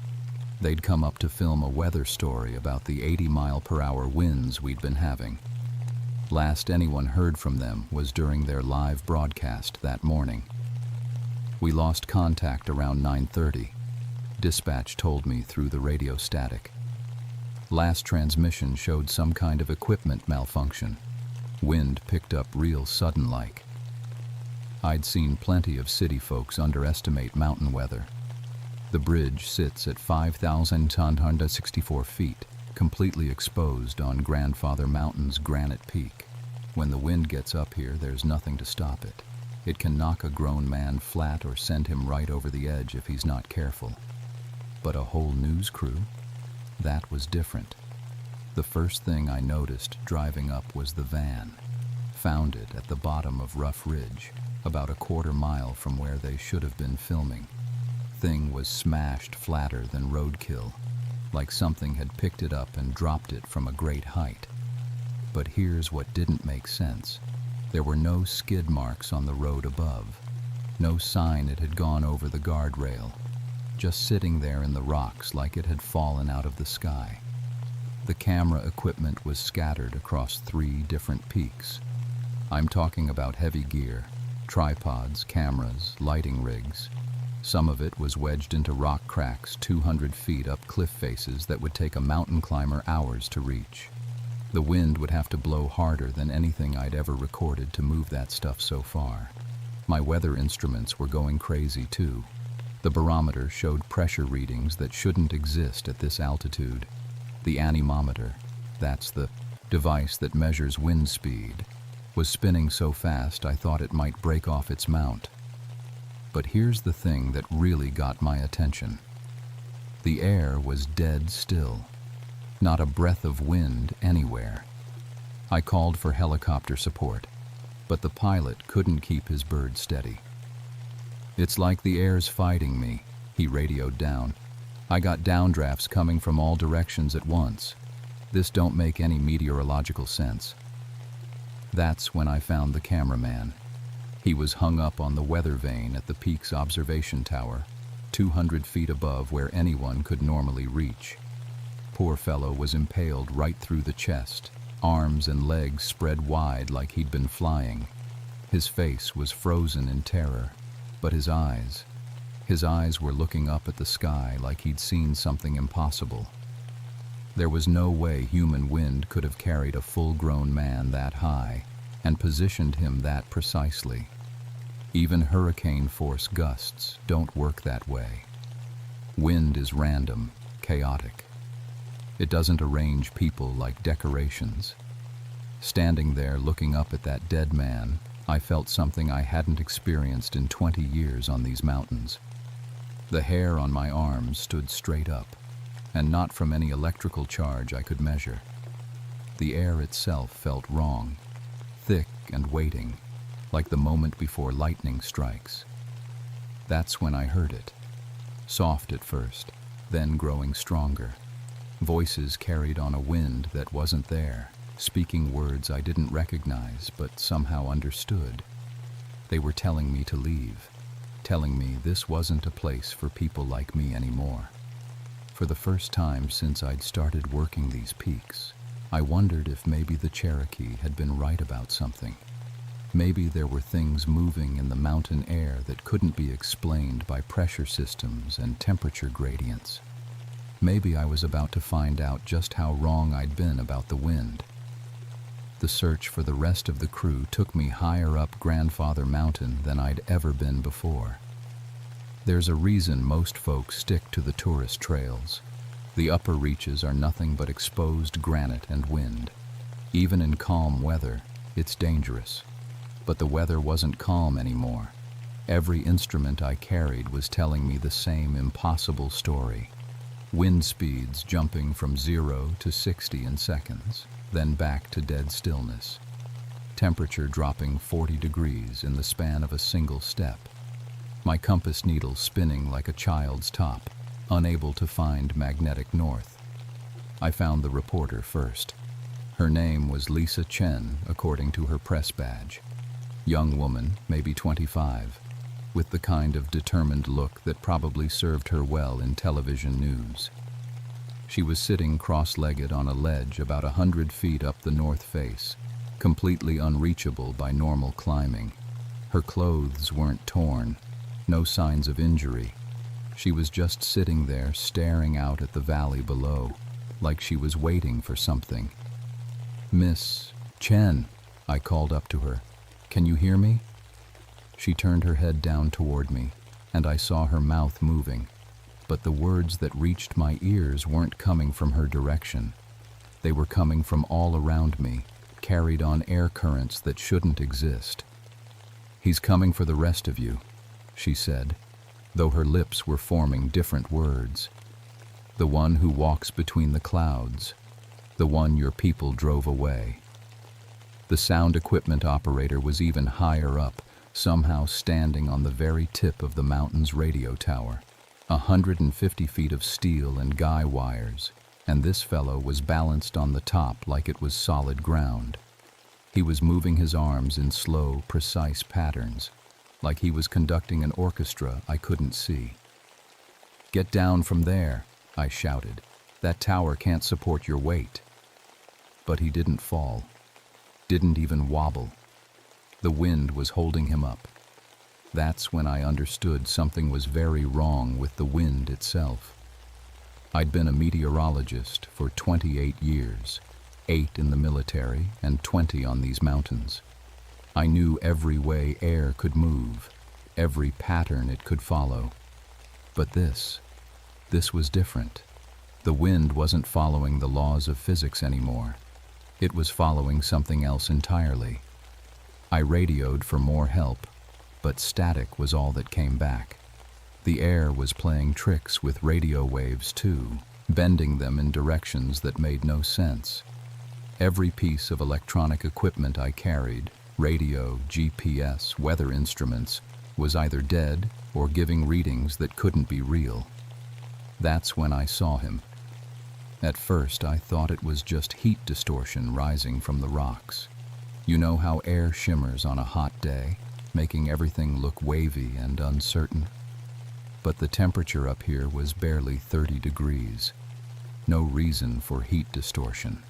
They'd come up to film a weather story about the 80-mile-per-hour winds we'd been having. Last anyone heard from them was during their live broadcast that morning. We lost contact around 9:30. Dispatch told me through the radio static. Last transmission showed some kind of equipment malfunction. Wind picked up real sudden-like. I'd seen plenty of city folks underestimate mountain weather. The bridge sits at 5,164 feet, completely exposed on Grandfather Mountain's granite peak. When the wind gets up here, there's nothing to stop it. It can knock a grown man flat or send him right over the edge if he's not careful. But a whole news crew? That was different. The first thing I noticed driving up was the van. Found it at the bottom of Rough Ridge, about a quarter mile from where they should have been filming. Thing was smashed flatter than roadkill, like something had picked it up and dropped it from a great height. But here's what didn't make sense. There were no skid marks on the road above. No sign it had gone over the guardrail. Just sitting there in the rocks like it had fallen out of the sky. The camera equipment was scattered across 3 different peaks. I'm talking about heavy gear, tripods, cameras, lighting rigs. Some of it was wedged into rock cracks 200 feet up cliff faces that would take a mountain climber hours to reach. The wind would have to blow harder than anything I'd ever recorded to move that stuff so far. My weather instruments were going crazy too. The barometer showed pressure readings that shouldn't exist at this altitude. The anemometer, that's the device that measures wind speed, was spinning so fast I thought it might break off its mount. But here's the thing that really got my attention. The air was dead still. Not a breath of wind anywhere. I called for helicopter support, but the pilot couldn't keep his bird steady. "It's like the air's fighting me," he radioed down. "I got downdrafts coming from all directions at once. This don't make any meteorological sense." That's when I found the cameraman. He was hung up on the weather vane at the peak's observation tower, 200 feet above where anyone could normally reach. Poor fellow was impaled right through the chest, arms and legs spread wide like he'd been flying. His face was frozen in terror, but his eyes were looking up at the sky like he'd seen something impossible. There was no way human wind could have carried a full-grown man that high and positioned him that precisely. Even hurricane-force gusts don't work that way. Wind is random, chaotic. It doesn't arrange people like decorations. Standing there looking up at that dead man, I felt something I hadn't experienced in 20 years on these mountains. The hair on my arms stood straight up, and not from any electrical charge I could measure. The air itself felt wrong, thick and waiting, like the moment before lightning strikes. That's when I heard it. Soft at first, then growing stronger. Voices carried on a wind that wasn't there, speaking words I didn't recognize but somehow understood. They were telling me to leave, telling me this wasn't a place for people like me anymore. For the first time since I'd started working these peaks, I wondered if maybe the Cherokee had been right about something. Maybe there were things moving in the mountain air that couldn't be explained by pressure systems and temperature gradients. Maybe I was about to find out just how wrong I'd been about the wind. The search for the rest of the crew took me higher up Grandfather Mountain than I'd ever been before. There's a reason most folks stick to the tourist trails. The upper reaches are nothing but exposed granite and wind. Even in calm weather, it's dangerous. But the weather wasn't calm anymore. Every instrument I carried was telling me the same impossible story. Wind speeds jumping from 0 to 60 in seconds, then back to dead stillness. Temperature dropping 40 degrees in the span of a single step. My compass needle spinning like a child's top, unable to find magnetic north. I found the reporter first. Her name was Lisa Chen, according to her press badge. Young woman, maybe 25, with the kind of determined look that probably served her well in television news. She was sitting cross-legged on a ledge about 100 feet up the north face, completely unreachable by normal climbing. Her clothes weren't torn, no signs of injury. She was just sitting there staring out at the valley below, like she was waiting for something. "Miss Chen," I called up to her. "Can you hear me?" She turned her head down toward me, and I saw her mouth moving, but the words that reached my ears weren't coming from her direction. They were coming from all around me, carried on air currents that shouldn't exist. "He's coming for the rest of you," she said, though her lips were forming different words. "The one who walks between the clouds, the one your people drove away." The sound equipment operator was even higher up, somehow standing on the very tip of the mountain's radio tower. 150 feet of steel and guy wires, and this fellow was balanced on the top like it was solid ground. He was moving his arms in slow, precise patterns, like he was conducting an orchestra I couldn't see. "Get down from there," I shouted. "That tower can't support your weight." But he didn't fall. Didn't even wobble. The wind was holding him up. That's when I understood something was very wrong with the wind itself. I'd been a meteorologist for 28 years, 8 in the military and 20 on these mountains. I knew every way air could move, every pattern it could follow. But this was different. The wind wasn't following the laws of physics anymore. It was following something else entirely. I radioed for more help, but static was all that came back. The air was playing tricks with radio waves too, bending them in directions that made no sense. Every piece of electronic equipment I carried, radio, GPS, weather instruments, was either dead or giving readings that couldn't be real. That's when I saw him. At first, I thought it was just heat distortion rising from the rocks. You know how air shimmers on a hot day, making everything look wavy and uncertain? But the temperature up here was barely 30 degrees. No reason for heat distortion.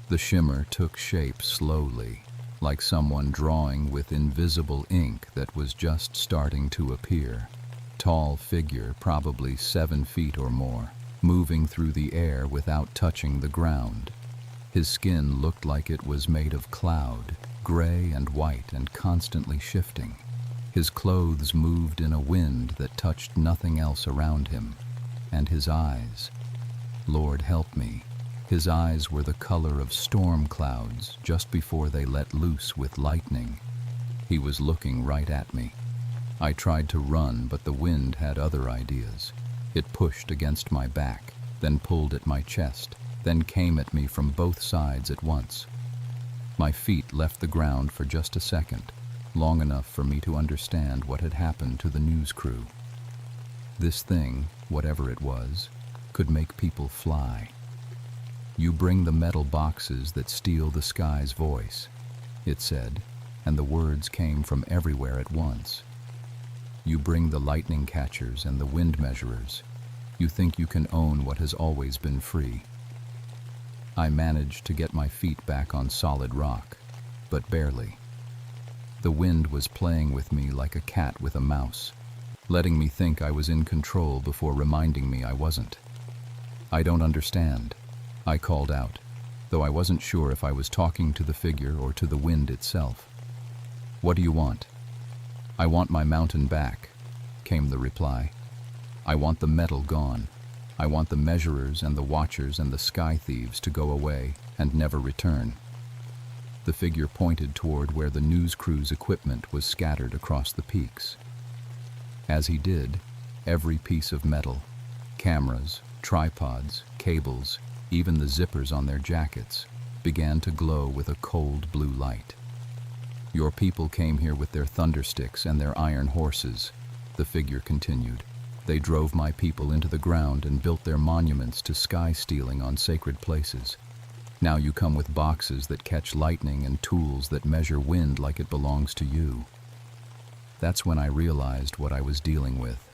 The shimmer took shape slowly, like someone drawing with invisible ink that was just starting to appear. Tall figure, probably 7 feet or more, moving through the air without touching the ground. His skin looked like it was made of cloud, gray and white and constantly shifting. His clothes moved in a wind that touched nothing else around him. And his eyes, Lord help me, his eyes were the color of storm clouds just before they let loose with lightning. He was looking right at me. I tried to run, but the wind had other ideas. It pushed against my back, then pulled at my chest, then came at me from both sides at once. My feet left the ground for just a second, long enough for me to understand what had happened to the news crew. This thing, whatever it was, could make people fly. "You bring the metal boxes that steal the sky's voice," it said, and the words came from everywhere at once. "You bring the lightning catchers and the wind measurers. You think you can own what has always been free." I managed to get my feet back on solid rock, but barely. The wind was playing with me like a cat with a mouse, letting me think I was in control before reminding me I wasn't. "I don't understand," I called out, though I wasn't sure if I was talking to the figure or to the wind itself. "What do you want?" "I want my mountain back," came the reply. "I want the metal gone. I want the measurers and the watchers and the sky thieves to go away and never return." The figure pointed toward where the news crew's equipment was scattered across the peaks. As he did, every piece of metal, cameras, tripods, cables, even the zippers on their jackets, began to glow with a cold blue light. "Your people came here with their thundersticks and their iron horses," the figure continued. "They drove my people into the ground and built their monuments to sky stealing on sacred places. Now you come with boxes that catch lightning and tools that measure wind like it belongs to you." That's when I realized what I was dealing with.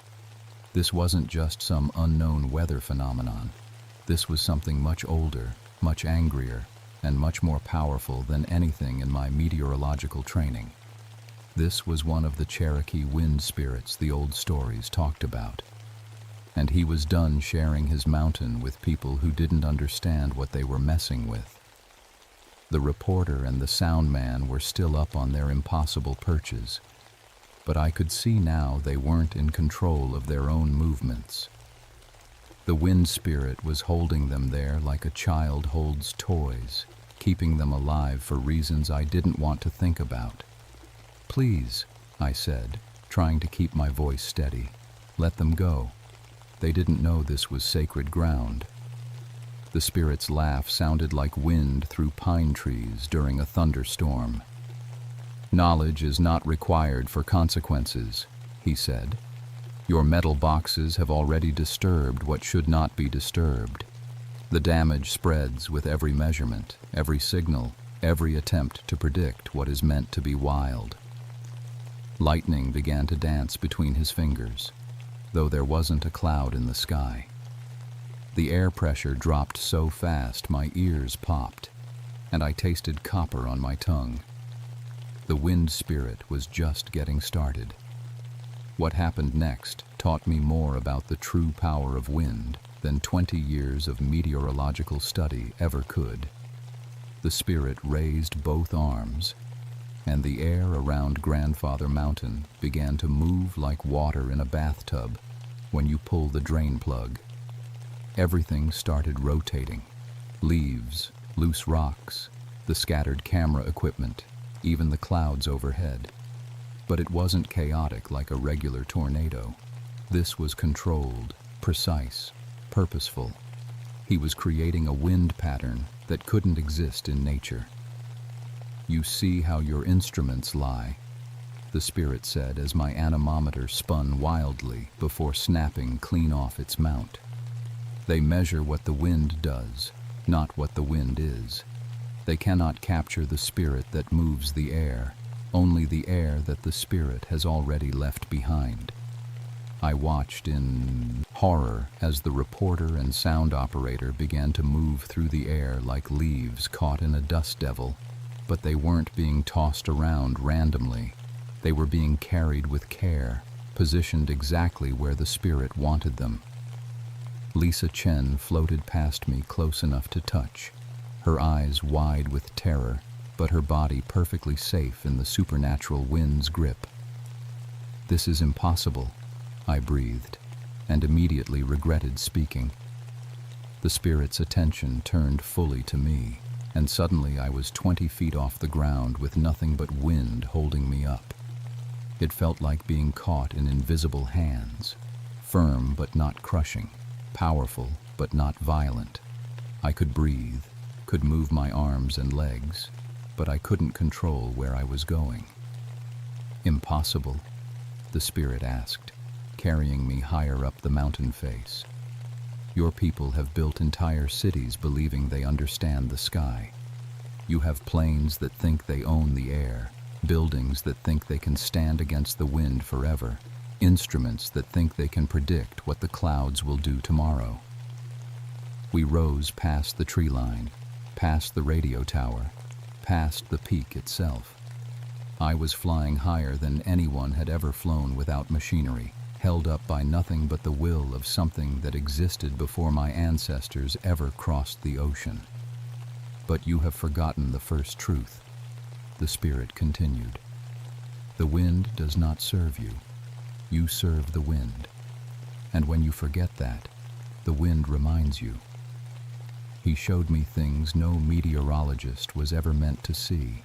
This wasn't just some unknown weather phenomenon. This was something much older, much angrier, and much more powerful than anything in my meteorological training. This was one of the Cherokee wind spirits the old stories talked about. And he was done sharing his mountain with people who didn't understand what they were messing with. The reporter and the sound man were still up on their impossible perches, but I could see now they weren't in control of their own movements. The wind spirit was holding them there like a child holds toys, keeping them alive for reasons I didn't want to think about. "Please," I said, trying to keep my voice steady, "let them go. They didn't know this was sacred ground." The spirit's laugh sounded like wind through pine trees during a thunderstorm. "Knowledge is not required for consequences," he said. "Your metal boxes have already disturbed what should not be disturbed. The damage spreads with every measurement, every signal, every attempt to predict what is meant to be wild." Lightning began to dance between his fingers, though there wasn't a cloud in the sky. The air pressure dropped so fast my ears popped, and I tasted copper on my tongue. The wind spirit was just getting started. What happened next taught me more about the true power of wind than 20 years of meteorological study ever could. The spirit raised both arms, and the air around Grandfather Mountain began to move like water in a bathtub when you pull the drain plug. Everything started rotating. Leaves, loose rocks, the scattered camera equipment, even the clouds overhead. But it wasn't chaotic like a regular tornado. This was controlled, precise, purposeful. He was creating a wind pattern that couldn't exist in nature. "You see how your instruments lie," the spirit said as my anemometer spun wildly before snapping clean off its mount. "They measure what the wind does, not what the wind is. They cannot capture the spirit that moves the air, only the air that the spirit has already left behind." I watched in horror as the reporter and sound operator began to move through the air like leaves caught in a dust devil, but they weren't being tossed around randomly. They were being carried with care, positioned exactly where the spirit wanted them. Lisa Chen floated past me close enough to touch, her eyes wide with terror, but her body perfectly safe in the supernatural wind's grip. "This is impossible," I breathed, and immediately regretted speaking. The spirit's attention turned fully to me. and suddenly I was 20 feet off the ground with nothing but wind holding me up. It felt like being caught in invisible hands, firm but not crushing, powerful but not violent. I could breathe, could move my arms and legs, but I couldn't control where I was going. Impossible? The spirit asked, carrying me higher up the mountain face. Your people have built entire cities believing they understand the sky. You have planes that think they own the air, buildings that think they can stand against the wind forever, instruments that think they can predict what the clouds will do tomorrow. We rose past the tree line, past the radio tower, past the peak itself. I was flying higher than anyone had ever flown without machinery, held up by nothing but the will of something that existed before my ancestors ever crossed the ocean. But you have forgotten the first truth, the spirit continued. The wind does not serve you. You serve the wind. And when you forget that, the wind reminds you. He showed me things no meteorologist was ever meant to see,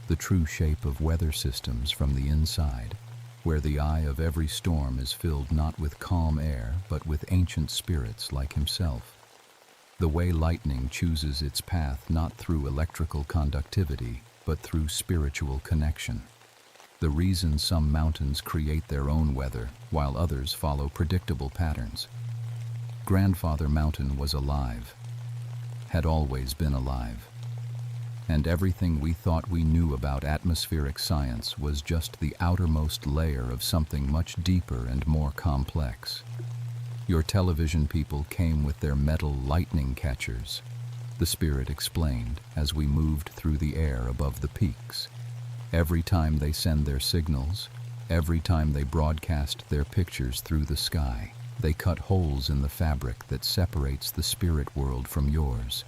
the true shape of weather systems from the inside, where the eye of every storm is filled not with calm air, but with ancient spirits like himself. The way lightning chooses its path not through electrical conductivity, but through spiritual connection. The reason some mountains create their own weather, while others follow predictable patterns. Grandfather Mountain was alive, had always been alive. And everything we thought we knew about atmospheric science was just the outermost layer of something much deeper and more complex. Your television people came with their metal lightning catchers, the spirit explained as we moved through the air above the peaks. Every time they send their signals, every time they broadcast their pictures through the sky, they cut holes in the fabric that separates the spirit world from yours.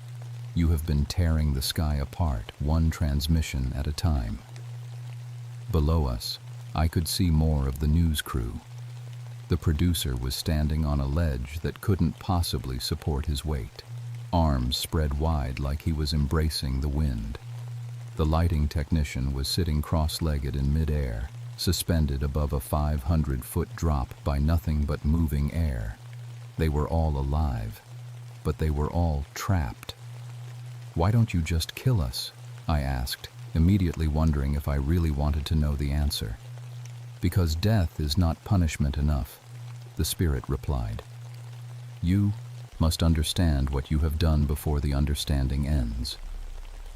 You have been tearing the sky apart, one transmission at a time. Below us, I could see more of the news crew. The producer was standing on a ledge that couldn't possibly support his weight, arms spread wide like he was embracing the wind. The lighting technician was sitting cross-legged in midair, suspended above a 500-foot drop by nothing but moving air. They were all alive, but they were all trapped. "Why don't you just kill us?" I asked, immediately wondering if I really wanted to know the answer. "Because death is not punishment enough," the spirit replied. "You must understand what you have done before the understanding ends.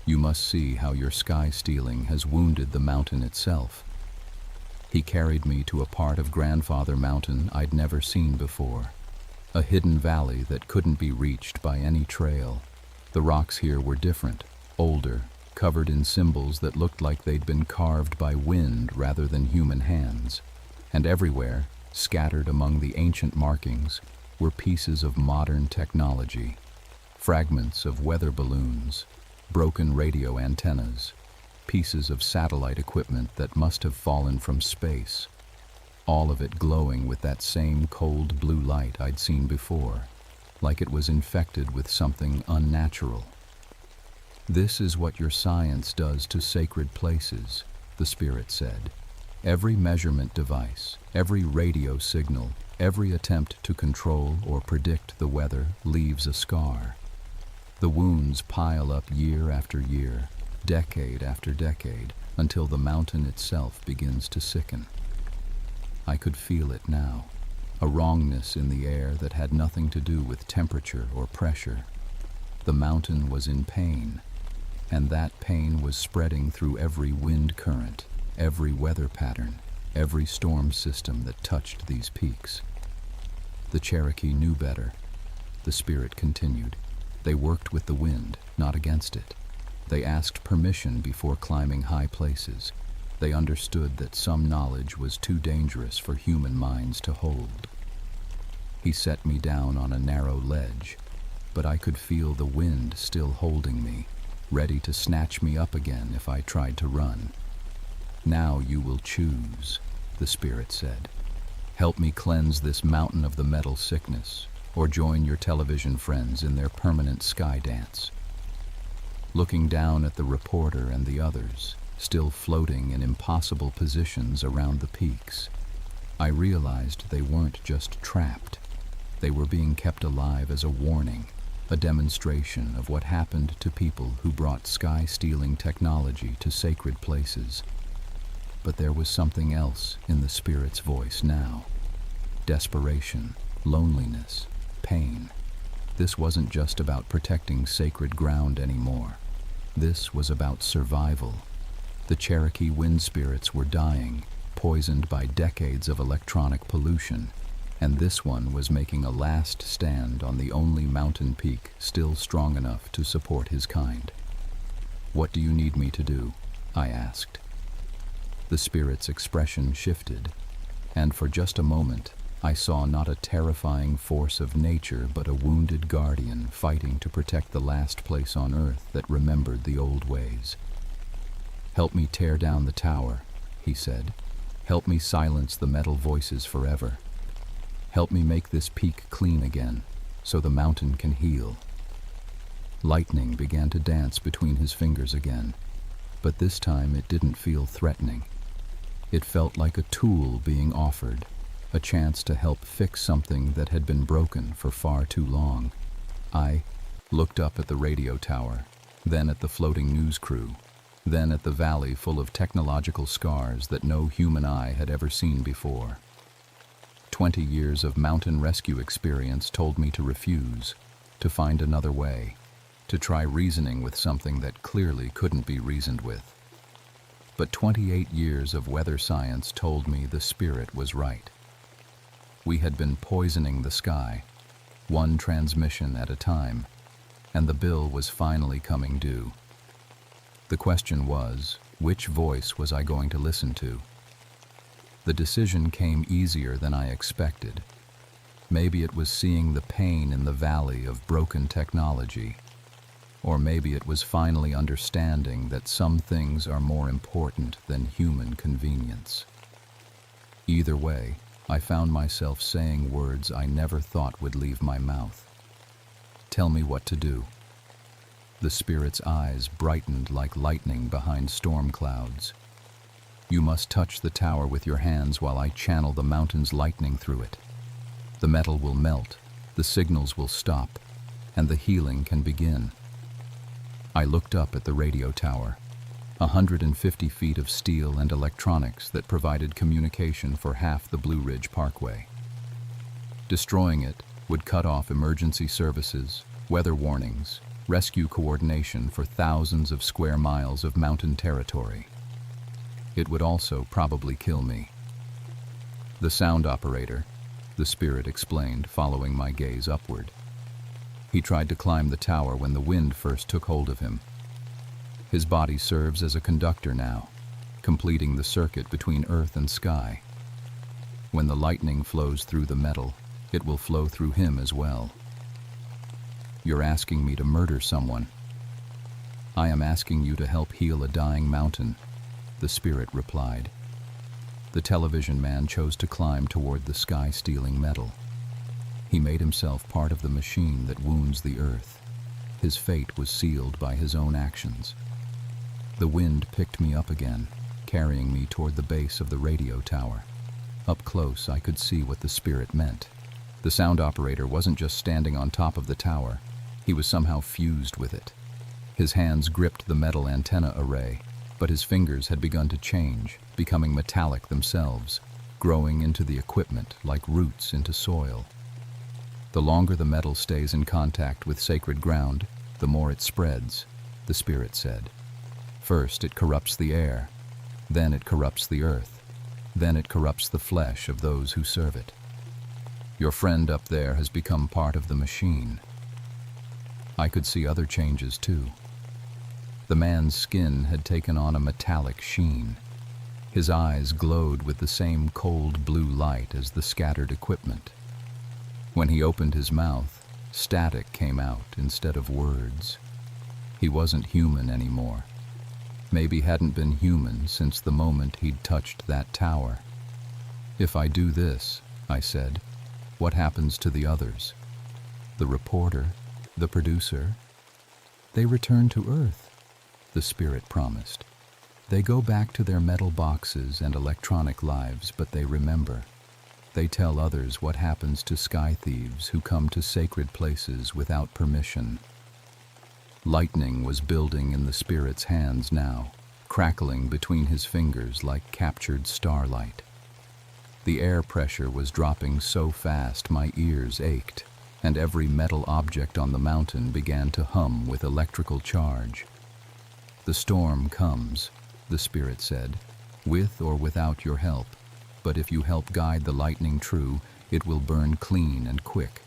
You must see how your sky stealing has wounded the mountain itself." He carried me to a part of Grandfather Mountain I'd never seen before, a hidden valley that couldn't be reached by any trail. The rocks here were different, older, covered in symbols that looked like they'd been carved by wind rather than human hands. And everywhere, scattered among the ancient markings, were pieces of modern technology, fragments of weather balloons, broken radio antennas, pieces of satellite equipment that must have fallen from space, all of it glowing with that same cold blue light I'd seen before, like it was infected with something unnatural. "This is what your science does to sacred places," the spirit said. "Every measurement device, every radio signal, every attempt to control or predict the weather leaves a scar. The wounds pile up year after year, decade after decade, until the mountain itself begins to sicken." I could feel it now, a wrongness in the air that had nothing to do with temperature or pressure. The mountain was in pain, and that pain was spreading through every wind current, every weather pattern, every storm system that touched these peaks. The Cherokee knew better, the spirit continued. They worked with the wind, not against it. They asked permission before climbing high places. They understood that some knowledge was too dangerous for human minds to hold. He set me down on a narrow ledge, but I could feel the wind still holding me, ready to snatch me up again if I tried to run. "Now you will choose," the spirit said. "Help me cleanse this mountain of the metal sickness, or join your television friends in their permanent sky dance." looking down at the reporter and the others, still floating in impossible positions around the peaks. I realized they weren't just trapped. They were being kept alive as a warning, a demonstration of what happened to people who brought sky-stealing technology to sacred places. But there was something else in the spirit's voice now. Desperation, loneliness, pain. This wasn't just about protecting sacred ground anymore. This was about survival. The Cherokee wind spirits were dying, poisoned by decades of electronic pollution, and this one was making a last stand on the only mountain peak still strong enough to support his kind. "What do you need me to do?" I asked. The spirit's expression shifted, and for just a moment, I saw not a terrifying force of nature but a wounded guardian fighting to protect the last place on earth that remembered the old ways. "Help me tear down the tower," he said. "Help me silence the metal voices forever. Help me make this peak clean again, so the mountain can heal." Lightning began to dance between his fingers again, but this time it didn't feel threatening. It felt like a tool being offered, a chance to help fix something that had been broken for far too long. I looked up at the radio tower, then at the floating news crew, then at the valley full of technological scars that no human eye had ever seen before. 20 years of mountain rescue experience told me to refuse, to find another way, to try reasoning with something that clearly couldn't be reasoned with. But 28 years of weather science told me the spirit was right. We had been poisoning the sky, one transmission at a time, and the bill was finally coming due. The question was, which voice was I going to listen to? The decision came easier than I expected. Maybe it was seeing the pain in the valley of broken technology, or maybe it was finally understanding that some things are more important than human convenience. Either way, I found myself saying words I never thought would leave my mouth. "Tell me what to do." The spirit's eyes brightened like lightning behind storm clouds. "You must touch the tower with your hands while I channel the mountain's lightning through it. The metal will melt, the signals will stop, and the healing can begin." I looked up at the radio tower, 150 feet of steel and electronics that provided communication for half the Blue Ridge Parkway. Destroying it would cut off emergency services, weather warnings, rescue coordination for thousands of square miles of mountain territory. It would also probably kill me. "The sound operator," the spirit explained, following my gaze upward. "He tried to climb the tower when the wind first took hold of him. His body serves as a conductor now, completing the circuit between earth and sky. When the lightning flows through the metal, it will flow through him as well." "You're asking me to murder someone." "I am asking you to help heal a dying mountain," the spirit replied. The television man chose to climb toward the sky-stealing metal. He made himself part of the machine that wounds the earth. His fate was sealed by his own actions. The wind picked me up again, carrying me toward the base of the radio tower. Up close, I could see what the spirit meant. The sound operator wasn't just standing on top of the tower. He was somehow fused with it. His hands gripped the metal antenna array, but his fingers had begun to change, becoming metallic themselves, growing into the equipment like roots into soil. "The longer the metal stays in contact with sacred ground, the more it spreads," the spirit said. "First it corrupts the air, then it corrupts the earth, then it corrupts the flesh of those who serve it. Your friend up there has become part of the machine." I could see other changes too. The man's skin had taken on a metallic sheen. His eyes glowed with the same cold blue light as the scattered equipment. When he opened his mouth, static came out instead of words. He wasn't human anymore. Maybe hadn't been human since the moment he'd touched that tower. "If I do this," I said, "what happens to the others? The reporter, the producer?" They return to Earth, the spirit promised. They go back to their metal boxes and electronic lives, but they remember. They tell others what happens to sky thieves who come to sacred places without permission. Lightning was building in the spirit's hands now, crackling between his fingers like captured starlight. The air pressure was dropping so fast my ears ached, and every metal object on the mountain began to hum with electrical charge. "The storm comes," the spirit said, "with or without your help. But if you help guide the lightning true, it will burn clean and quick.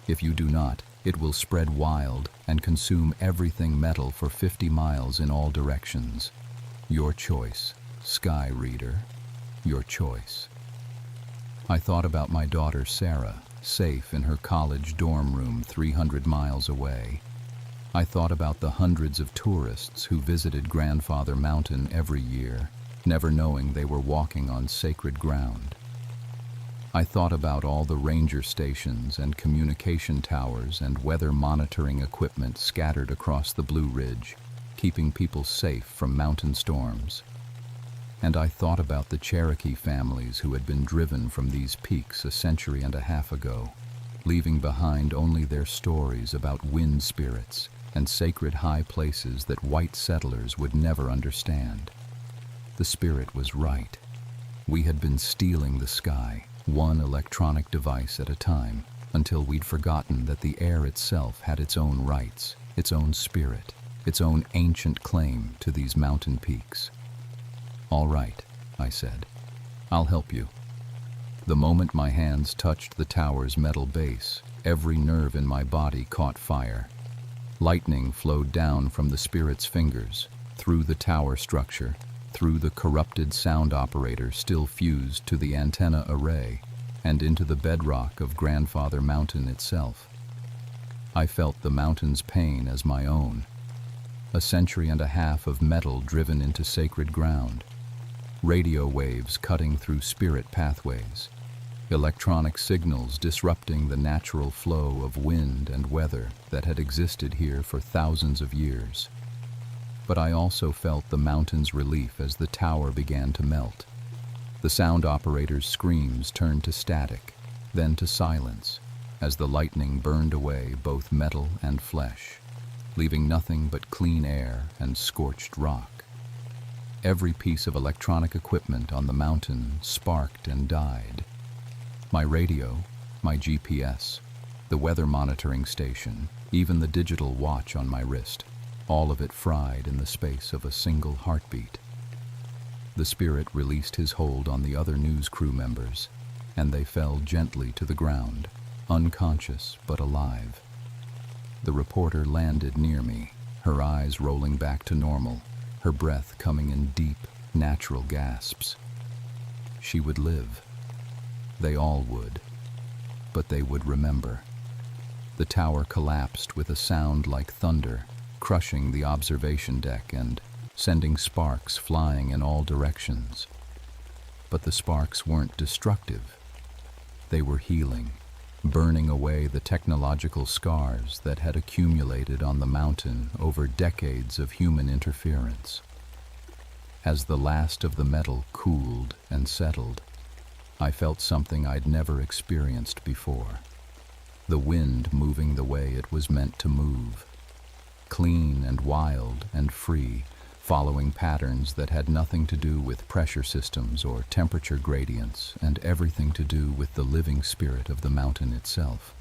If you do not, it will spread wild and consume everything metal for 50 miles in all directions. Your choice, Sky Reader, your choice." I thought about my daughter Sarah, safe in her college dorm room 300 miles away. I thought about the hundreds of tourists who visited Grandfather Mountain every year, never knowing they were walking on sacred ground. I thought about all the ranger stations and communication towers and weather monitoring equipment scattered across the Blue Ridge, keeping people safe from mountain storms. And I thought about the Cherokee families who had been driven from these peaks a century and a half ago, leaving behind only their stories about wind spirits and sacred high places that white settlers would never understand. The spirit was right. We had been stealing the sky, one electronic device at a time, until we'd forgotten that the air itself had its own rights, its own spirit, its own ancient claim to these mountain peaks. "All right," I said. "I'll help you." The moment my hands touched the tower's metal base, every nerve in my body caught fire. Lightning flowed down from the spirit's fingers, through the tower structure, through the corrupted sound operator still fused to the antenna array, and into the bedrock of Grandfather Mountain itself. I felt the mountain's pain as my own. A century and a half of metal driven into sacred ground. Radio waves cutting through spirit pathways. Electronic signals disrupting the natural flow of wind and weather that had existed here for thousands of years. But I also felt the mountain's relief as the tower began to melt. The sound operator's screams turned to static, then to silence, as the lightning burned away both metal and flesh, leaving nothing but clean air and scorched rock. Every piece of electronic equipment on the mountain sparked and died. My radio, my GPS, the weather monitoring station, even the digital watch on my wrist, all of it fried in the space of a single heartbeat. The spirit released his hold on the other news crew members, and they fell gently to the ground, unconscious but alive. The reporter landed near me, her eyes rolling back to normal, her breath coming in deep, natural gasps. She would live. They all would. But they would remember. The tower collapsed with a sound like thunder, crushing the observation deck and sending sparks flying in all directions. But the sparks weren't destructive. They were healing, burning away the technological scars that had accumulated on the mountain over decades of human interference. As the last of the metal cooled and settled, I felt something I'd never experienced before. The wind moving the way it was meant to move. Clean and wild and free, following patterns that had nothing to do with pressure systems or temperature gradients and everything to do with the living spirit of the mountain itself.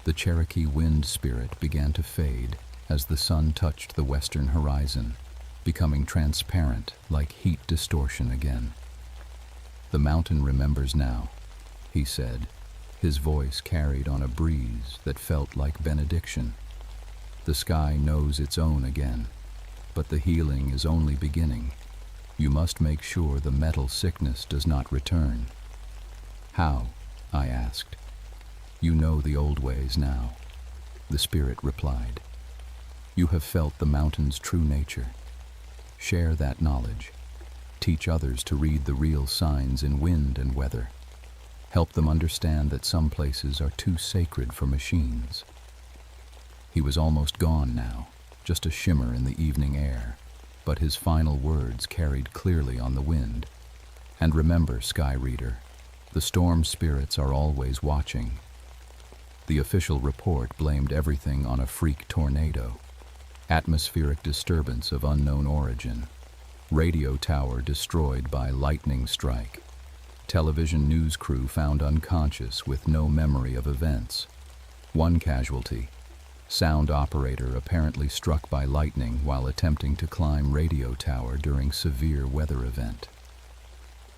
The Cherokee wind spirit began to fade as the sun touched the western horizon, becoming transparent like heat distortion again. "The mountain remembers now," he said, his voice carried on a breeze that felt like benediction. "The sky knows its own again. But the healing is only beginning. You must make sure the metal sickness does not return." "How?" I asked. "You know the old ways now," the spirit replied. "You have felt the mountain's true nature. Share that knowledge. Teach others to read the real signs in wind and weather. Help them understand that some places are too sacred for machines." He was almost gone now, just a shimmer in the evening air, but his final words carried clearly on the wind. And remember, Sky Reader, the storm spirits are always watching. The official report blamed everything on a freak tornado, atmospheric disturbance of unknown origin, radio tower destroyed by lightning strike, television news crew found unconscious with no memory of events. One casualty, sound operator apparently struck by lightning while attempting to climb radio tower during severe weather event.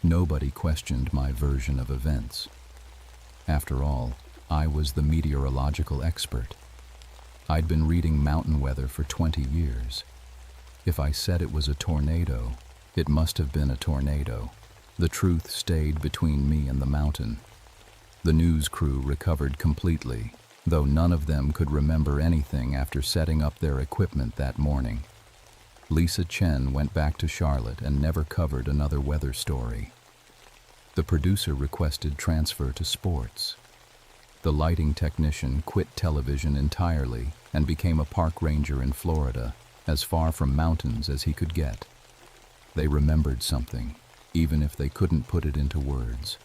Nobody questioned my version of events. After all, I was the meteorological expert. I'd been reading mountain weather for 20 years. If I said it was a tornado, it must have been a tornado. The truth stayed between me and the mountain. The news crew recovered completely, though none of them could remember anything after setting up their equipment that morning. Lisa Chen went back to Charlotte and never covered another weather story. The producer requested transfer to sports. The lighting technician quit television entirely and became a park ranger in Florida, as far from mountains as he could get. They remembered something, even if they couldn't put it into words.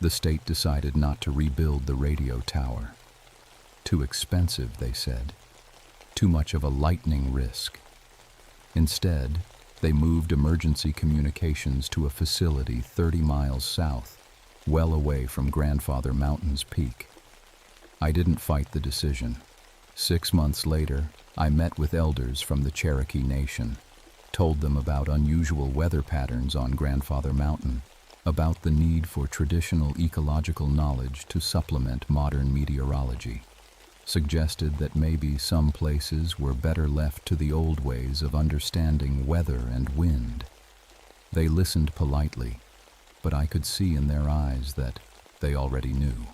The state decided not to rebuild the radio tower. Too expensive, they said. Too much of a lightning risk. Instead, they moved emergency communications to a facility 30 miles south, well away from Grandfather Mountain's peak. I didn't fight the decision. 6 months later, I met with elders from the Cherokee Nation, told them about unusual weather patterns on Grandfather Mountain, about the need for traditional ecological knowledge to supplement modern meteorology, suggested that maybe some places were better left to the old ways of understanding weather and wind. They listened politely, but I could see in their eyes that they already knew,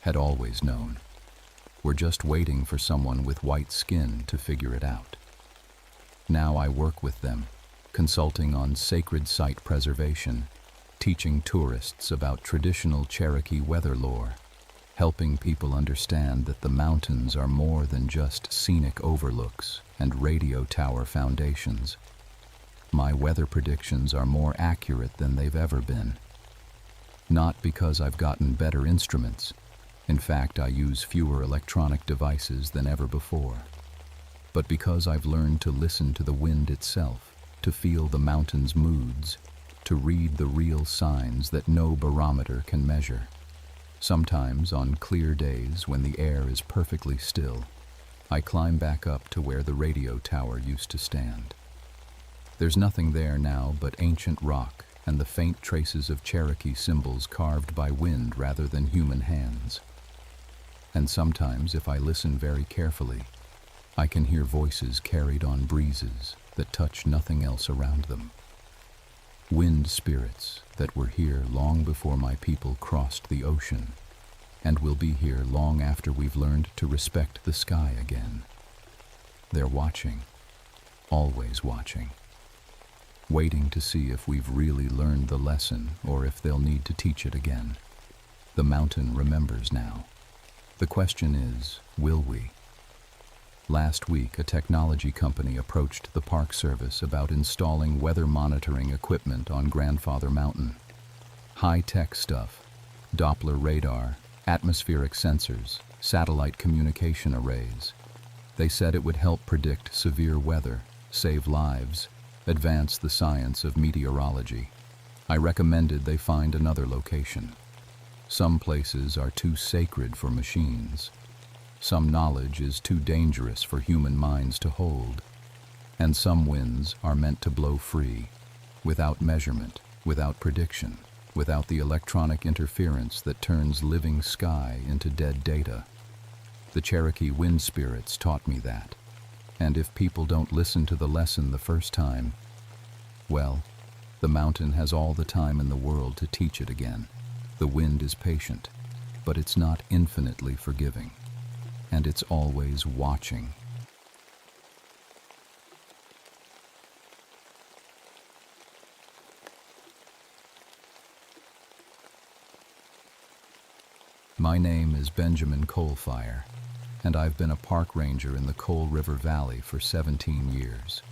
had always known. We're just waiting for someone with white skin to figure it out. Now I work with them, consulting on sacred site preservation, teaching tourists about traditional Cherokee weather lore, helping people understand that the mountains are more than just scenic overlooks and radio tower foundations. My weather predictions are more accurate than they've ever been. Not because I've gotten better instruments. In fact, I use fewer electronic devices than ever before. But because I've learned to listen to the wind itself, to feel the mountain's moods, to read the real signs that no barometer can measure. Sometimes, on clear days when the air is perfectly still, I climb back up to where the radio tower used to stand. There's nothing there now but ancient rock and the faint traces of Cherokee symbols carved by wind rather than human hands. And sometimes, if I listen very carefully, I can hear voices carried on breezes that touch nothing else around them. Wind spirits that were here long before my people crossed the ocean, and will be here long after we've learned to respect the sky again. They're watching, always watching, waiting to see if we've really learned the lesson or if they'll need to teach it again. The mountain remembers now. The question is, will we? Last week, a technology company approached the Park Service about installing weather monitoring equipment on Grandfather Mountain. High-tech stuff, Doppler radar, atmospheric sensors, satellite communication arrays. They said it would help predict severe weather, save lives, advance the science of meteorology. I recommended they find another location. Some places are too sacred for machines. Some knowledge is too dangerous for human minds to hold. And some winds are meant to blow free, without measurement, without prediction, without the electronic interference that turns living sky into dead data. The Cherokee wind spirits taught me that. And if people don't listen to the lesson the first time, well, the mountain has all the time in the world to teach it again. The wind is patient, but it's not infinitely forgiving. And it's always watching. My name is Benjamin Coalfire, and I've been a park ranger in the Coal River Valley for 17 years.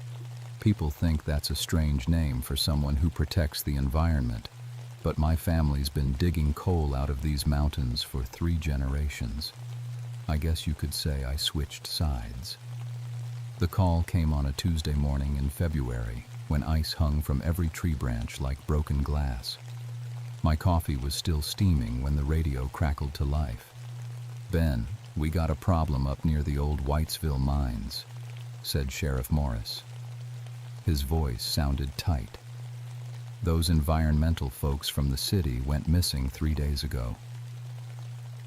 People think that's a strange name for someone who protects the environment, but my family's been digging coal out of these mountains for 3 generations. I guess you could say I switched sides. The call came on a Tuesday morning in February, when ice hung from every tree branch like broken glass. My coffee was still steaming when the radio crackled to life. "Ben, we got a problem up near the old Whitesville mines," said Sheriff Morris. His voice sounded tight. "Those environmental folks from the city went missing 3 days ago."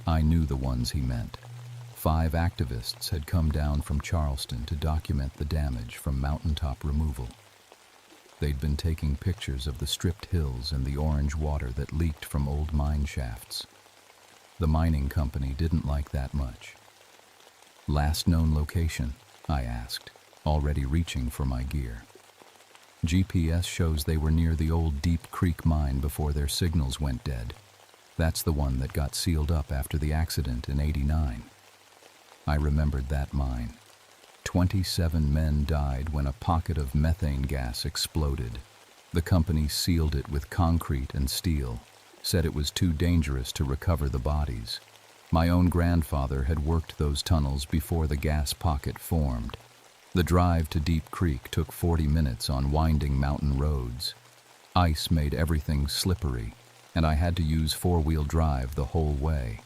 I knew the ones he meant. 5 activists had come down from Charleston to document the damage from mountaintop removal. They'd been taking pictures of the stripped hills and the orange water that leaked from old mine shafts. The mining company didn't like that much. "Last known location?" I asked, already reaching for my gear. "GPS shows they were near the old Deep Creek mine before their signals went dead. That's the one that got sealed up after the accident in '89. I remembered that mine. 27 men died when a pocket of methane gas exploded. The company sealed it with concrete and steel, said it was too dangerous to recover the bodies. My own grandfather had worked those tunnels before the gas pocket formed. The drive to Deep Creek took 40 minutes on winding mountain roads. Ice made everything slippery, and I had to use 4-wheel drive the whole way.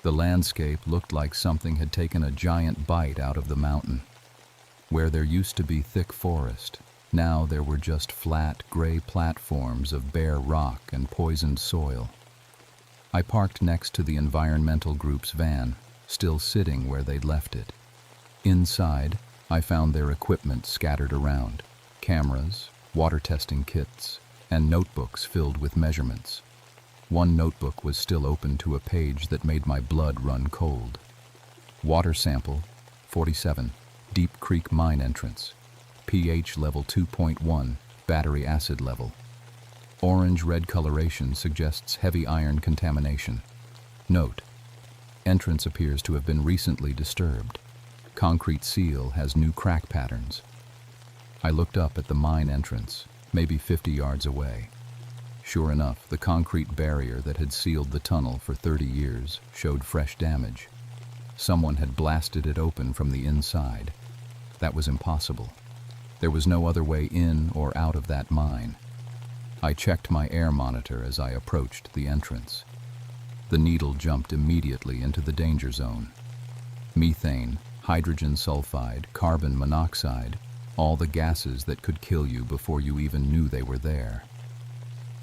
The landscape looked like something had taken a giant bite out of the mountain. Where there used to be thick forest, now there were just flat, gray platforms of bare rock and poisoned soil. I parked next to the environmental group's van, still sitting where they'd left it. Inside, I found their equipment scattered around: cameras, water testing kits, and notebooks filled with measurements. One notebook was still open to a page that made my blood run cold. Water sample, 47, Deep Creek mine entrance. pH level 2.1, battery acid level. Orange-red coloration suggests heavy iron contamination. Note: entrance appears to have been recently disturbed. Concrete seal has new crack patterns. I looked up at the mine entrance, maybe 50 yards away. Sure enough, the concrete barrier that had sealed the tunnel for 30 years showed fresh damage. Someone had blasted it open from the inside. That was impossible. There was no other way in or out of that mine. I checked my air monitor as I approached the entrance. The needle jumped immediately into the danger zone. Methane, hydrogen sulfide, carbon monoxide, all the gases that could kill you before you even knew they were there.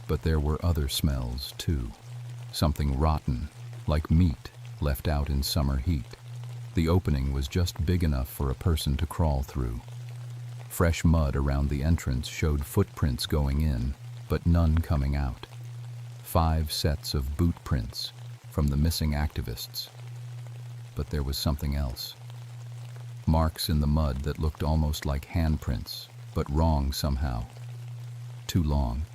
But there were other smells, too. Something rotten, like meat, left out in summer heat. The opening was just big enough for a person to crawl through. Fresh mud around the entrance showed footprints going in, but none coming out. 5 sets of boot prints from the missing activists. But there was something else. Marks in the mud that looked almost like handprints, but wrong somehow. Too long.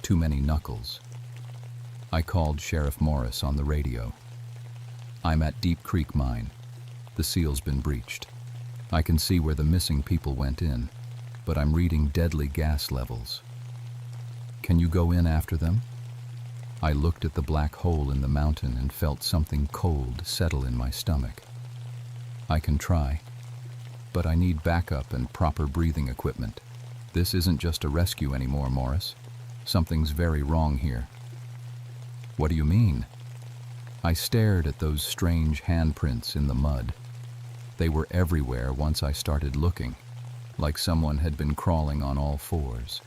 Too many knuckles. I called Sheriff Morris on the radio. "I'm at Deep Creek mine. The seal's been breached. I can see where the missing people went in, but I'm reading deadly gas levels. Can you go in after them?" I looked at the black hole in the mountain and felt something cold settle in my stomach. "I can try, but I need backup and proper breathing equipment. This isn't just a rescue anymore, Morris. Something's very wrong here." "What do you mean?" I stared at those strange handprints in the mud. They were everywhere once I started looking, like someone had been crawling on all fours.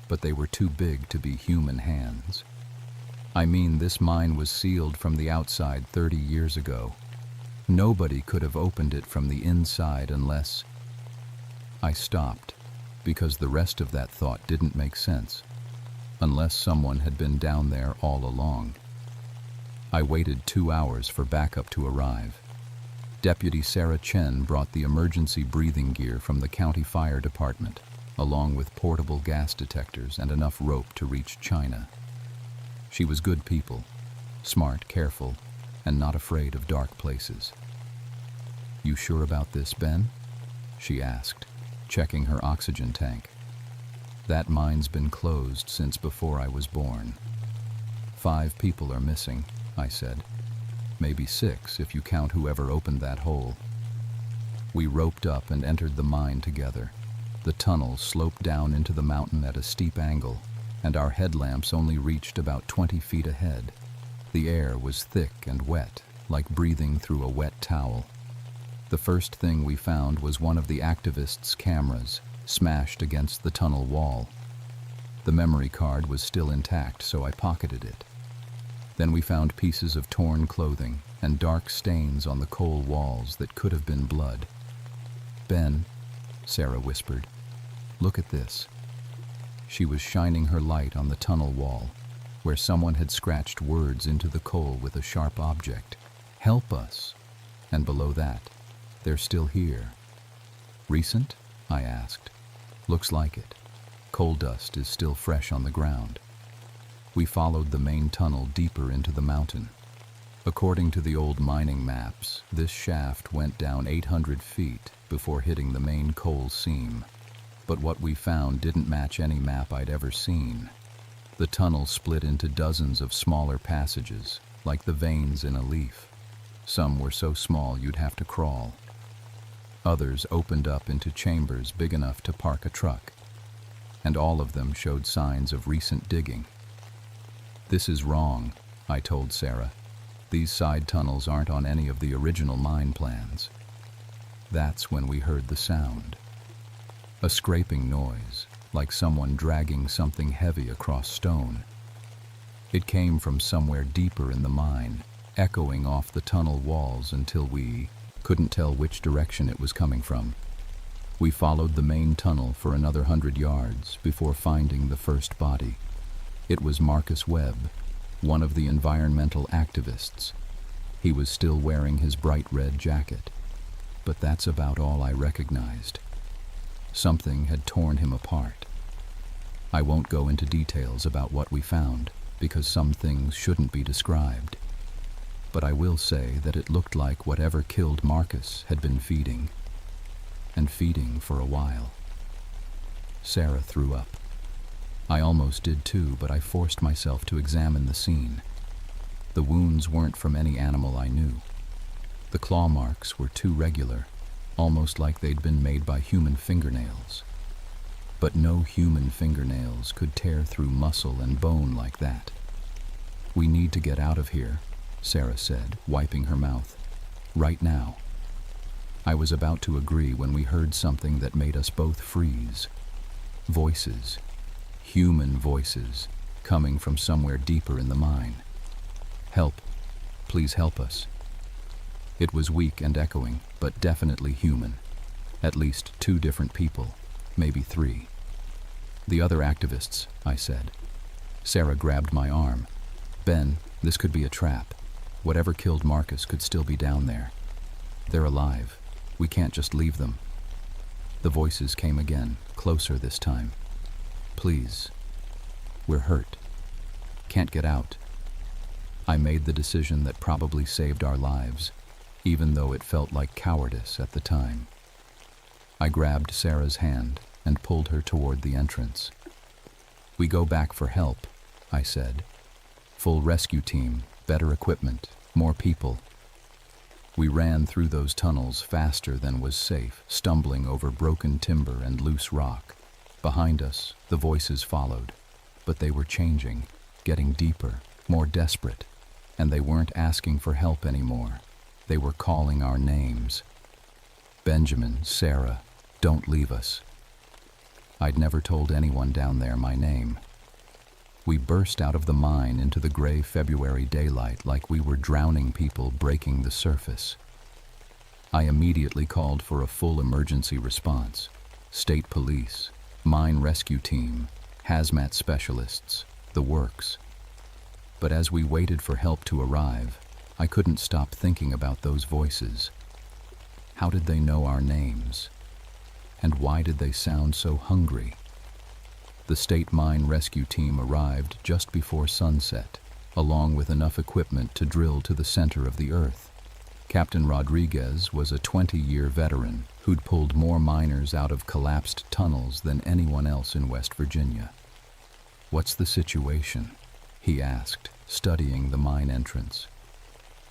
But they were too big to be human hands. I mean, this mine was sealed from the outside 30 years ago. Nobody could have opened it from the inside unless... I stopped, because the rest of that thought didn't make sense. Unless someone had been down there all along. I waited 2 hours for backup to arrive. Deputy Sarah Chen brought the emergency breathing gear from the county fire department, along with portable gas detectors and enough rope to reach China. She was good people, smart, careful, and not afraid of dark places. "You sure about this, Ben?" she asked, checking her oxygen tank. "That mine's been closed since before I was born." "5 people are missing," I said. "Maybe 6 if you count whoever opened that hole." We roped up and entered the mine together. The tunnel sloped down into the mountain at a steep angle, and our headlamps only reached about 20 feet ahead. The air was thick and wet, like breathing through a wet towel. The first thing we found was one of the activists' cameras, smashed against the tunnel wall. The memory card was still intact, so I pocketed it. Then we found pieces of torn clothing and dark stains on the coal walls that could have been blood. "Ben," Sarah whispered, "look at this." She was shining her light on the tunnel wall, where someone had scratched words into the coal with a sharp object. "Help us." And below that, "They're still here." "Recent?" I asked. "Looks like it. Coal dust is still fresh on the ground." We followed the main tunnel deeper into the mountain. According to the old mining maps, this shaft went down 800 feet before hitting the main coal seam. But what we found didn't match any map I'd ever seen. The tunnel split into dozens of smaller passages, like the veins in a leaf. Some were so small you'd have to crawl. Others opened up into chambers big enough to park a truck, and all of them showed signs of recent digging. "This is wrong," I told Sarah. "These side tunnels aren't on any of the original mine plans." That's when we heard the sound. A scraping noise, like someone dragging something heavy across stone. It came from somewhere deeper in the mine, echoing off the tunnel walls until we couldn't tell which direction it was coming from. We followed the main tunnel for another 100 yards before finding the first body. It was Marcus Webb, one of the environmental activists. He was still wearing his bright red jacket, but that's about all I recognized. Something had torn him apart. I won't go into details about what we found, because some things shouldn't be described. But I will say that it looked like whatever killed Marcus had been feeding, and feeding for a while. Sarah threw up. I almost did too, but I forced myself to examine the scene. The wounds weren't from any animal I knew. The claw marks were too regular, almost like they'd been made by human fingernails. But no human fingernails could tear through muscle and bone like that. "We need to get out of here," Sarah said, wiping her mouth. "Right now." I was about to agree when we heard something that made us both freeze. Voices. Human voices, coming from somewhere deeper in the mine. "Help. Please help us." It was weak and echoing, but definitely human. At least 2 different people, maybe 3. "The other activists," I said. Sarah grabbed my arm. "Ben, this could be a trap. Whatever killed Marcus could still be down there. They're alive. We can't just leave them." The voices came again, closer this time. "Please. We're hurt. Can't get out." I made the decision that probably saved our lives, even though it felt like cowardice at the time. I grabbed Sarah's hand and pulled her toward the entrance. "We go back for help," I said. "Full rescue team, better equipment, more people." We ran through those tunnels faster than was safe, stumbling over broken timber and loose rock. Behind us, the voices followed, but they were changing, getting deeper, more desperate, and they weren't asking for help anymore. They were calling our names. "Benjamin, Sarah, don't leave us." I'd never told anyone down there my name. We burst out of the mine into the gray February daylight like we were drowning people breaking the surface. I immediately called for a full emergency response. State police, mine rescue team, hazmat specialists, the works. But as we waited for help to arrive, I couldn't stop thinking about those voices. How did they know our names? And why did they sound so hungry? The state mine rescue team arrived just before sunset, along with enough equipment to drill to the center of the earth. Captain Rodriguez was a 20-year veteran who'd pulled more miners out of collapsed tunnels than anyone else in West Virginia. "What's the situation?" he asked, studying the mine entrance.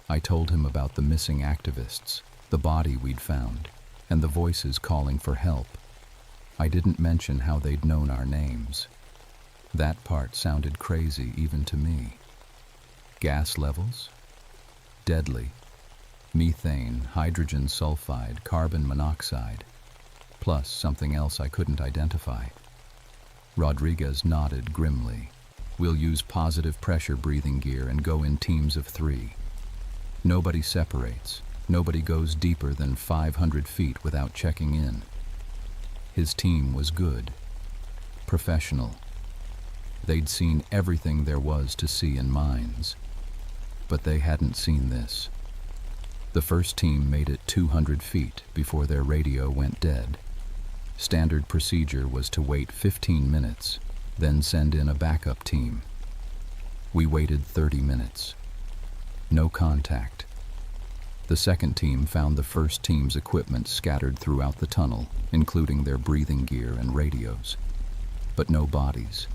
I told him about the missing activists, the body we'd found, and the voices calling for help. I didn't mention how they'd known our names. That part sounded crazy even to me. Gas levels? Deadly. Methane, hydrogen sulfide, carbon monoxide, plus something else I couldn't identify. Rodriguez nodded grimly. "We'll use positive pressure breathing gear and go in teams of 3. Nobody separates. Nobody goes deeper than 500 feet without checking in." His team was good. Professional. They'd seen everything there was to see in mines. But they hadn't seen this. The first team made it 200 feet before their radio went dead. Standard procedure was to wait 15 minutes, then send in a backup team. We waited 30 minutes. No contact. The second team found the first team's equipment scattered throughout the tunnel, including their breathing gear and radios. But no bodies.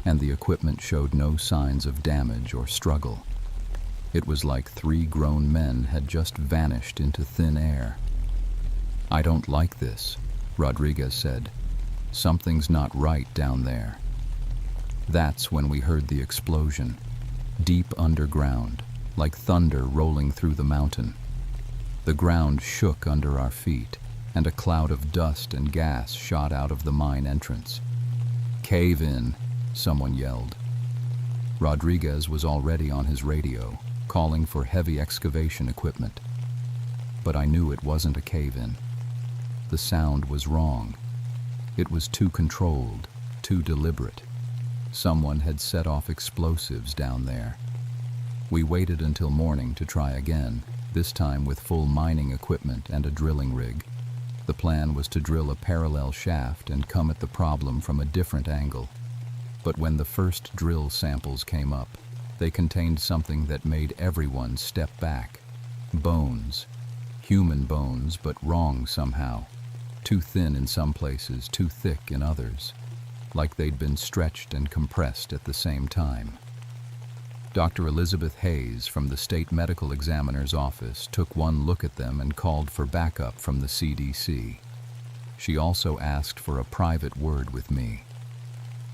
And the equipment showed no signs of damage or struggle. It was like 3 grown men had just vanished into thin air. "I don't like this," Rodriguez said. "Something's not right down there." That's when we heard the explosion, deep underground, like thunder rolling through the mountain. The ground shook under our feet, and a cloud of dust and gas shot out of the mine entrance. "Cave in," someone yelled. Rodriguez was already on his radio, calling for heavy excavation equipment. But I knew it wasn't a cave-in. The sound was wrong. It was too controlled, too deliberate. Someone had set off explosives down there. We waited until morning to try again, this time with full mining equipment and a drilling rig. The plan was to drill a parallel shaft and come at the problem from a different angle. But when the first drill samples came up, they contained something that made everyone step back. Bones. Human bones, but wrong somehow. Too thin in some places, too thick in others. Like they'd been stretched and compressed at the same time. Dr. Elizabeth Hayes from the State Medical Examiner's office took one look at them and called for backup from the CDC. She also asked for a private word with me.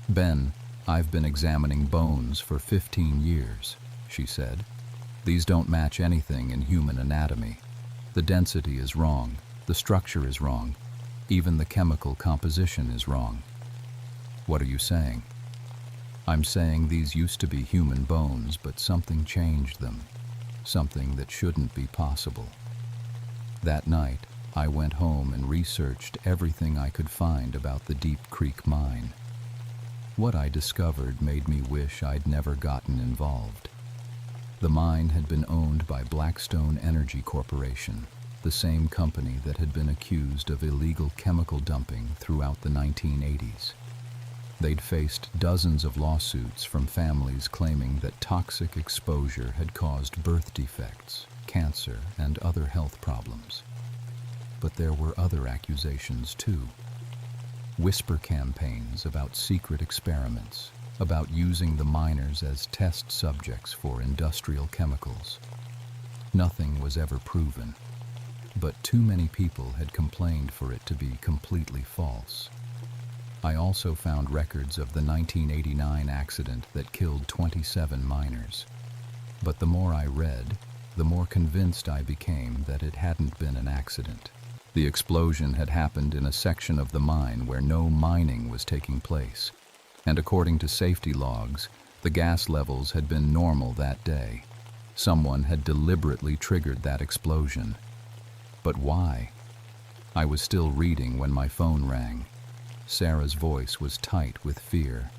"Ben, I've been examining bones for 15 years, she said. "These don't match anything in human anatomy. The density is wrong, the structure is wrong, even the chemical composition is wrong." "What are you saying?" "I'm saying these used to be human bones, but something changed them, something that shouldn't be possible." That night, I went home and researched everything I could find about the Deep Creek mine. What I discovered made me wish I'd never gotten involved. The mine had been owned by Blackstone Energy Corporation, the same company that had been accused of illegal chemical dumping throughout the 1980s. They'd faced dozens of lawsuits from families claiming that toxic exposure had caused birth defects, cancer, and other health problems. But there were other accusations too. Whisper campaigns about secret experiments, about using the miners as test subjects for industrial chemicals. Nothing was ever proven, but too many people had complained for it to be completely false. I also found records of the 1989 accident that killed 27 miners. But the more I read, the more convinced I became that it hadn't been an accident. The explosion had happened in a section of the mine where no mining was taking place, and according to safety logs, the gas levels had been normal that day. Someone had deliberately triggered that explosion. But why? I was still reading when my phone rang. Sarah's voice was tight with fear.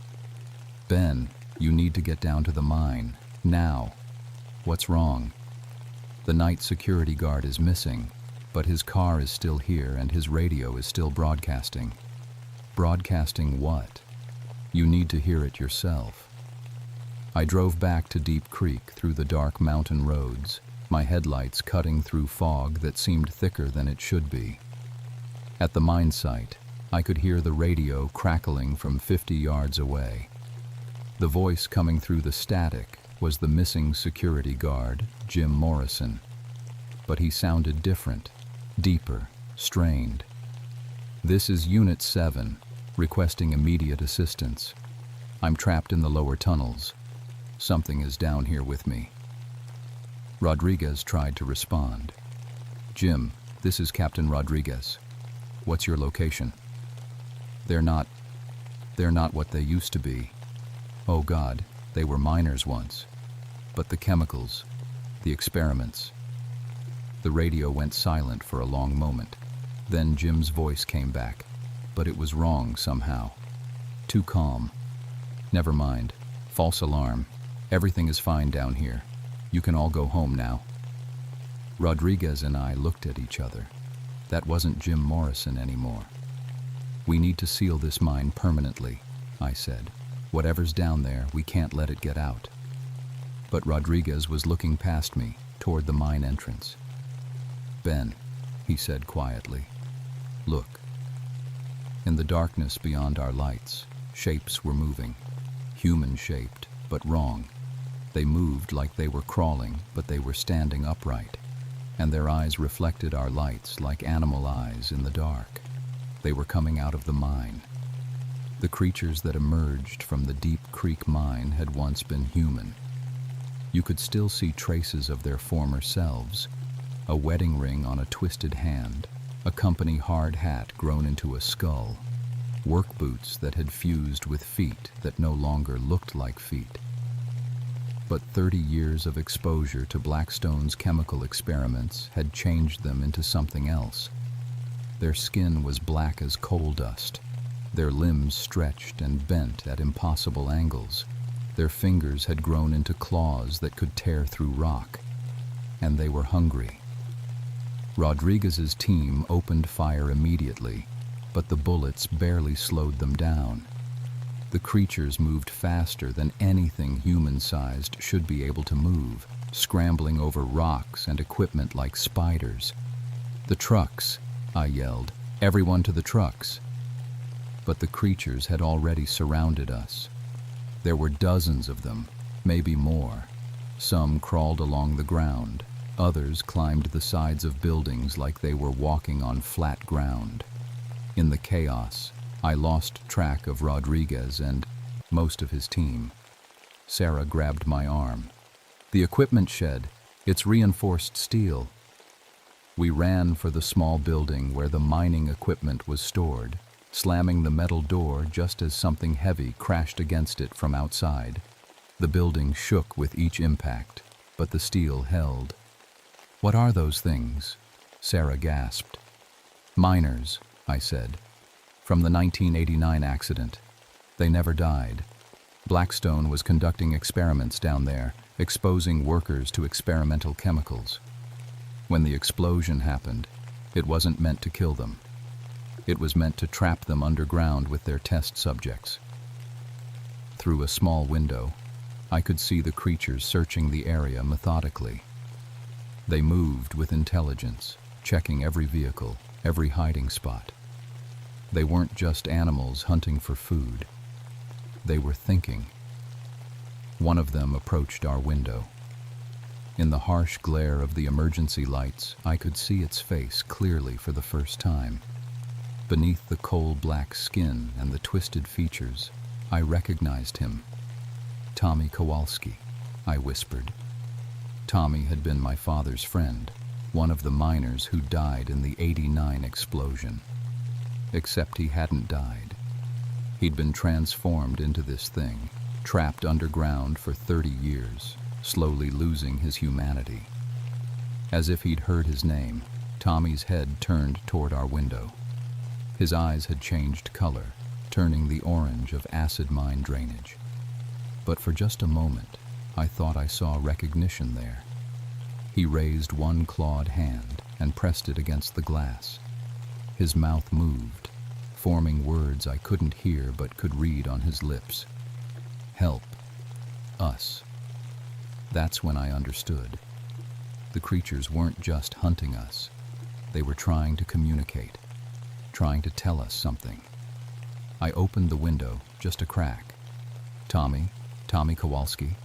"Ben, you need to get down to the mine, now." "What's wrong?" "The night security guard is missing, but his car is still here and his radio is still broadcasting." "Broadcasting what?" "You need to hear it yourself." I drove back to Deep Creek through the dark mountain roads, my headlights cutting through fog that seemed thicker than it should be. At the mine site, I could hear the radio crackling from 50 yards away. The voice coming through the static was the missing security guard, Jim Morrison. But he sounded different, deeper, strained. "This is Unit 7, requesting immediate assistance. I'm trapped in the lower tunnels. Something is down here with me." Rodriguez tried to respond. "Jim, this is Captain Rodriguez. What's your location?" They're not what they used to be. Oh God, they were miners once. But the chemicals, the experiments." The radio went silent for a long moment. Then Jim's voice came back, but it was wrong somehow. Too calm. "Never mind. False alarm. Everything is fine down here. You can all go home now." Rodriguez and I looked at each other. That wasn't Jim Morrison anymore. "We need to seal this mine permanently," I said. "Whatever's down there, we can't let it get out." But Rodriguez was looking past me, toward the mine entrance. "Ben," he said quietly, "look." In the darkness beyond our lights, shapes were moving. Human-shaped, but wrong. They moved like they were crawling, but they were standing upright. And their eyes reflected our lights like animal eyes in the dark. They were coming out of the mine. The creatures that emerged from the Deep Creek mine had once been human. You could still see traces of their former selves: a wedding ring on a twisted hand, a company hard hat grown into a skull, work boots that had fused with feet that no longer looked like feet. But 30 years of exposure to Blackstone's chemical experiments had changed them into something else. Their skin was black as coal dust. Their limbs stretched and bent at impossible angles. Their fingers had grown into claws that could tear through rock. And they were hungry. Rodriguez's team opened fire immediately, but the bullets barely slowed them down. The creatures moved faster than anything human-sized should be able to move, scrambling over rocks and equipment like spiders. "The trucks!" I yelled. "Everyone to the trucks!" But the creatures had already surrounded us. There were dozens of them, maybe more. Some crawled along the ground. Others climbed the sides of buildings like they were walking on flat ground. In the chaos, I lost track of Rodriguez and most of his team. Sarah grabbed my arm. "The equipment shed. It's reinforced steel." We ran for the small building where the mining equipment was stored, slamming the metal door just as something heavy crashed against it from outside. The building shook with each impact, but the steel held. "What are those things?" Sarah gasped. "Miners," I said. "From the 1989 accident. They never died. Blackstone was conducting experiments down there, exposing workers to experimental chemicals. When the explosion happened, it wasn't meant to kill them. It was meant to trap them underground with their test subjects." Through a small window, I could see the creatures searching the area methodically. They moved with intelligence, checking every vehicle, every hiding spot. They weren't just animals hunting for food. They were thinking. One of them approached our window. In the harsh glare of the emergency lights, I could see its face clearly for the first time. Beneath the coal-black skin and the twisted features, I recognized him. "Tommy Kowalski," I whispered. Tommy had been my father's friend, one of the miners who died in the '89 explosion. Except he hadn't died. He'd been transformed into this thing, trapped underground for 30 years, slowly losing his humanity. As if he'd heard his name, Tommy's head turned toward our window. His eyes had changed color, turning the orange of acid mine drainage. But for just a moment, I thought I saw recognition there. He raised one clawed hand and pressed it against the glass. His mouth moved, forming words I couldn't hear but could read on his lips. "Help. Us." That's when I understood. The creatures weren't just hunting us. They were trying to communicate, trying to tell us something. I opened the window, just a crack. Tommy Kowalski.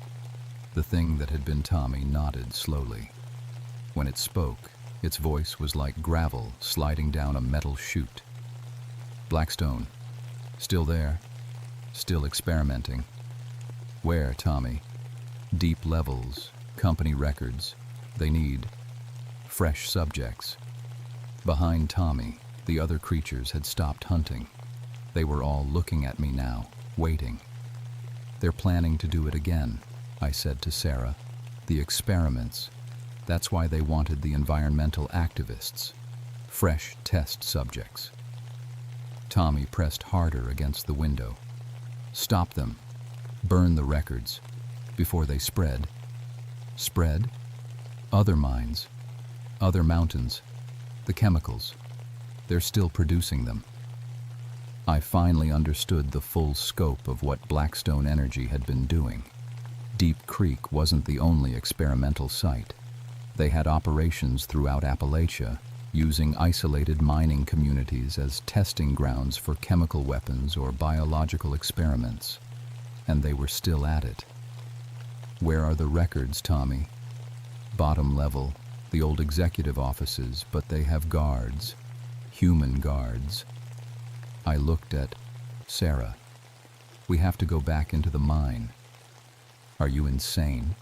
The thing that had been Tommy nodded slowly. When it spoke, its voice was like gravel sliding down a metal chute. Blackstone. Still there. Still experimenting. Where, Tommy? Deep levels, company records. They need fresh subjects. Behind Tommy, the other creatures had stopped hunting. They were all looking at me now, waiting. They're planning to do it again, I said to Sarah. The experiments. That's why they wanted the environmental activists. Fresh test subjects. Tommy pressed harder against the window. Stop them. Burn the records. Before they spread. Spread? Other mines. Other mountains. The chemicals. They're still producing them. I finally understood the full scope of what Blackstone Energy had been doing. Deep Creek wasn't the only experimental site. They had operations throughout Appalachia, using isolated mining communities as testing grounds for chemical weapons or biological experiments. And they were still at it. Where are the records, Tommy? Bottom level, the old executive offices, but they have guards. Human guards. I looked at Sarah. We have to go back into the mine. Are you insane?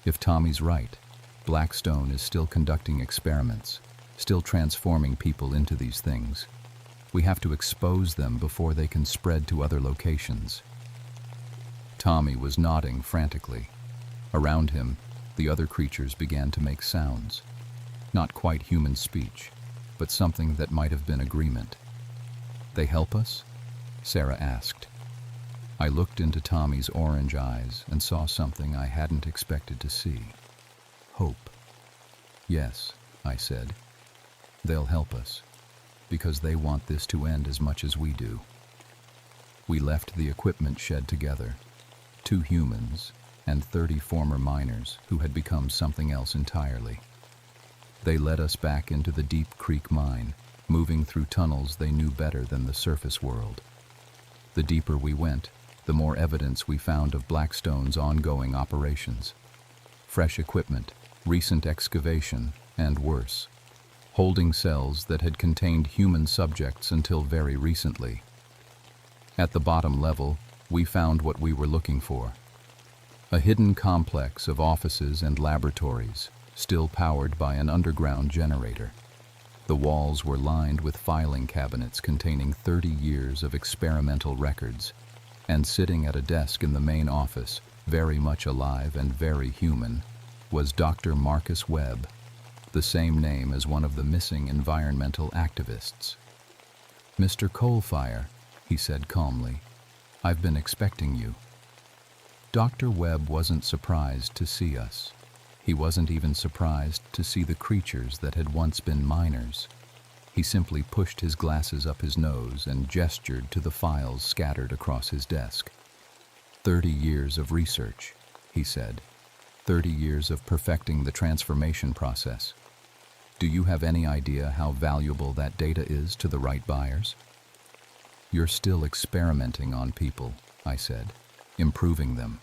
If Tommy's right, Blackstone is still conducting experiments, still transforming people into these things. We have to expose them before they can spread to other locations. Tommy was nodding frantically. Around him, the other creatures began to make sounds. Not quite human speech, but something that might have been agreement. They help us? Sarah asked. I looked into Tommy's orange eyes and saw something I hadn't expected to see. Hope. Yes, I said. They'll help us, because they want this to end as much as we do. We left the equipment shed together, 2 humans and 30 former miners who had become something else entirely. They led us back into the Deep Creek mine, moving through tunnels they knew better than the surface world. The deeper we went, the more evidence we found of Blackstone's ongoing operations. Fresh equipment, recent excavation, and worse, holding cells that had contained human subjects until very recently. At the bottom level, we found what we were looking for. A hidden complex of offices and laboratories, still powered by an underground generator. The walls were lined with filing cabinets containing 30 years of experimental records, and sitting at a desk in the main office, very much alive and very human, was Dr. Marcus Webb, the same name as one of the missing environmental activists. Mr. Coalfire, he said calmly, I've been expecting you. Dr. Webb wasn't surprised to see us. He wasn't even surprised to see the creatures that had once been miners. He simply pushed his glasses up his nose and gestured to the files scattered across his desk. 30 years of research, he said. 30 years of perfecting the transformation process. Do you have any idea how valuable that data is to the right buyers? You're still experimenting on people, I said, improving them.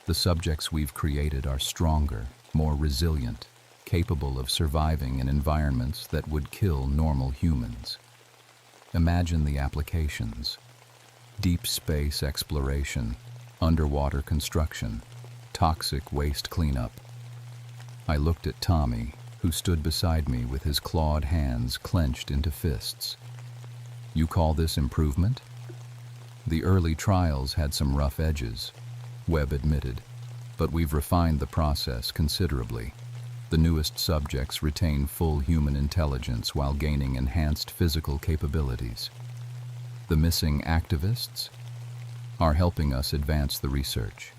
The subjects we've created are stronger, more resilient, capable of surviving in environments that would kill normal humans. Imagine the applications. Deep space exploration, underwater construction, toxic waste cleanup. I looked at Tommy, who stood beside me with his clawed hands clenched into fists. You call this improvement? The early trials had some rough edges, Webb admitted, but we've refined the process considerably. The newest subjects retain full human intelligence while gaining enhanced physical capabilities. The missing activists are helping us advance the research.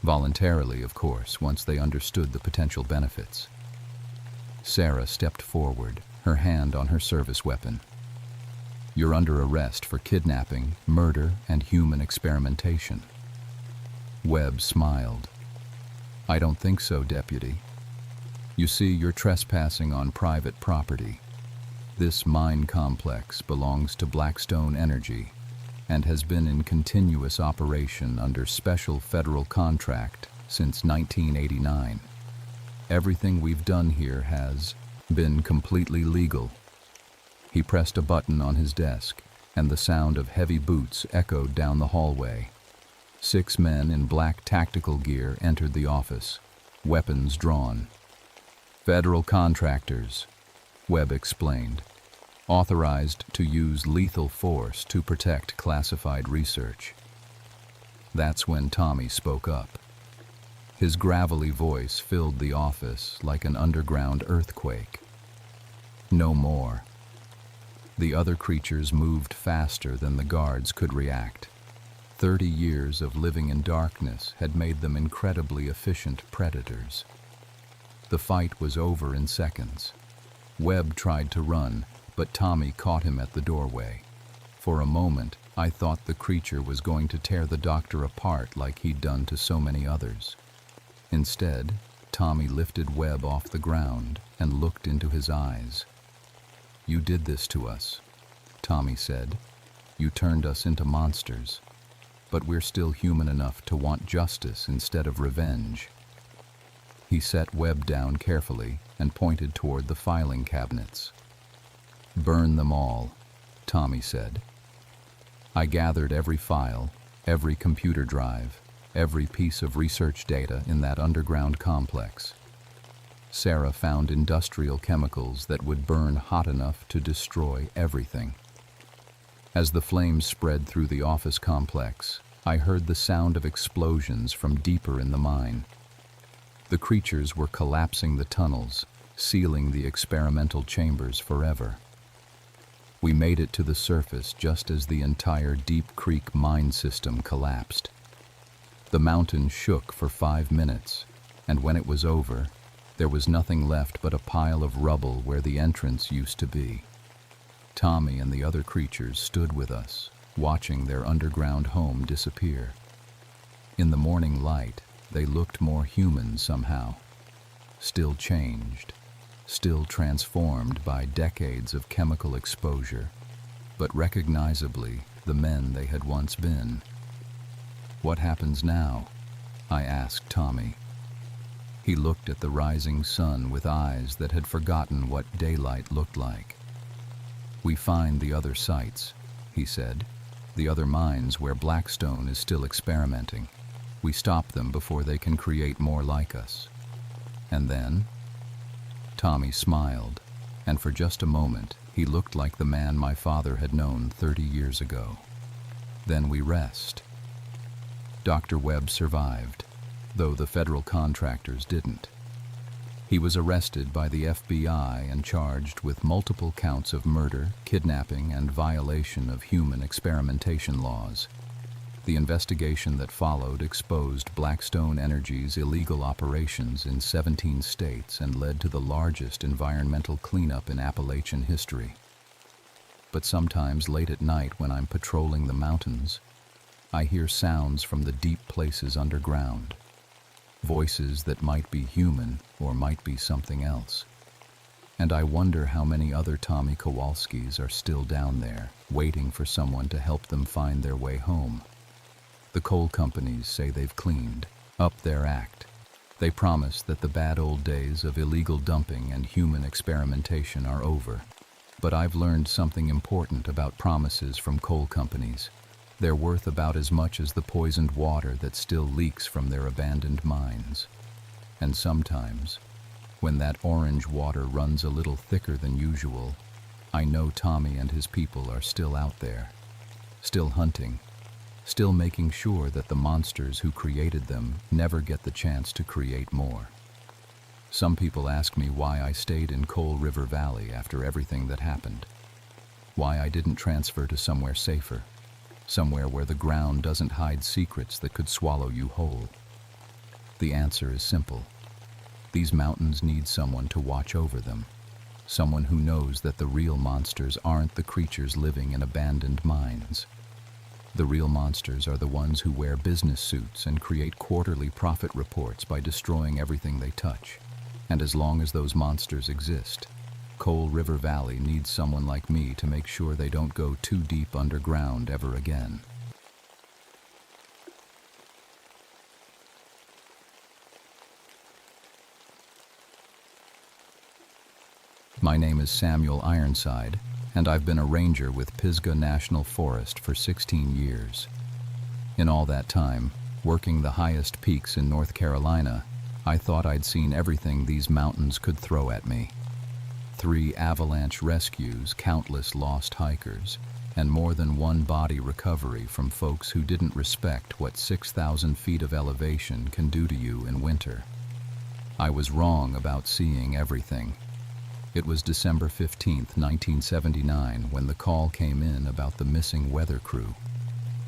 Voluntarily, of course, once they understood the potential benefits. Sarah stepped forward, her hand on her service weapon. You're under arrest for kidnapping, murder, and human experimentation. Webb smiled. I don't think so, Deputy. You see, you're trespassing on private property. This mine complex belongs to Blackstone Energy and has been in continuous operation under special federal contract since 1989. Everything we've done here has been completely legal. He pressed a button on his desk, and the sound of heavy boots echoed down the hallway. 6 men in black tactical gear entered the office, weapons drawn. "Federal contractors," Webb explained, "authorized to use lethal force to protect classified research." That's when Tommy spoke up. His gravelly voice filled the office like an underground earthquake. "No more." The other creatures moved faster than the guards could react. 30 years of living in darkness had made them incredibly efficient predators. The fight was over in seconds. Webb tried to run, but Tommy caught him at the doorway. For a moment, I thought the creature was going to tear the doctor apart like he'd done to so many others. Instead, Tommy lifted Webb off the ground and looked into his eyes. "You did this to us," Tommy said. "You turned us into monsters. But we're still human enough to want justice instead of revenge." He set Webb down carefully and pointed toward the filing cabinets. "Burn them all," Tommy said. I gathered every file, every computer drive, every piece of research data in that underground complex. Sarah found industrial chemicals that would burn hot enough to destroy everything. As the flames spread through the office complex, I heard the sound of explosions from deeper in the mine. The creatures were collapsing the tunnels, sealing the experimental chambers forever. We made it to the surface just as the entire Deep Creek mine system collapsed. The mountain shook for 5 minutes, and when it was over, there was nothing left but a pile of rubble where the entrance used to be. Tommy and the other creatures stood with us, watching their underground home disappear. In the morning light, they looked more human somehow. Still changed, still transformed by decades of chemical exposure, but recognizably the men they had once been. "What happens now?" I asked Tommy. He looked at the rising sun with eyes that had forgotten what daylight looked like. "We find the other sites," he said, "the other mines where Blackstone is still experimenting. We stop them before they can create more like us. And then?" Tommy smiled, and for just a moment he looked like the man my father had known 30 years ago. "Then we rest." Dr. Webb survived, though the federal contractors didn't. He was arrested by the FBI and charged with multiple counts of murder, kidnapping, and violation of human experimentation laws. The investigation that followed exposed Blackstone Energy's illegal operations in 17 states and led to the largest environmental cleanup in Appalachian history. But sometimes late at night when I'm patrolling the mountains, I hear sounds from the deep places underground. Voices that might be human or might be something else. And I wonder how many other Tommy Kowalskis are still down there, waiting for someone to help them find their way home. The coal companies say they've cleaned up their act. They promise that the bad old days of illegal dumping and human experimentation are over. But I've learned something important about promises from coal companies. They're worth about as much as the poisoned water that still leaks from their abandoned mines. And sometimes, when that orange water runs a little thicker than usual, I know Tommy and his people are still out there, still hunting, still making sure that the monsters who created them never get the chance to create more. Some people ask me why I stayed in Coal River Valley after everything that happened. Why I didn't transfer to somewhere safer. Somewhere where the ground doesn't hide secrets that could swallow you whole. The answer is simple. These mountains need someone to watch over them. Someone who knows that the real monsters aren't the creatures living in abandoned mines. The real monsters are the ones who wear business suits and create quarterly profit reports by destroying everything they touch. And as long as those monsters exist, Coal River Valley needs someone like me to make sure they don't go too deep underground ever again. My name is Samuel Ironside, and I've been a ranger with Pisgah National Forest for 16 years. In all that time, working the highest peaks in North Carolina, I thought I'd seen everything these mountains could throw at me. 3 avalanche rescues, countless lost hikers, and more than one body recovery from folks who didn't respect what 6,000 feet of elevation can do to you in winter. I was wrong about seeing everything. It was December 15, 1979, when the call came in about the missing weather crew.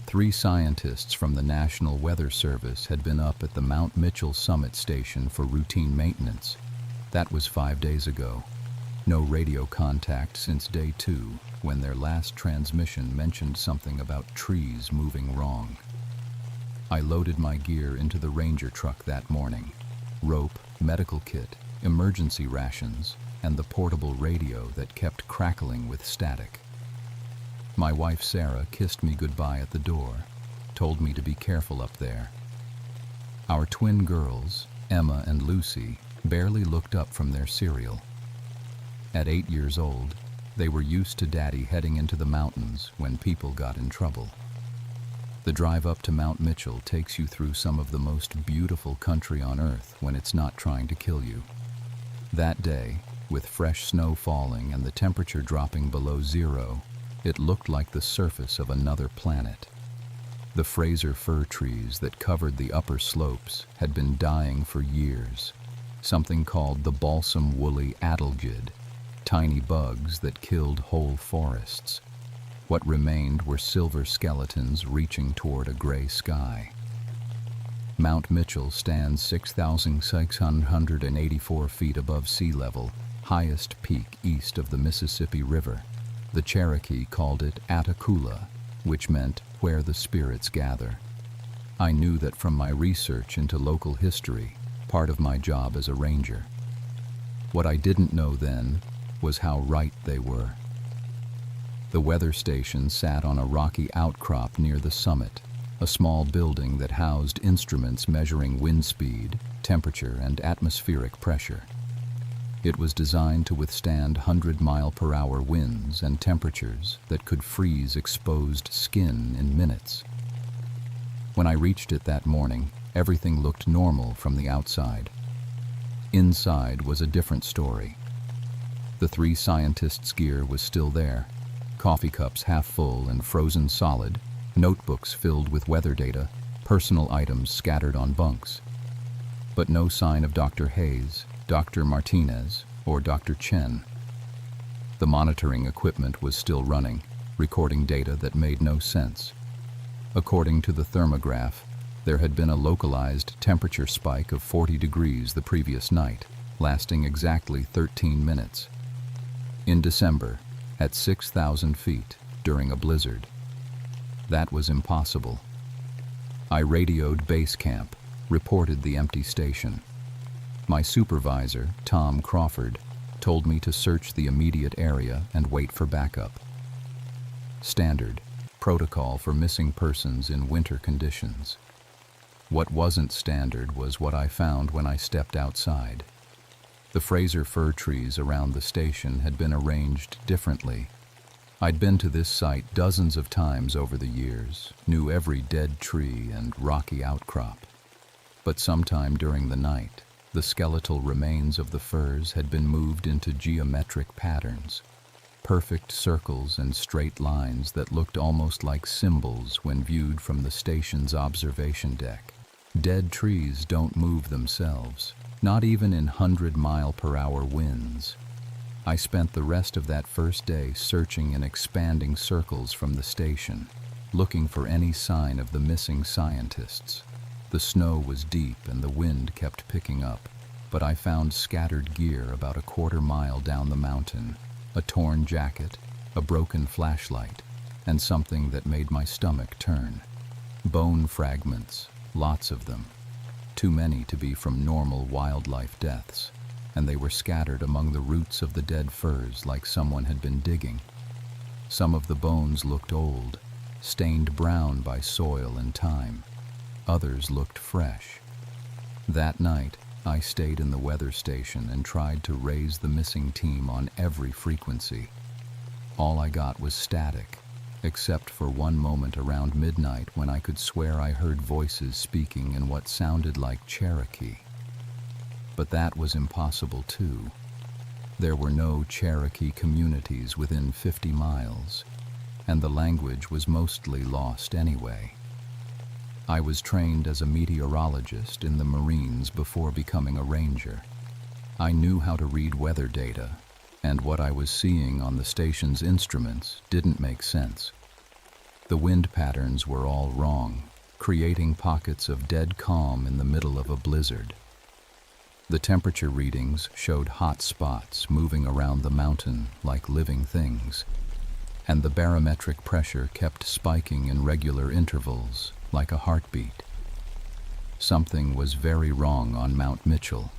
3 scientists from the National Weather Service had been up at the Mount Mitchell Summit Station for routine maintenance. That was 5 days ago. No radio contact since day 2, when their last transmission mentioned something about trees moving wrong. I loaded my gear into the ranger truck that morning. Rope, medical kit, emergency rations, and the portable radio that kept crackling with static. My wife Sarah kissed me goodbye at the door, told me to be careful up there. Our twin girls, Emma and Lucy, barely looked up from their cereal. At 8 years old, they were used to Daddy heading into the mountains when people got in trouble. The drive up to Mount Mitchell takes you through some of the most beautiful country on earth when it's not trying to kill you. That day, with fresh snow falling and the temperature dropping below 0, it looked like the surface of another planet. The Fraser fir trees that covered the upper slopes had been dying for years, something called the balsam woolly adelgid, tiny bugs that killed whole forests. What remained were silver skeletons reaching toward a gray sky. Mount Mitchell stands 6,684 feet above sea level, highest peak east of the Mississippi River. The Cherokee called it Atakula, which meant where the spirits gather. I knew that from my research into local history, part of my job as a ranger. What I didn't know then was how right they were. The weather station sat on a rocky outcrop near the summit, a small building that housed instruments measuring wind speed, temperature, and atmospheric pressure. It was designed to withstand 100-mile-per-hour winds and temperatures that could freeze exposed skin in minutes. When I reached it that morning, everything looked normal from the outside. Inside was a different story. The 3 scientists' gear was still there, coffee cups half full and frozen solid, notebooks filled with weather data, personal items scattered on bunks. But no sign of Dr. Hayes, Dr. Martinez, or Dr. Chen. The monitoring equipment was still running, recording data that made no sense. According to the thermograph, there had been a localized temperature spike of 40 degrees the previous night, lasting exactly 13 minutes. In December, at 6,000 feet, during a blizzard. That was impossible. I radioed base camp, reported the empty station. My supervisor, Tom Crawford, told me to search the immediate area and wait for backup. Standard protocol for missing persons in winter conditions. What wasn't standard was what I found when I stepped outside. The Fraser fir trees around the station had been arranged differently. I'd been to this site dozens of times over the years, knew every dead tree and rocky outcrop. But sometime during the night, the skeletal remains of the firs had been moved into geometric patterns, perfect circles and straight lines that looked almost like symbols when viewed from the station's observation deck. Dead trees don't move themselves, not even in 100-mile-per-hour winds. I spent the rest of that first day searching in expanding circles from the station, looking for any sign of the missing scientists. The snow was deep and the wind kept picking up, but I found scattered gear about a quarter-mile down the mountain, a torn jacket, a broken flashlight, and something that made my stomach turn. Bone fragments, lots of them. Too many to be from normal wildlife deaths. and they were scattered among the roots of the dead firs like someone had been digging. Some of the bones looked old, stained brown by soil and time. Others looked fresh. That night, I stayed in the weather station and tried to raise the missing team on every frequency. All I got was static, except for one moment around midnight when I could swear I heard voices speaking in what sounded like Cherokee. But that was impossible too. There were no Cherokee communities within 50 miles, and the language was mostly lost anyway. I was trained as a meteorologist in the Marines before becoming a ranger. I knew how to read weather data, and what I was seeing on the station's instruments didn't make sense. The wind patterns were all wrong, creating pockets of dead calm in the middle of a blizzard. The temperature readings showed hot spots moving around the mountain like living things, and the barometric pressure kept spiking in regular intervals like a heartbeat. Something was very wrong on Mount Mitchell.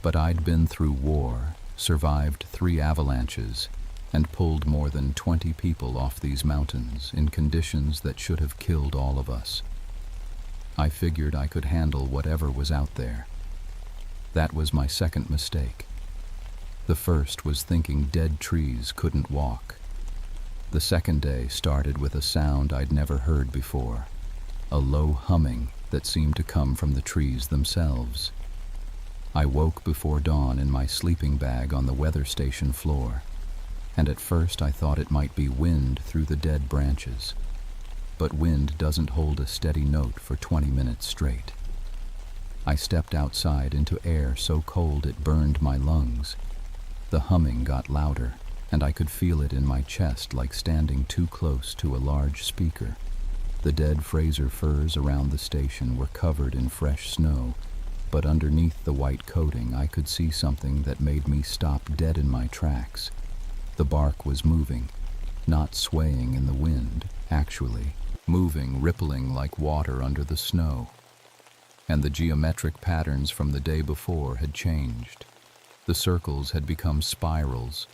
But I'd been through war, survived 3 avalanches, and pulled more than 20 people off these mountains in conditions that should have killed all of us. I figured I could handle whatever was out there. That was my second mistake. The first was thinking dead trees couldn't walk. The second day started with a sound I'd never heard before, a low humming that seemed to come from the trees themselves. I woke before dawn in my sleeping bag on the weather station floor, and at first I thought it might be wind through the dead branches. But wind doesn't hold a steady note for 20 minutes straight. I stepped outside into air so cold it burned my lungs. The humming got louder, and I could feel it in my chest like standing too close to a large speaker. The dead Fraser firs around the station were covered in fresh snow, but underneath the white coating I could see something that made me stop dead in my tracks. The bark was moving, not swaying in the wind, actually moving, rippling like water under the snow. And the geometric patterns from the day before had changed. The circles had become spirals,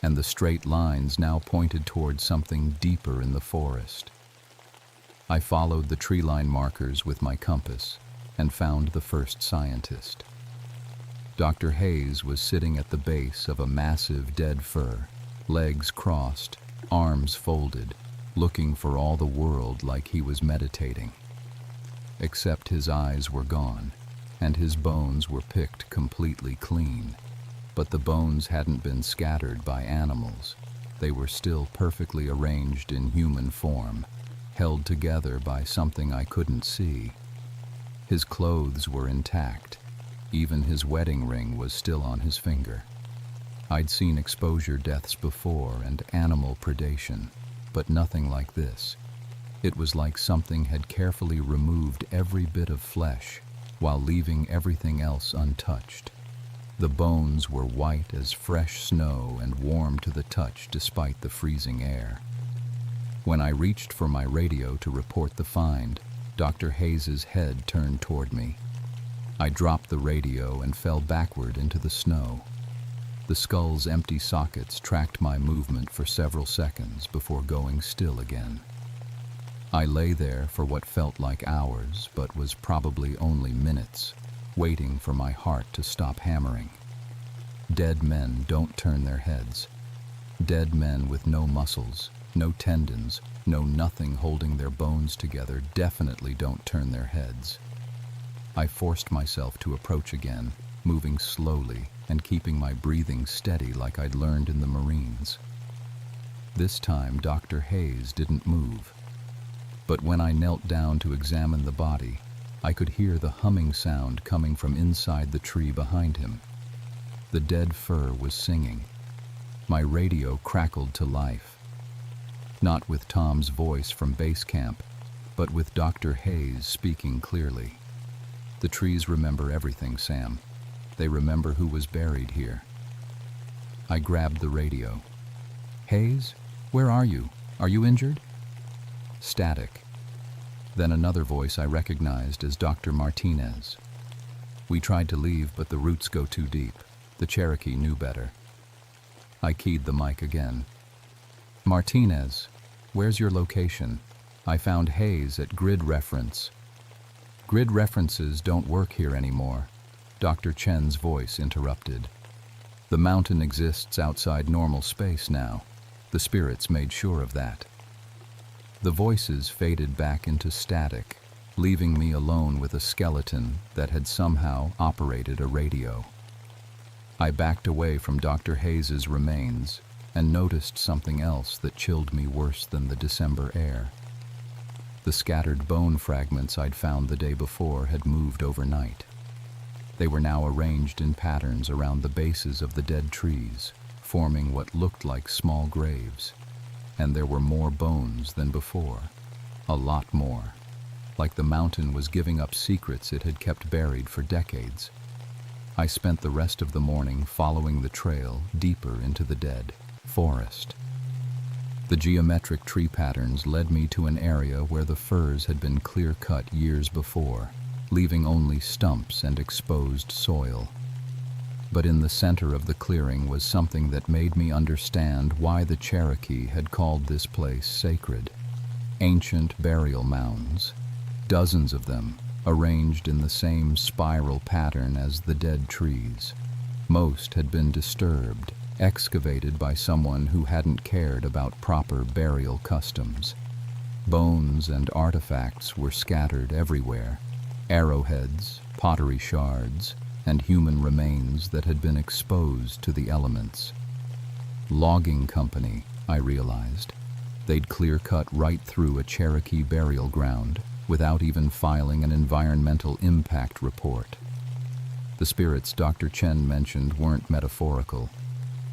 and the straight lines now pointed toward something deeper in the forest. I followed the tree line markers with my compass and found the first scientist. Dr. Hayes was sitting at the base of a massive dead fir, legs crossed, arms folded, looking for all the world like he was meditating. Except his eyes were gone, and his bones were picked completely clean. But the bones hadn't been scattered by animals. They were still perfectly arranged in human form, held together by something I couldn't see. His clothes were intact. Even his wedding ring was still on his finger. I'd seen exposure deaths before and animal predation, but nothing like this. It was like something had carefully removed every bit of flesh while leaving everything else untouched. The bones were white as fresh snow and warm to the touch despite the freezing air. When I reached for my radio to report the find, Dr. Hayes's head turned toward me. I dropped the radio and fell backward into the snow. The skull's empty sockets tracked my movement for several seconds before going still again. I lay there for what felt like hours, but was probably only minutes, waiting for my heart to stop hammering. Dead men don't turn their heads. Dead men with no muscles, no tendons, no nothing holding their bones together definitely don't turn their heads. I forced myself to approach again, moving slowly and keeping my breathing steady like I'd learned in the Marines. This time, Dr. Hayes didn't move. But when I knelt down to examine the body, I could hear the humming sound coming from inside the tree behind him. The dead fir was singing. My radio crackled to life. Not with Tom's voice from base camp, but with Dr. Hayes speaking clearly. The trees remember everything, Sam. They remember who was buried here. I grabbed the radio. Hayes, where are you? Are you injured? Static. Then another voice I recognized as Dr. Martinez. We tried to leave, but the roots go too deep. The Cherokee knew better. I keyed the mic again. Martinez, where's your location? I found Hayes at Grid Reference. Grid references don't work here anymore, Dr. Chen's voice interrupted. The mountain exists outside normal space now. The spirits made sure of that. The voices faded back into static, leaving me alone with a skeleton that had somehow operated a radio. I backed away from Dr. Hayes's remains and noticed something else that chilled me worse than the December air. The scattered bone fragments I'd found the day before had moved overnight. They were now arranged in patterns around the bases of the dead trees, forming what looked like small graves. And there were more bones than before. A lot more. Like the mountain was giving up secrets it had kept buried for decades. I spent the rest of the morning following the trail deeper into the dead forest. The geometric tree patterns led me to an area where the firs had been clear-cut years before, leaving only stumps and exposed soil. But in the center of the clearing was something that made me understand why the Cherokee had called this place sacred. Ancient burial mounds, dozens of them, arranged in the same spiral pattern as the dead trees. Most had been disturbed, excavated by someone who hadn't cared about proper burial customs. Bones and artifacts were scattered everywhere. Arrowheads, pottery shards, and human remains that had been exposed to the elements. Logging company, I realized. They'd clear-cut right through a Cherokee burial ground without even filing an environmental impact report. The spirits Dr. Chen mentioned weren't metaphorical.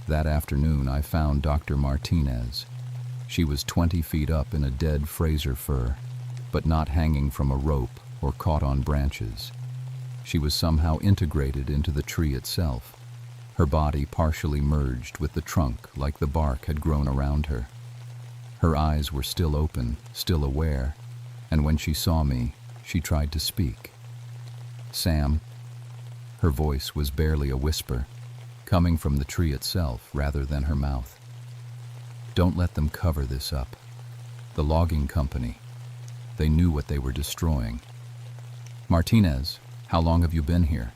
That afternoon I found Dr. Martinez. She was 20 feet up in a dead Fraser fir, but not hanging from a rope or caught on branches. She was somehow integrated into the tree itself, her body partially merged with the trunk like the bark had grown around her. Her eyes were still open, still aware, and when she saw me, she tried to speak. "Sam." Her voice was barely a whisper, coming from the tree itself rather than her mouth. "Don't let them cover this up. The logging company. They knew what they were destroying. Martinez, how long have you been here?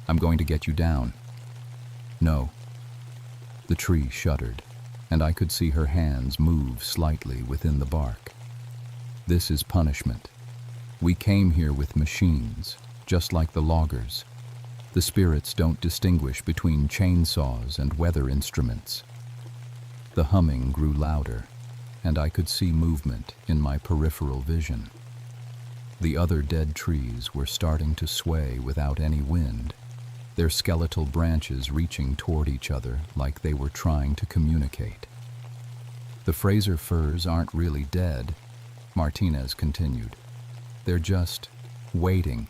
I'm going to get you down." "No." The tree shuddered, and I could see her hands move slightly within the bark. "This is punishment. We came here with machines, just like the loggers. The spirits don't distinguish between chainsaws and weather instruments." The humming grew louder, and I could see movement in my peripheral vision. The other dead trees were starting to sway without any wind, their skeletal branches reaching toward each other like they were trying to communicate. "The Fraser firs aren't really dead," Martinez continued. "They're just waiting.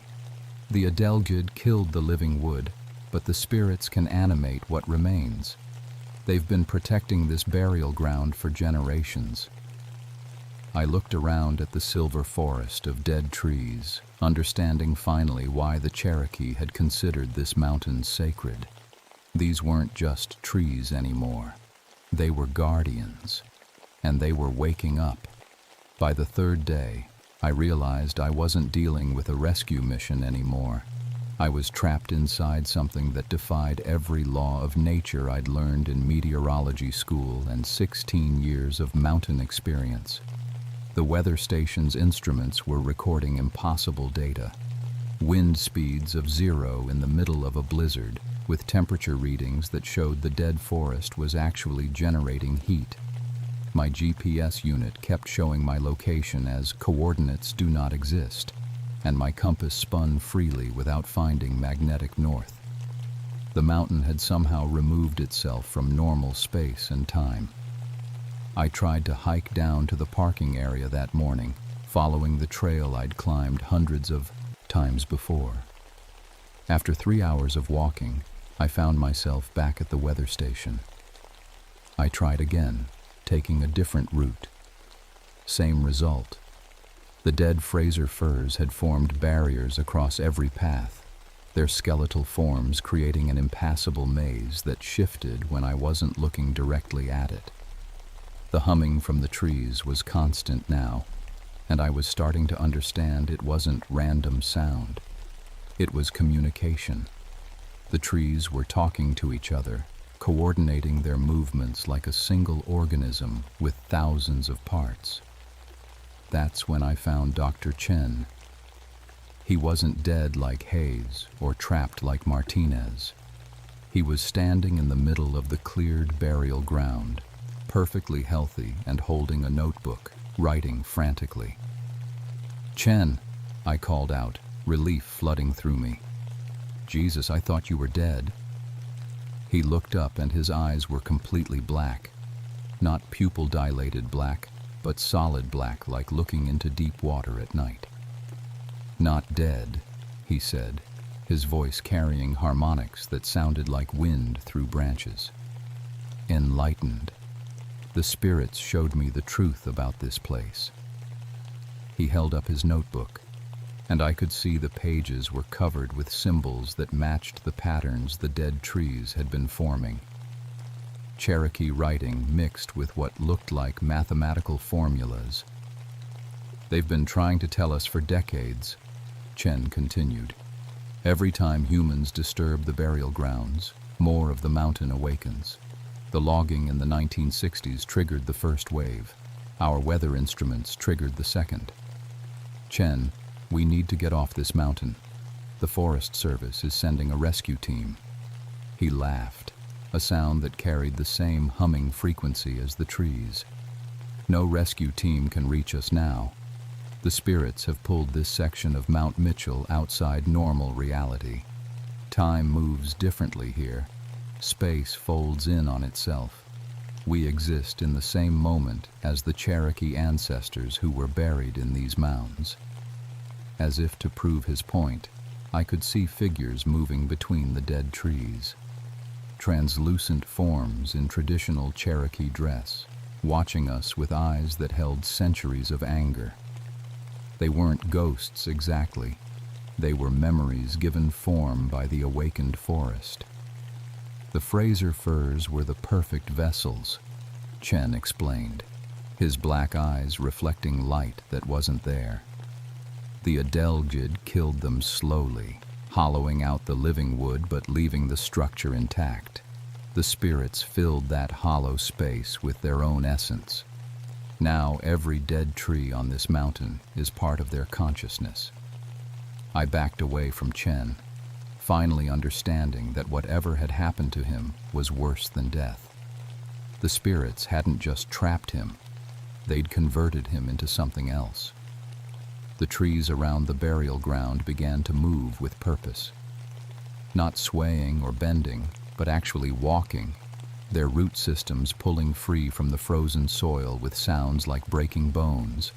The Adelgid killed the living wood, but the spirits can animate what remains. They've been protecting this burial ground for generations." I looked around at the silver forest of dead trees, understanding finally why the Cherokee had considered this mountain sacred. These weren't just trees anymore. They were guardians, and they were waking up. By the third day, I realized I wasn't dealing with a rescue mission anymore. I was trapped inside something that defied every law of nature I'd learned in meteorology school and 16 years of mountain experience. The weather station's instruments were recording impossible data. Wind speeds of 0 in the middle of a blizzard, with temperature readings that showed the dead forest was actually generating heat. My GPS unit kept showing my location as coordinates do not exist, and my compass spun freely without finding magnetic north. The mountain had somehow removed itself from normal space and time. I tried to hike down to the parking area that morning, following the trail I'd climbed hundreds of times before. After 3 hours of walking, I found myself back at the weather station. I tried again, taking a different route. Same result. The dead Fraser firs had formed barriers across every path, their skeletal forms creating an impassable maze that shifted when I wasn't looking directly at it. The humming from the trees was constant now, and I was starting to understand it wasn't random sound. It was communication. The trees were talking to each other, coordinating their movements like a single organism with thousands of parts. That's when I found Dr. Chen. He wasn't dead like Hayes or trapped like Martinez. He was standing in the middle of the cleared burial ground, perfectly healthy and holding a notebook, writing frantically. "Chen," I called out, relief flooding through me. "Jesus, I thought you were dead." He looked up and his eyes were completely black. Not pupil-dilated black, but solid black like looking into deep water at night. "Not dead," he said, his voice carrying harmonics that sounded like wind through branches. "Enlightened. The spirits showed me the truth about this place." He held up his notebook, and I could see the pages were covered with symbols that matched the patterns the dead trees had been forming. Cherokee writing mixed with what looked like mathematical formulas. "They've been trying to tell us for decades," Chen continued. "Every time humans disturb the burial grounds, more of the mountain awakens. The logging in the 1960s triggered the first wave. Our weather instruments triggered the second. Chen, we need to get off this mountain. The Forest Service is sending a rescue team." He laughed, a sound that carried the same humming frequency as the trees. "No rescue team can reach us now. The spirits have pulled this section of Mount Mitchell outside normal reality. Time moves differently here. Space folds in on itself. We exist in the same moment as the Cherokee ancestors who were buried in these mounds." As if to prove his point, I could see figures moving between the dead trees. Translucent forms in traditional Cherokee dress, watching us with eyes that held centuries of anger. They weren't ghosts exactly. They were memories given form by the awakened forest. "The Fraser firs were the perfect vessels," Chen explained, his black eyes reflecting light that wasn't there. "The adelgid killed them slowly, hollowing out the living wood but leaving the structure intact. The spirits filled that hollow space with their own essence. Now every dead tree on this mountain is part of their consciousness." I backed away from Chen, finally understanding that whatever had happened to him was worse than death. The spirits hadn't just trapped him, they'd converted him into something else. The trees around the burial ground began to move with purpose. Not swaying or bending, but actually walking, their root systems pulling free from the frozen soil with sounds like breaking bones.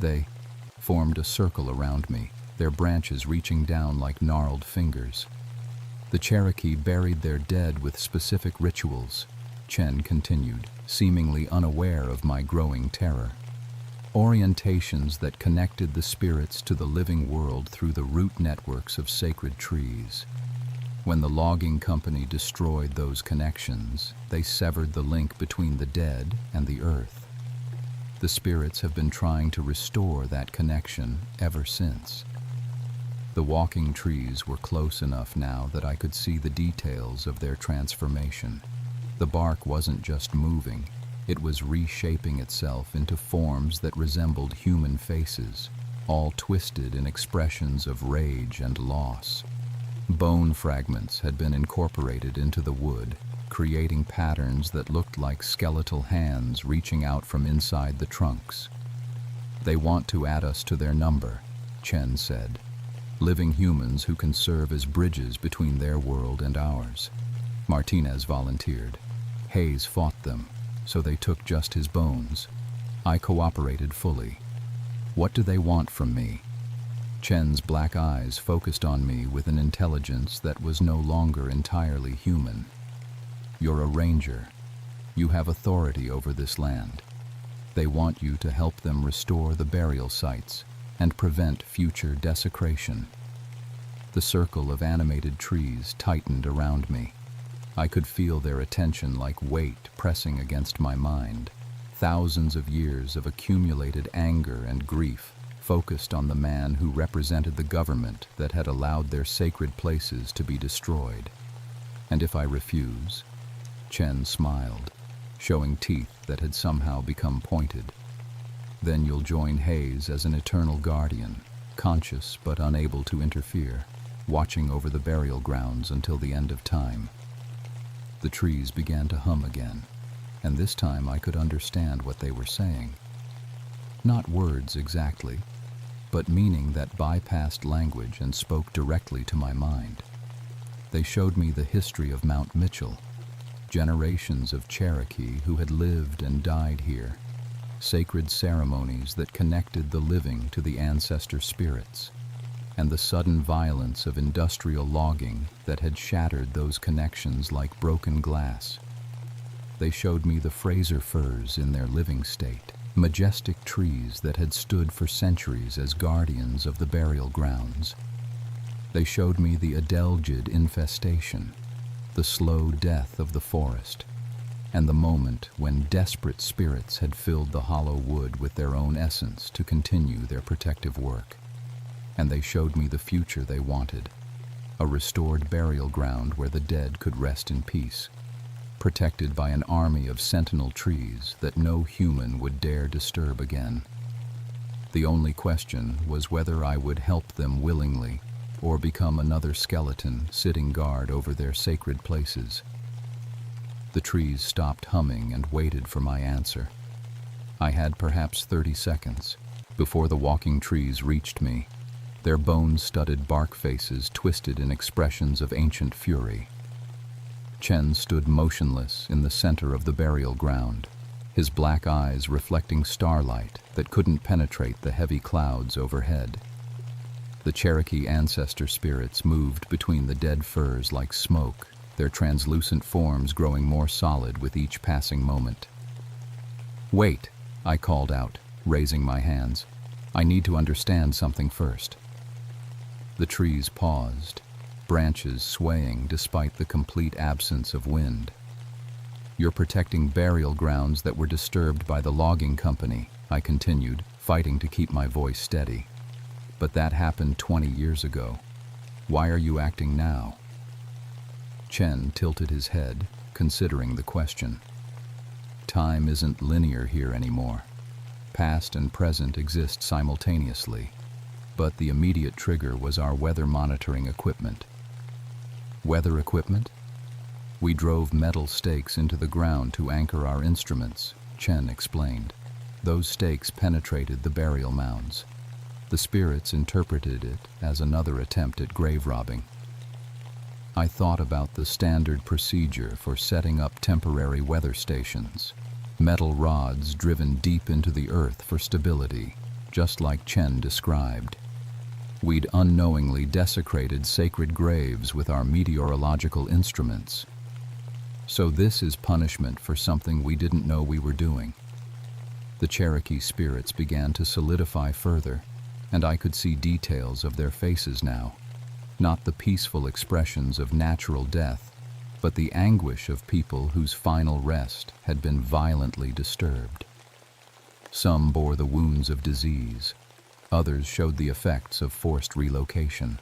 They formed a circle around me, their branches reaching down like gnarled fingers. "The Cherokee buried their dead with specific rituals," Chen continued, seemingly unaware of my growing terror. "Orientations that connected the spirits to the living world through the root networks of sacred trees. When the logging company destroyed those connections, they severed the link between the dead and the earth. The spirits have been trying to restore that connection ever since." The walking trees were close enough now that I could see the details of their transformation. The bark wasn't just moving, it was reshaping itself into forms that resembled human faces, all twisted in expressions of rage and loss. Bone fragments had been incorporated into the wood, creating patterns that looked like skeletal hands reaching out from inside the trunks. "They want to add us to their number," Chen said. "Living humans who can serve as bridges between their world and ours." Martinez volunteered. "Hayes fought them, so they took just his bones. I cooperated fully. What do they want from me?" Chen's black eyes focused on me with an intelligence that was no longer entirely human. "You're a ranger. You have authority over this land. They want you to help them restore the burial sites and prevent future desecration." The circle of animated trees tightened around me. I could feel their attention like weight pressing against my mind. Thousands of years of accumulated anger and grief focused on the man who represented the government that had allowed their sacred places to be destroyed. And if I refuse? Chen smiled, showing teeth that had somehow become pointed. Then you'll join Hayes as an eternal guardian, conscious but unable to interfere, watching over the burial grounds until the end of time. The trees began to hum again, and this time I could understand what they were saying. Not words exactly, but meaning that bypassed language and spoke directly to my mind. They showed me the history of Mount Mitchell, generations of Cherokee who had lived and died here, sacred ceremonies that connected the living to the ancestor spirits, and the sudden violence of industrial logging that had shattered those connections like broken glass. They showed me the Fraser firs in their living state, majestic trees that had stood for centuries as guardians of the burial grounds. They showed me the adelgid infestation, the slow death of the forest, and the moment when desperate spirits had filled the hollow wood with their own essence to continue their protective work. And they showed me the future they wanted, a restored burial ground where the dead could rest in peace, protected by an army of sentinel trees that no human would dare disturb again. The only question was whether I would help them willingly or become another skeleton sitting guard over their sacred places. The trees stopped humming and waited for my answer. I had perhaps 30 seconds before the walking trees reached me, their bone-studded bark faces twisted in expressions of ancient fury. Chen stood motionless in the center of the burial ground, his black eyes reflecting starlight that couldn't penetrate the heavy clouds overhead. The Cherokee ancestor spirits moved between the dead firs like smoke, their translucent forms growing more solid with each passing moment. "Wait," I called out, raising my hands. "I need to understand something first." The trees paused, branches swaying despite the complete absence of wind. "You're protecting burial grounds that were disturbed by the logging company," I continued, fighting to keep my voice steady. "But that happened 20 years ago. Why are you acting now?" Chen tilted his head, considering the question. "Time isn't linear here anymore. Past and present exist simultaneously, but the immediate trigger was our weather monitoring equipment." "Weather equipment?" "We drove metal stakes into the ground to anchor our instruments," Chen explained. "Those stakes penetrated the burial mounds. The spirits interpreted it as another attempt at grave robbing." I thought about the standard procedure for setting up temporary weather stations. Metal rods driven deep into the earth for stability, just like Chen described. We'd unknowingly desecrated sacred graves with our meteorological instruments. So this is punishment for something we didn't know we were doing. The Cherokee spirits began to solidify further, and I could see details of their faces now. Not the peaceful expressions of natural death, but the anguish of people whose final rest had been violently disturbed. Some bore the wounds of disease. Others showed the effects of forced relocation.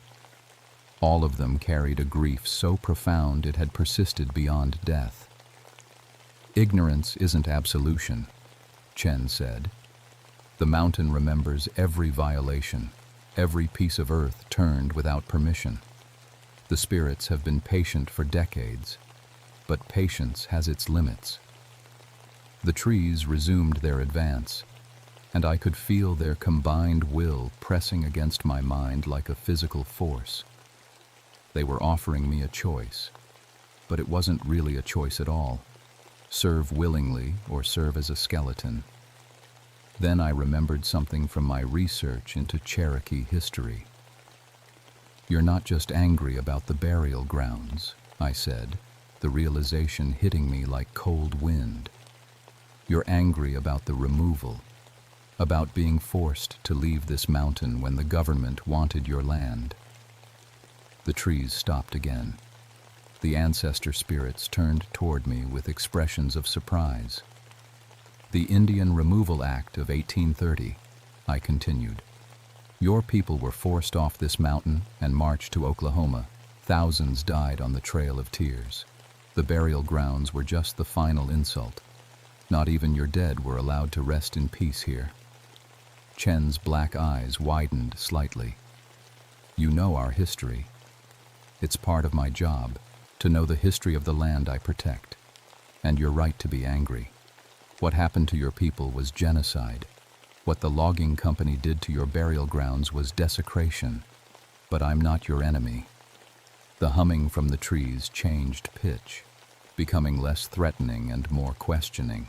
All of them carried a grief so profound it had persisted beyond death. "Ignorance isn't absolution," Chen said. "The mountain remembers every violation, every piece of earth turned without permission. The spirits have been patient for decades, but patience has its limits." The trees resumed their advance, and I could feel their combined will pressing against my mind like a physical force. They were offering me a choice, but it wasn't really a choice at all. Serve willingly or serve as a skeleton. Then I remembered something from my research into Cherokee history. "You're not just angry about the burial grounds," I said, the realization hitting me like cold wind. "You're angry about the removal, about being forced to leave this mountain when the government wanted your land." The trees stopped again. The ancestor spirits turned toward me with expressions of surprise. The Indian Removal Act of 1830, I continued. Your people were forced off this mountain and marched to Oklahoma. Thousands died on the Trail of Tears. The burial grounds were just the final insult. Not even your dead were allowed to rest in peace here. Chen's black eyes widened slightly. You know our history. It's part of my job to know the history of the land I protect. And you're right to be angry. What happened to your people was genocide. What the logging company did to your burial grounds was desecration. But I'm not your enemy. The humming from the trees changed pitch, becoming less threatening and more questioning.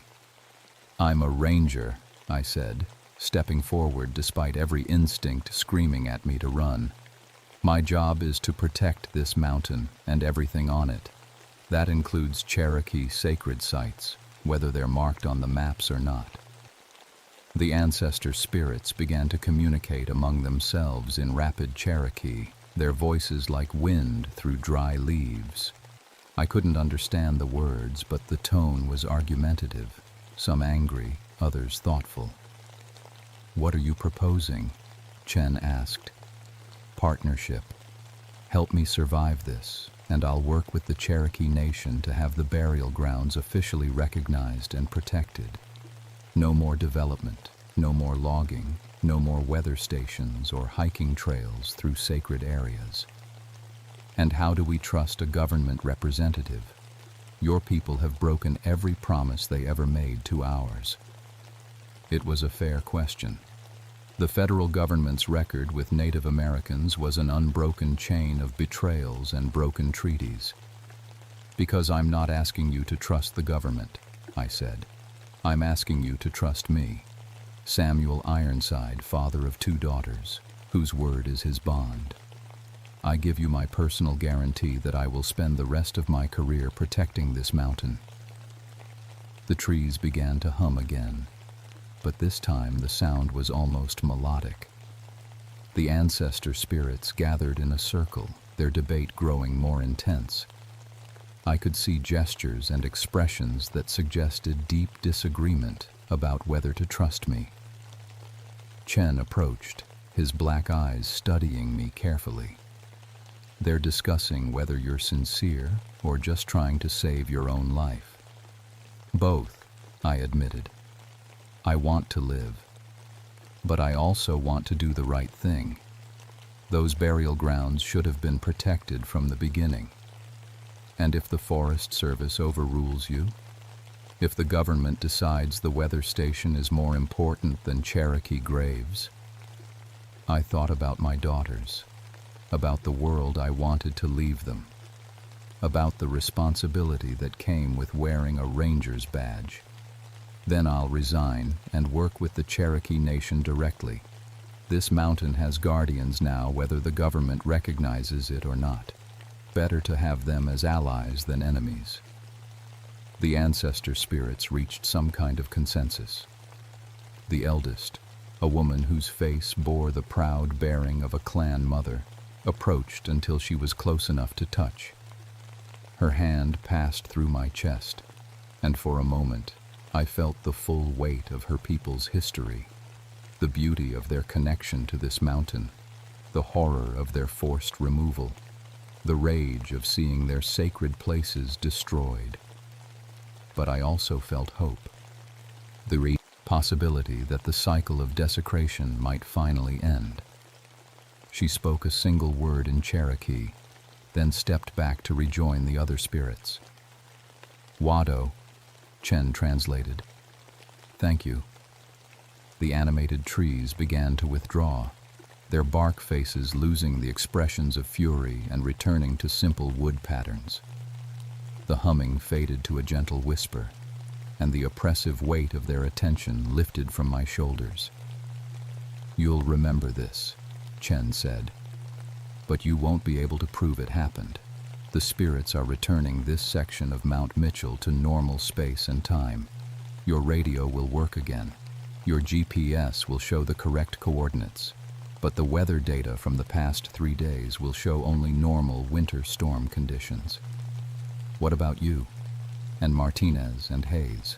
I'm a ranger, I said, stepping forward despite every instinct screaming at me to run. My job is to protect this mountain and everything on it. That includes Cherokee sacred sites, whether they're marked on the maps or not. The ancestor spirits began to communicate among themselves in rapid Cherokee, their voices like wind through dry leaves. I couldn't understand the words, but the tone was argumentative, some angry, others thoughtful. What are you proposing? Chen asked. Partnership. Help me survive this, and I'll work with the Cherokee Nation to have the burial grounds officially recognized and protected. No more development, no more logging, no more weather stations or hiking trails through sacred areas. And how do we trust a government representative? Your people have broken every promise they ever made to ours. It was a fair question. The federal government's record with Native Americans was an unbroken chain of betrayals and broken treaties. Because I'm not asking you to trust the government, I said. I'm asking you to trust me, Samuel Ironside, father of 2 daughters, whose word is his bond. I give you my personal guarantee that I will spend the rest of my career protecting this mountain. The trees began to hum again, but this time the sound was almost melodic. The ancestor spirits gathered in a circle, their debate growing more intense. I could see gestures and expressions that suggested deep disagreement about whether to trust me. Chen approached, his black eyes studying me carefully. They're discussing whether you're sincere or just trying to save your own life. Both, I admitted. I want to live, but I also want to do the right thing. Those burial grounds should have been protected from the beginning. And if the Forest Service overrules you, if the government decides the weather station is more important than Cherokee graves, I thought about my daughters, about the world I wanted to leave them, about the responsibility that came with wearing a ranger's badge. Then I'll resign and work with the Cherokee Nation directly. This mountain has guardians now, whether the government recognizes it or not. Better to have them as allies than enemies. The ancestor spirits reached some kind of consensus. The eldest, a woman whose face bore the proud bearing of a clan mother, approached until she was close enough to touch. Her hand passed through my chest, and for a moment I felt the full weight of her people's history, the beauty of their connection to this mountain, the horror of their forced removal, the rage of seeing their sacred places destroyed. But I also felt hope, the possibility that the cycle of desecration might finally end. She spoke a single word in Cherokee, then stepped back to rejoin the other spirits. Wado, Chen translated. Thank you. The animated trees began to withdraw, their bark faces losing the expressions of fury and returning to simple wood patterns. The humming faded to a gentle whisper, and the oppressive weight of their attention lifted from my shoulders. You'll remember this, Chen said, but you won't be able to prove it happened. The spirits are returning this section of Mount Mitchell to normal space and time. Your radio will work again. Your GPS will show the correct coordinates. but the weather data from the past 3 days will show only normal winter storm conditions. What about you? And Martinez and Hayes?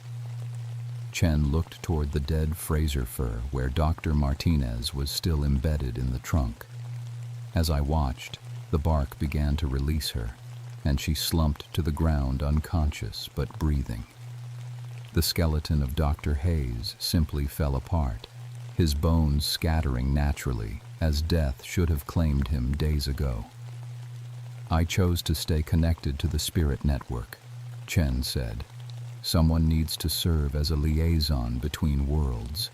Chen looked toward the dead Fraser fir where Dr. Martinez was still embedded in the trunk. As I watched, the bark began to release her, and she slumped to the ground unconscious but breathing. The skeleton of Dr. Hayes simply fell apart, his bones scattering naturally, as death should have claimed him days ago. I chose to stay connected to the spirit network, Chen said. Someone needs to serve as a liaison between worlds.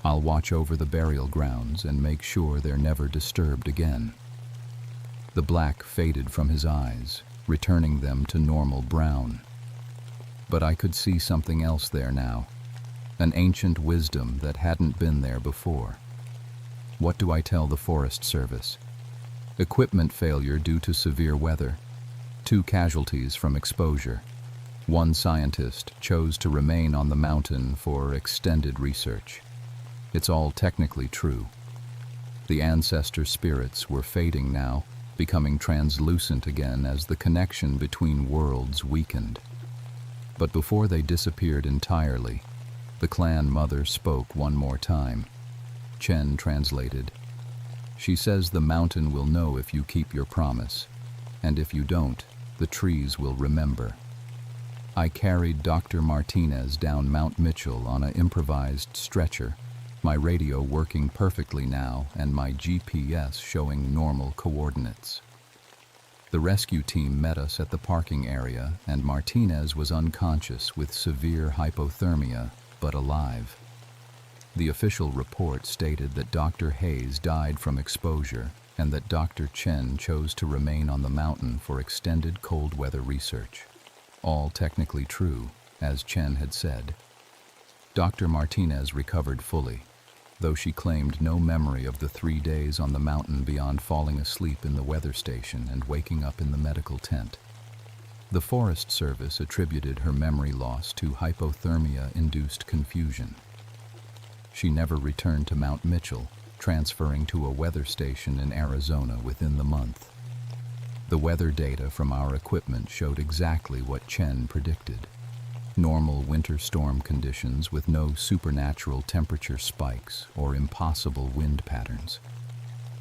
I'll watch over the burial grounds and make sure they're never disturbed again. The black faded from his eyes, returning them to normal brown. But I could see something else there now, an ancient wisdom that hadn't been there before. What do I tell the Forest Service? Equipment failure due to severe weather. 2 casualties from exposure. 1 scientist chose to remain on the mountain for extended research. It's all technically true. The ancestor spirits were fading now, becoming translucent again as the connection between worlds weakened. But before they disappeared entirely, the clan mother spoke one more time. Chen translated. She says the mountain will know if you keep your promise, and if you don't, the trees will remember. I carried Dr. Martinez down Mount Mitchell on an improvised stretcher, my radio working perfectly now and my GPS showing normal coordinates. The rescue team met us at the parking area, and Martinez was unconscious with severe hypothermia, but alive. The official report stated that Dr. Hayes died from exposure and that Dr. Chen chose to remain on the mountain for extended cold weather research. All technically true, as Chen had said. Dr. Martinez recovered fully, though she claimed no memory of the 3 days on the mountain beyond falling asleep in the weather station and waking up in the medical tent. The Forest Service attributed her memory loss to hypothermia-induced confusion. She never returned to Mount Mitchell, transferring to a weather station in Arizona within the month. The weather data from our equipment showed exactly what Chen predicted. Normal winter storm conditions with no supernatural temperature spikes or impossible wind patterns.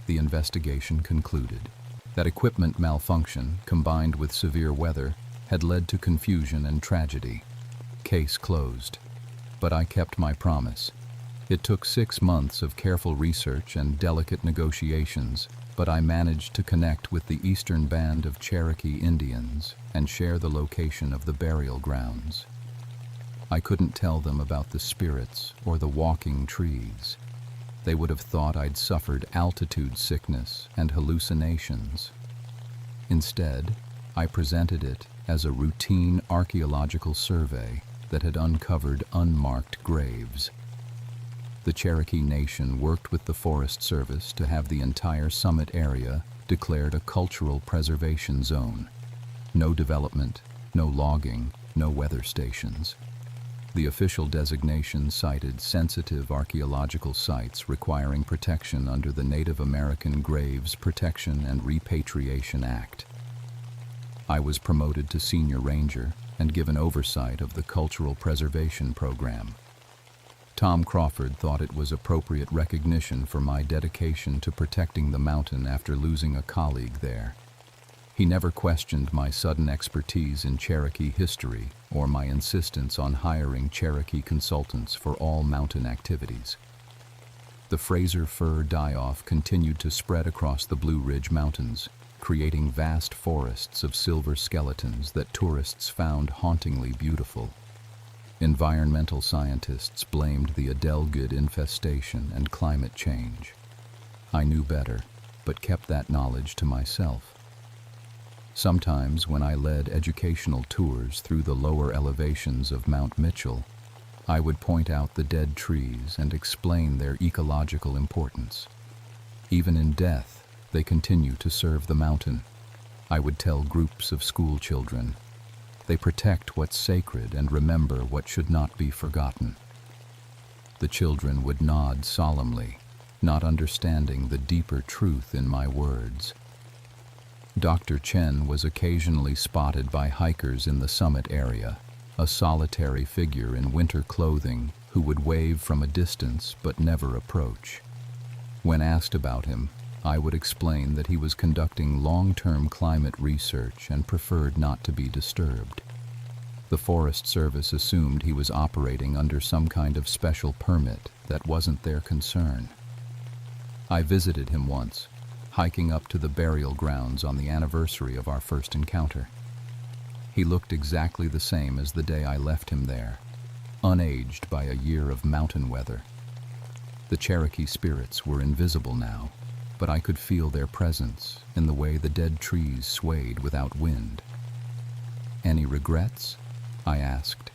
The investigation concluded that equipment malfunction combined with severe weather had led to confusion and tragedy. Case closed. But I kept my promise. It took 6 months of careful research and delicate negotiations, but I managed to connect with the eastern band of Cherokee Indians and share the location of the burial grounds. I couldn't tell them about the spirits or the walking trees. They would have thought I'd suffered altitude sickness and hallucinations. Instead, I presented it as a routine archaeological survey that had uncovered unmarked graves. The Cherokee Nation worked with the Forest Service to have the entire summit area declared a cultural preservation zone. No development, no logging, no weather stations. The official designation cited sensitive archaeological sites requiring protection under the Native American Graves Protection and Repatriation Act. I was promoted to senior ranger and given oversight of the cultural preservation program. Tom Crawford thought it was appropriate recognition for my dedication to protecting the mountain after losing a colleague there. He never questioned my sudden expertise in Cherokee history or my insistence on hiring Cherokee consultants for all mountain activities. The Fraser fir die-off continued to spread across the Blue Ridge Mountains, creating vast forests of silver skeletons that tourists found hauntingly beautiful. Environmental scientists blamed the adelgid infestation and climate change. I knew better, but kept that knowledge to myself. Sometimes when I led educational tours through the lower elevations of Mount Mitchell, I would point out the dead trees and explain their ecological importance. Even in death, they continue to serve the mountain. I would tell groups of school children, they protect what's sacred and remember what should not be forgotten. The children would nod solemnly, not understanding the deeper truth in my words. Dr. Chen was occasionally spotted by hikers in the summit area, a solitary figure in winter clothing who would wave from a distance but never approach. When asked about him, I would explain that he was conducting long-term climate research and preferred not to be disturbed. The Forest Service assumed he was operating under some kind of special permit that wasn't their concern. I visited him once, hiking up to the burial grounds on the anniversary of our first encounter. He looked exactly the same as the day I left him there, unaged by a year of mountain weather. The Cherokee spirits were invisible now, but I could feel their presence in the way the dead trees swayed without wind. "Any regrets?" I asked.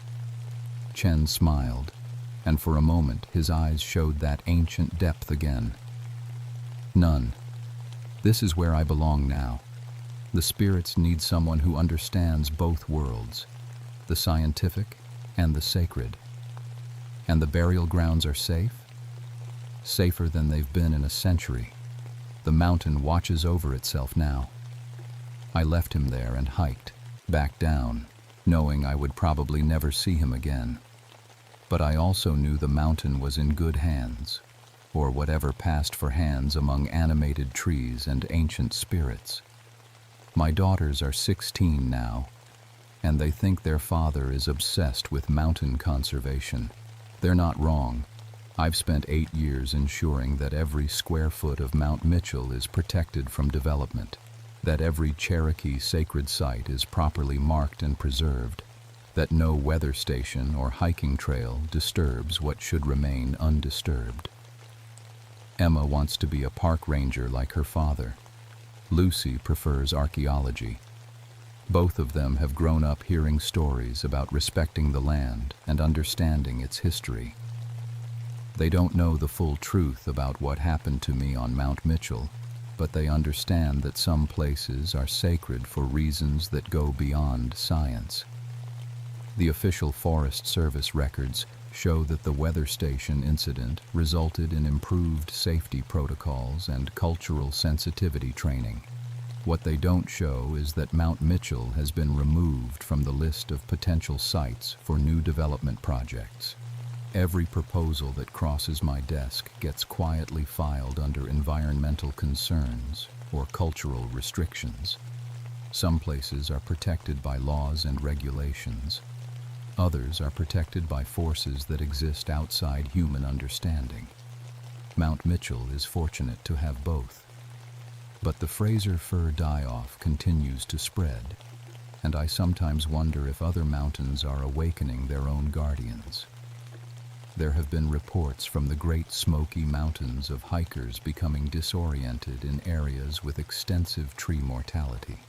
Chen smiled, and for a moment his eyes showed that ancient depth again. "None. This is where I belong now. The spirits need someone who understands both worlds, the scientific and the sacred. And the burial grounds are safe? Safer than they've been in a century. The mountain watches over itself now." I left him there and hiked, back down, knowing I would probably never see him again. But I also knew the mountain was in good hands, or whatever passed for hands among animated trees and ancient spirits. My daughters are 16 now, and they think their father is obsessed with mountain conservation. They're not wrong. I've spent 8 years ensuring that every square foot of Mount Mitchell is protected from development, that every Cherokee sacred site is properly marked and preserved, that no weather station or hiking trail disturbs what should remain undisturbed. Emma wants to be a park ranger like her father. Lucy prefers archaeology. Both of them have grown up hearing stories about respecting the land and understanding its history. They don't know the full truth about what happened to me on Mount Mitchell, but they understand that some places are sacred for reasons that go beyond science. The official Forest Service records show that the weather station incident resulted in improved safety protocols and cultural sensitivity training. What they don't show is that Mount Mitchell has been removed from the list of potential sites for new development projects. Every proposal that crosses my desk gets quietly filed under environmental concerns or cultural restrictions. Some places are protected by laws and regulations. Others are protected by forces that exist outside human understanding. Mount Mitchell is fortunate to have both. But the Fraser fir die-off continues to spread, and I sometimes wonder if other mountains are awakening their own guardians. There have been reports from the Great Smoky Mountains of hikers becoming disoriented in areas with extensive tree mortality.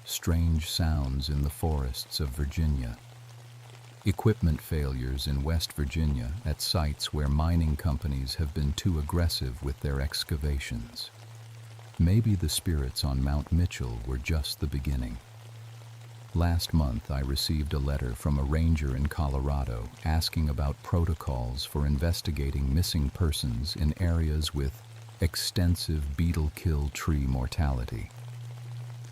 Strange sounds in the forests of Virginia. Equipment failures in West Virginia at sites where mining companies have been too aggressive with their excavations. Maybe the spirits on Mount Mitchell were just the beginning. Last month, I received a letter from a ranger in Colorado asking about protocols for investigating missing persons in areas with extensive beetle-kill tree mortality.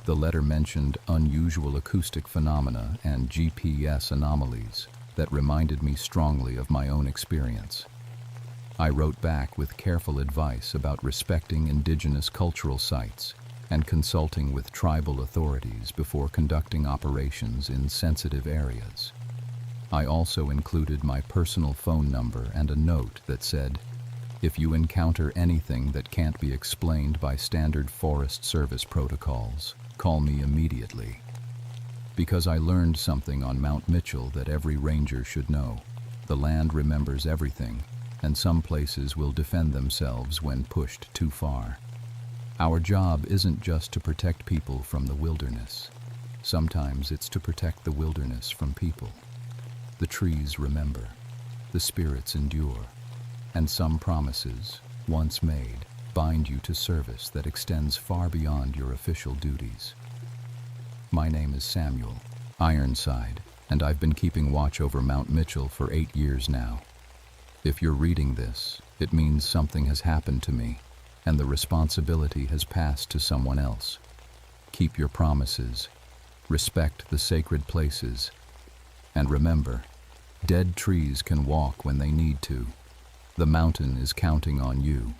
The letter mentioned unusual acoustic phenomena and GPS anomalies that reminded me strongly of my own experience. I wrote back with careful advice about respecting indigenous cultural sites and consulting with tribal authorities before conducting operations in sensitive areas. I also included my personal phone number and a note that said, "If you encounter anything that can't be explained by standard Forest Service protocols, call me immediately." Because I learned something on Mount Mitchell that every ranger should know. The land remembers everything, and some places will defend themselves when pushed too far. Our job isn't just to protect people from the wilderness. Sometimes it's to protect the wilderness from people. The trees remember, the spirits endure, and some promises, once made, bind you to service that extends far beyond your official duties. My name is Samuel Ironside, and I've been keeping watch over Mount Mitchell for 8 years now. If you're reading this, It means something has happened to me, and the responsibility has passed to someone else. Keep your promises, respect the sacred places, and remember, dead trees can walk when they need to. The mountain is counting on you.